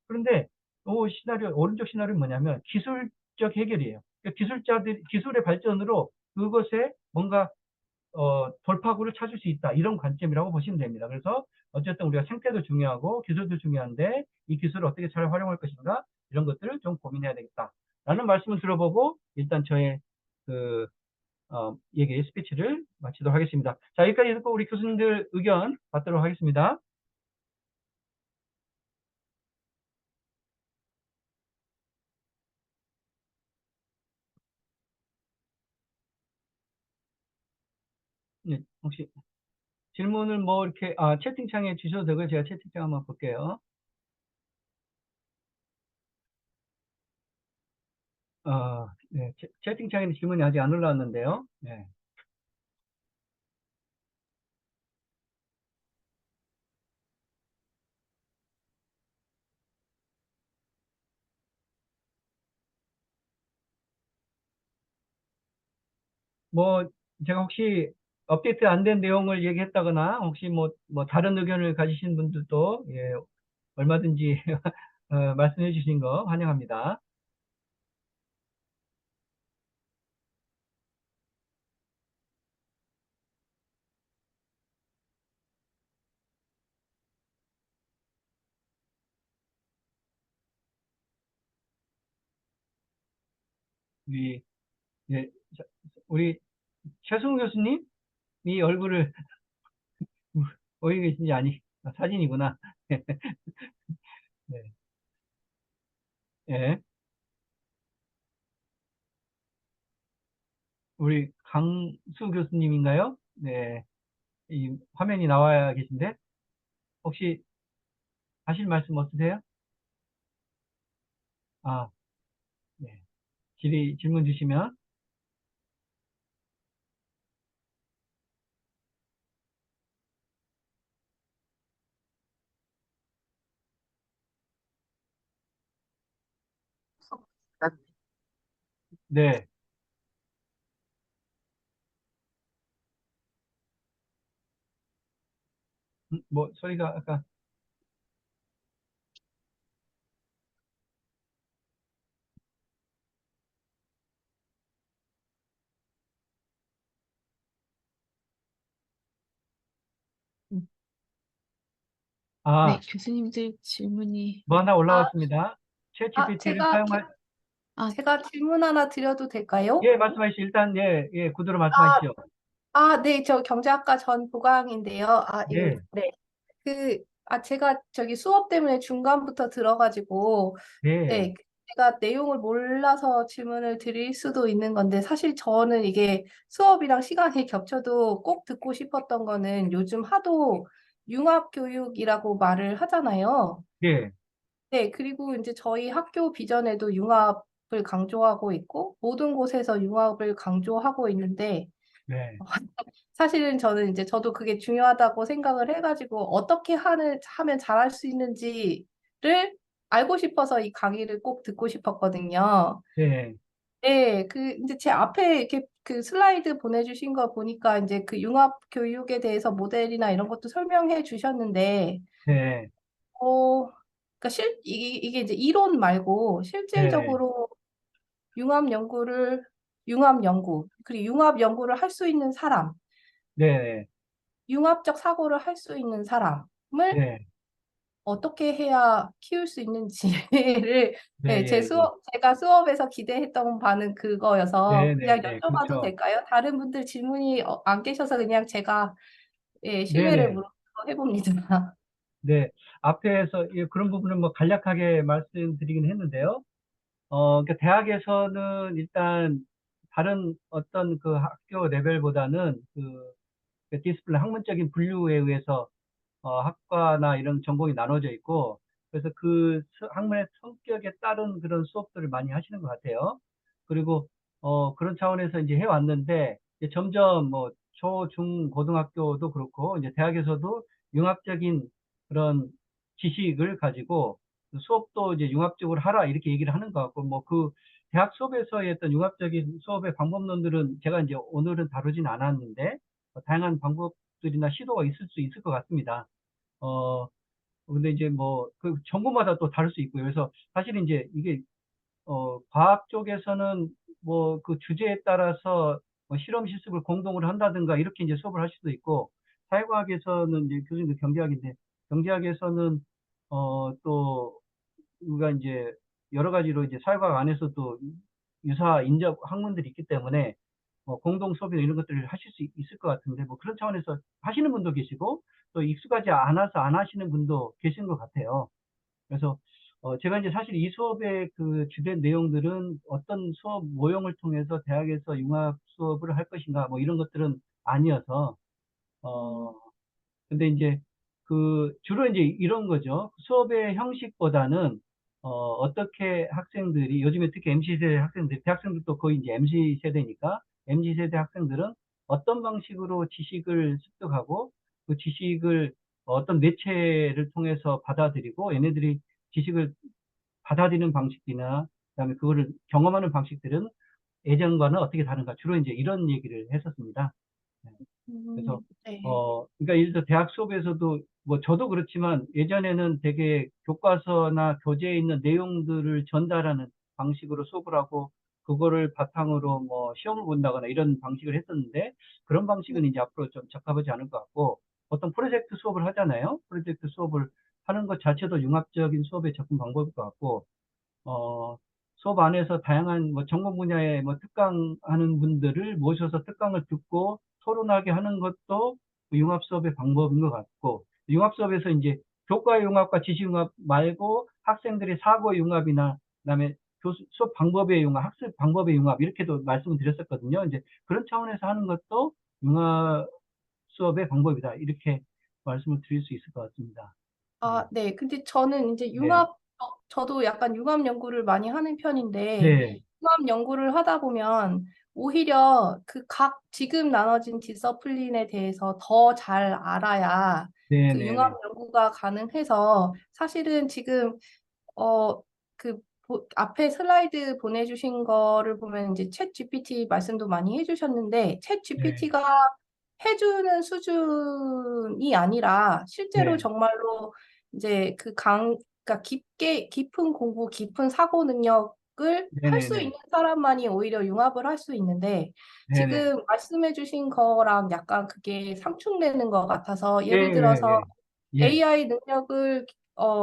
그런데 오른쪽 시나리오는 뭐냐면 기술적 해결이에요. 그러니까 기술의 발전으로 그것에 뭔가 돌파구를 찾을 수 있다. 이런 관점이라고 보시면 됩니다. 그래서 어쨌든 우리가 생태도 중요하고 기술도 중요한데 이 기술을 어떻게 잘 활용할 것인가 이런 것들을 좀 고민해야 되겠다. 라는 말씀을 들어보고 일단 저의 그 얘기 스피치를 마치도록 하겠습니다. 자, 여기까지 듣고 우리 교수님들 의견 받도록 하겠습니다. 네, 혹시 질문을 이렇게 채팅창에 주셔도 되고요. 제가 채팅창 한번 볼게요. 네, 채팅창에 질문이 아직 안 올라왔는데요. 네. 제가 혹시 업데이트 안 된 내용을 얘기했다거나 혹시 다른 의견을 가지신 분들도 예, 얼마든지 말씀해 주신 거 환영합니다. 우리 예, 우리 최승우 교수님 이 얼굴을 보이고 계신지 아니 사진이구나. 네. 예. 우리 강수 교수님인가요? 네. 이 화면이 나와야 계신데 혹시 하실 말씀 없으세요? 아, 네. 질문 주시면 네. 소리가 아까 음, 네, 아, 교수님들 질문이, 하나 아, 올라왔습니다. 챗 GPT를 사용할 아, 제가 질문 하나 드려도 될까요? 예, 말씀하시죠. 일단 예, 구두로 아, 말씀하시죠. 네, 저 경제학과 전 부강인데요. 네. 네. 제가 저기 수업 때문에 중간부터 들어가지고, 네. 네, 제가 내용을 몰라서 질문을 드릴 수도 있는 건데, 사실 저는 이게 수업이랑 시간이 겹쳐도 꼭 듣고 싶었던 거는 요즘 하도 융합교육이라고 말을 하잖아요. 네. 네, 그리고 이제 저희 학교 비전에도 융합을 강조하고 있고, 모든 곳에서 융합을 강조하고 있는데, 네, 사실은 저는 이제 저도 그게 중요하다고 생각을 해가지고, 어떻게 하면 잘할 수 있는지를 알고 싶어서 이 강의를 꼭 듣고 싶었거든요. 네, 네, 이제 제 앞에 이렇게 그 슬라이드 보내주신 거 보니까 이제 그 융합 교육에 대해서 모델이나 이런 것도 설명해 주셨는데, 네, 그러니까 이게 이제 이론 말고 네, 네, 실질적으로 융합 연구를, 융합 연구, 그리고 융합 연구를 할 수 있는 사람, 네, 융합적 사고를 할 수 있는 사람을 네, 어떻게 해야 키울 수 있는지를 네, 네, 예, 예. 제가 수업에서 기대했던 바는 네, 그거여서 네, 그냥 네, 여쭤봐도 그렇죠. 될까요? 다른 분들 질문이 안 계셔서 그냥 제가 예, 네, 실례를 네, 물어서 해봅니다. 네. 앞에서 예, 그런 부분은 뭐 간략하게 말씀드리긴 했는데요. 그러니까 대학에서는 일단 다른 어떤 그 학교 레벨보다는 그 디스플레이 학문적인 분류에 의해서 학과나 이런 전공이 나눠져 있고, 그래서 그 학문의 성격에 따른 그런 수업들을 많이 하시는 것 같아요. 그리고, 그런 차원에서 이제 해왔는데, 이제 점점 뭐, 초, 중, 고등학교도 그렇고, 이제 대학에서도 융합적인 그런 지식을 가지고 수업도 이제 융합적으로 하라, 이렇게 얘기를 하는 것 같고, 뭐, 그 대학 수업에서의 어떤 융합적인 수업의 방법론들은 제가 이제 오늘은 다루진 않았는데, 다양한 방법들이나 시도가 있을 수 있을 것 같습니다. 어, 근데 이제 뭐, 그 전공마다 또 다를 수 있고요. 그래서 사실 이제 이게, 과학 쪽에서는 뭐 그 주제에 따라서 뭐 실험 실습을 공동으로 한다든가 이렇게 이제 수업을 할 수도 있고, 사회과학에서는 이제 교수님도 경제학인데, 경제학에서는, 또, 우리가 이제 여러 가지로 이제 사회과학 안에서도 유사 인접 학문들이 있기 때문에 공동 수업이나 이런 것들을 하실 수 있을 것 같은데 뭐 그런 차원에서 하시는 분도 계시고 또 익숙하지 않아서 안 하시는 분도 계신 것 같아요. 그래서 제가 이제 사실 이 수업의 그 주된 내용들은 어떤 수업 모형을 통해서 대학에서 융합 수업을 할 것인가 뭐 이런 것들은 아니어서 어, 근데 이제 그 주로 이제 이런 거죠. 수업의 형식보다는 어떻게 학생들이 요즘에 특히 MZ 세대 학생들, 대학생들도 거의 이제 MZ 세대니까 MZ 세대 학생들은 어떤 방식으로 지식을 습득하고 그 지식을 어떤 매체를 통해서 받아들이고 얘네들이 지식을 받아들이는 방식이나 그다음에 그거를 경험하는 방식들은 예전과는 어떻게 다른가 주로 이제 이런 얘기를 했었습니다. 네. 그래서 네. 그러니까 예를 들어 대학 수업에서도 뭐 저도 그렇지만 예전에는 되게 교과서나 교재에 있는 내용들을 전달하는 방식으로 수업을 하고 그거를 바탕으로 뭐 시험을 본다거나 이런 방식을 했었는데 그런 방식은 이제 앞으로 좀 적합하지 않을 것 같고 어떤 프로젝트 수업을 하잖아요. 프로젝트 수업을 하는 것 자체도 융합적인 수업의 접근 방법일 것 같고 어, 수업 안에서 다양한 뭐 전공 분야에 뭐 특강하는 분들을 모셔서 특강을 듣고 토론하게 하는 것도 융합 수업의 방법인 것 같고, 융합 수업에서 이제 교과 융합과 지식 융합 말고 학생들의 사고 융합이나 그다음에 수업 방법의 융합, 학습 방법의 융합 이렇게도 말씀을 드렸었거든요. 이제 그런 차원에서 하는 것도 융합 수업의 방법이다. 이렇게 말씀을 드릴 수 있을 것 같습니다. 네. 아, 네. 근데 저는 이제 네. 저도 약간 융합 연구를 많이 하는 편인데, 네. 융합 연구를 하다 보면 오히려 그 각 지금 나눠진 디서플린에 대해서 더 잘 알아야 네. 그 네. 융합 네. 연구가 가능해서 사실은 지금 어, 앞에 슬라이드 보내주신 거를 보면 이제 챗 GPT 말씀도 많이 해주셨는데, 챗 네. GPT가 해주는 수준이 아니라 실제로 네. 정말로 이제 그러니까 깊은 공부, 깊은 사고 능력을 할 수 네네네. 있는 사람만이 오히려 융합을 할 수 있는데, 네네. 지금 말씀해주신 거랑 약간 그게 상충되는 것 같아서, 예, 예를 예, 들어서 예. 예. AI 능력을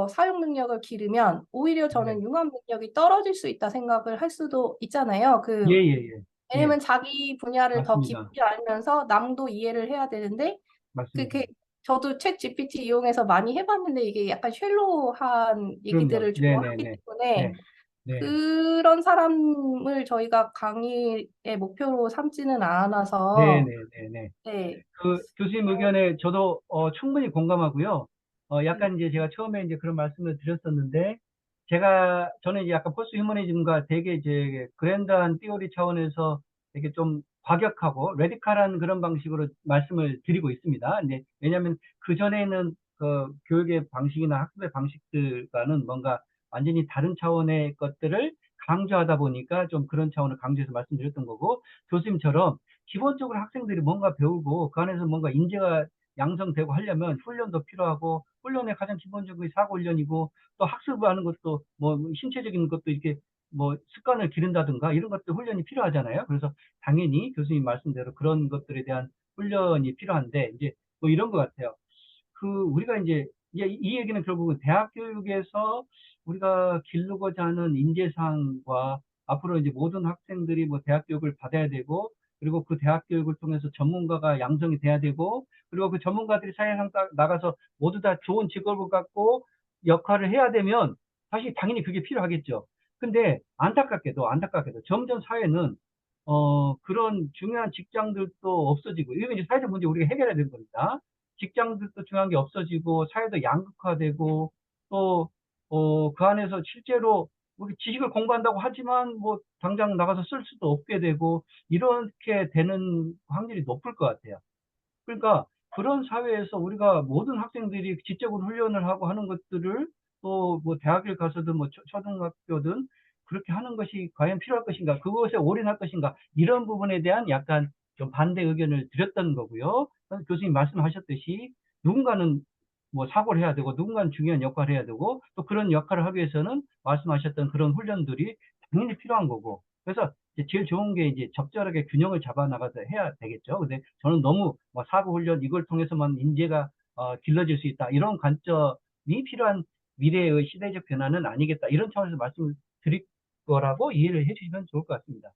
사용 능력을 기르면 오히려 네. 저는 융합 능력이 떨어질 수 있다 생각을 할 수도 있잖아요. 예, 예, 예. 예. 왜냐면 자기 분야를 더 맞습니다. 깊이 알면서 남도 이해를 해야 되는데 맞습니다. 그게 저도 챗 GPT 이용해서 많이 해봤는데 이게 약간 쉘로한 그럼요. 얘기들을 주로 하기 네네네. 때문에 네. 네. 그런 사람을 저희가 강의의 목표로 삼지는 않아서 네네네네. 네. 그 교수님 의견에 저도 충분히 공감하고요. 네. 약간 이제 제가 처음에 이제 그런 말씀을 드렸었는데, 저는 이제 약간 포스트 휴머니즘과 되게 이제 그랜드한 티오리 차원에서 되게 좀 과격하고 레디칼한 그런 방식으로 말씀을 드리고 있습니다. 근데 왜냐하면 그 전에는 그 교육의 방식이나 학습의 방식들과는 뭔가 완전히 다른 차원의 것들을 강조하다 보니까 좀 그런 차원을 강조해서 말씀드렸던 거고, 교수님처럼 기본적으로 학생들이 뭔가 배우고 그 안에서 뭔가 인재가 양성되고 하려면 훈련도 필요하고, 훈련의 가장 기본적인 사고 훈련이고, 또 학습하는 것도 뭐 신체적인 것도 이렇게 뭐 습관을 기른다든가 이런 것들 훈련이 필요하잖아요. 그래서 당연히 교수님 말씀대로 그런 것들에 대한 훈련이 필요한데, 이제 뭐 이런 것 같아요. 우리가 이제 이 얘기는 결국은 대학 교육에서 우리가 기르고자 하는 인재상과 앞으로 이제 모든 학생들이 뭐 대학 교육을 받아야 되고, 그리고 그 대학 교육을 통해서 전문가가 양성이 돼야 되고, 그리고 그 전문가들이 사회상 나가서 모두 다 좋은 직업을 갖고 역할을 해야 되면 사실 당연히 그게 필요하겠죠. 근데 안타깝게도 점점 사회는 그런 중요한 직장들도 없어지고, 이건 이제 사회적 문제 우리가 해결해야 되는 겁니다. 직장들도 중요한 게 없어지고, 사회도 양극화되고, 또, 그 안에서 실제로 우리 지식을 공부한다고 하지만, 뭐, 당장 나가서 쓸 수도 없게 되고, 이렇게 되는 확률이 높을 것 같아요. 그러니까 그런 사회에서 우리가 모든 학생들이 지적으로 훈련을 하고 하는 것들을 또 뭐 대학을 가서든 뭐 초등학교든 그렇게 하는 것이 과연 필요할 것인가, 그것에 올인할 것인가, 이런 부분에 대한 약간 좀 반대 의견을 드렸던 거고요. 교수님 말씀하셨듯이 누군가는 뭐 사고를 해야 되고 누군가는 중요한 역할을 해야 되고, 또 그런 역할을 하기 위해서는 말씀하셨던 그런 훈련들이 당연히 필요한 거고, 그래서 이제 제일 좋은 게 이제 적절하게 균형을 잡아 나가서 해야 되겠죠. 근데 저는 너무 뭐 사고 훈련 이걸 통해서만 인재가 길러질 수 있다, 이런 관점이 필요한 미래의 시대적 변화는 아니겠다, 이런 차원에서 말씀을 드릴 거라고 이해를 해주시면 좋을 것 같습니다.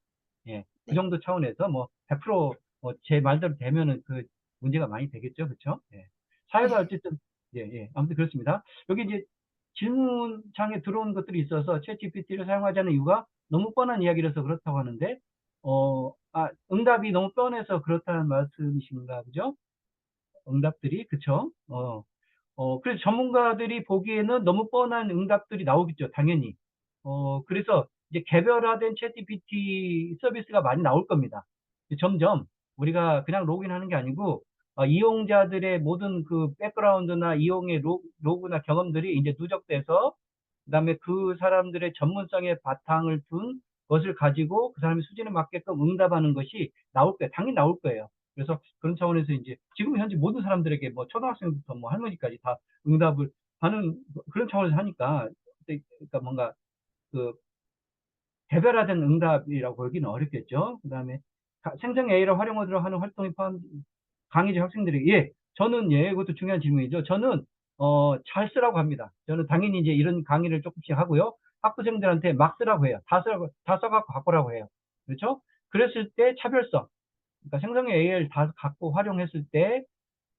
예, 그 네. 정도 차원에서 뭐 100%제 말대로 되면은 그 문제가 많이 되겠죠, 그렇죠? 예. 사회가 네. 어쨌든 아무튼 그렇습니다. 여기 이제 질문창에 들어온 것들이 있어서 챗GPT를 사용하지 않는 이유가 너무 뻔한 이야기라서 그렇다고 하는데, 응답이 너무 뻔해서 그렇다는 말씀이신가 보죠? 응답들이, 그쵸? 그래서 전문가들이 보기에는 너무 뻔한 응답들이 나오겠죠, 당연히. 그래서 이제 개별화된 챗GPT 서비스가 많이 나올 겁니다. 점점 우리가 그냥 로그인하는 게 아니고, 이용자들의 모든 그 백그라운드나 이용의 로그나 경험들이 이제 누적돼서, 그다음에 그 사람들의 전문성에 바탕을 둔 것을 가지고 그 사람의 수준에 맞게끔 응답하는 것이 나올 거예요. 당연히 나올 거예요. 그래서 그런 차원에서 이제 지금 현재 모든 사람들에게 뭐 초등학생부터 뭐 할머니까지 다 응답을 하는 그런 차원에서 하니까, 그러니까 뭔가 그 개별화된 응답이라고 보기는 어렵겠죠. 그다음에 생성 AI를 활용하도록 하는 활동이 포함 강의직 학생들이, 저는, 이것도 중요한 질문이죠. 저는 잘 쓰라고 합니다. 저는 당연히 이제 이런 강의를 조금씩 하고요. 학부생들한테 막 쓰라고 해요. 다 써갖고 바꾸라고 해요. 그렇죠? 그랬을 때 차별성, 그러니까 생성의 AI를 다 갖고 활용했을 때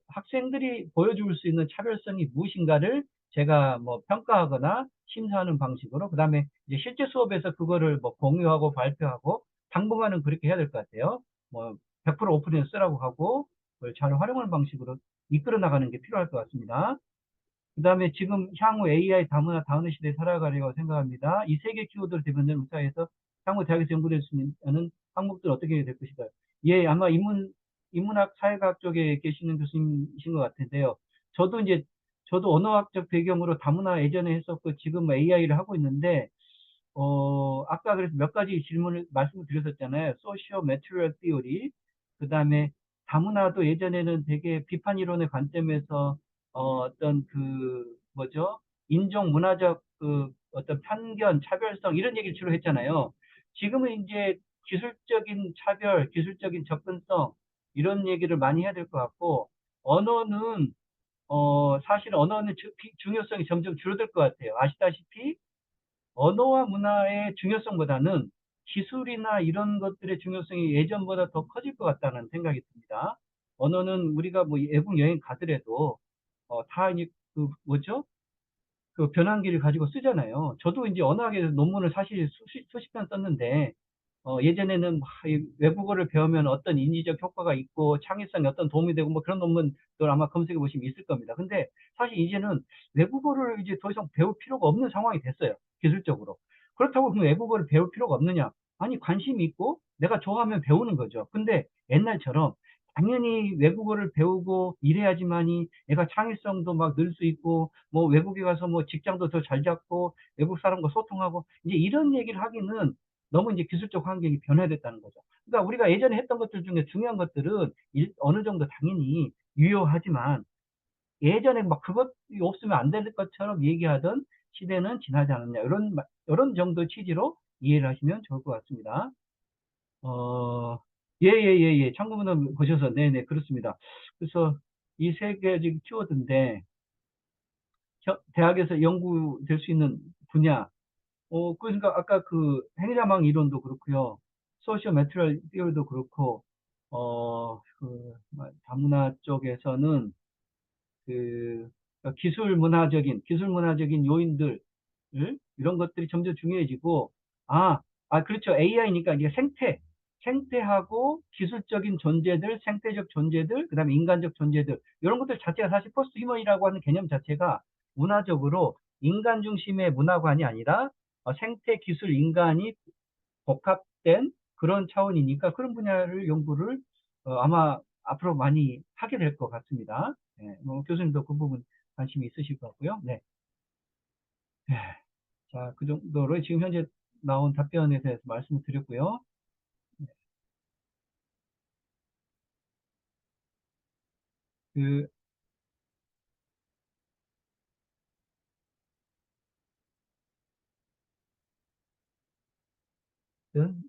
학생들이 보여줄 수 있는 차별성이 무엇인가를 제가 뭐 평가하거나 심사하는 방식으로, 그다음에 이제 실제 수업에서 그거를 뭐 공유하고 발표하고, 당분간은 그렇게 해야 될 것 같아요. 뭐 100% 오픈해서 쓰라고 하고 그걸 잘 활용하는 방식으로 이끌어 나가는 게 필요할 것 같습니다. 그다음에 지금 향후 AI 다문화 다문화 시대에 살아가려고 생각합니다. 이 세계 키워드를 대변하는 우사에서 향후 대학에서 연구될 수 있는 항목들 어떻게 될 것인가요? 아마 인문학 사회과학 쪽에 계시는 교수님이신 것 같은데요. 저도 이제 저도 언어학적 배경으로 다문화 예전에 했었고 지금 AI를 하고 있는데, 아까 그래서 몇 가지 질문을 말씀을 드렸었잖아요. 소시오 매트리얼 티오리, 그다음에 다문화도 예전에는 되게 비판 이론의 관점에서 어떤 그 뭐죠? 인종 문화적 그 어떤 편견, 차별성 이런 얘기를 주로 했잖아요. 지금은 이제 기술적인 차별, 기술적인 접근성 이런 얘기를 많이 해야 될 것 같고, 언어는 사실 언어는 중요성이 점점 줄어들 것 같아요. 아시다시피 언어와 문화의 중요성보다는 기술이나 이런 것들의 중요성이 예전보다 더 커질 것 같다는 생각이 듭니다. 언어는 우리가 뭐 외국 여행 가더라도 다 이제 그 뭐죠? 그 변환기를 가지고 쓰잖아요. 저도 이제 언어학에서 논문을 사실 수십 편 썼는데, 예전에는 막 외국어를 배우면 어떤 인지적 효과가 있고 창의성에 어떤 도움이 되고 뭐 그런 논문들 아마 검색해 보시면 있을 겁니다. 근데 사실 이제는 외국어를 이제 더 이상 배울 필요가 없는 상황이 됐어요. 기술적으로. 그렇다고 그럼 외국어를 배울 필요가 없느냐? 아니, 관심이 있고 내가 좋아하면 배우는 거죠. 근데 옛날처럼 당연히 외국어를 배우고 이래야지만이 애가 창의성도 막 늘 수 있고, 뭐 외국에 가서 뭐 직장도 더 잘 잡고 외국 사람과 소통하고, 이제 이런 얘기를 하기는 너무 이제 기술적 환경이 변화됐다는 거죠. 그러니까 우리가 예전에 했던 것들 중에 중요한 것들은 어느 정도 당연히 유효하지만, 예전에 막 그것이 없으면 안 될 것처럼 얘기하던 시대는 지나지 않았냐. 이런 정도 취지로 이해를 하시면 좋을 것 같습니다. 예, 예, 예, 예. 참고문헌 보셔서, 네네, 그렇습니다. 그래서 이 세 개 지금 키워드인데, 대학에서 연구될 수 있는 분야, 그러니까 아까 그 행자망 이론도 그렇고요. 소시오 매트리얼 티어리도 그렇고, 다문화 쪽에서는 그 기술 문화적인 요인들, 이런 것들이 점점 중요해지고, 그렇죠. AI니까 이게 생태하고 기술적인 존재들, 생태적 존재들, 그다음에 인간적 존재들, 이런 것들 자체가 사실 포스트 휴먼이라고 하는 개념 자체가 문화적으로 인간 중심의 문화관이 아니라 생태, 기술, 인간이 복합된 그런 차원이니까, 그런 분야를 연구를 아마 앞으로 많이 하게 될 것 같습니다. 네, 뭐 교수님도 그 부분 관심이 있으실 것 같고요. 네. 네. 자, 그 정도로 지금 현재 나온 답변에 대해서 말씀을 드렸고요. 그,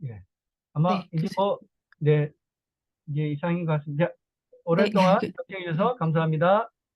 예. 아마 네, 이제 교수님. 네, 이제 이상인 것 같습니다. 네, 오랫동안 시청해 주셔서 감사합니다.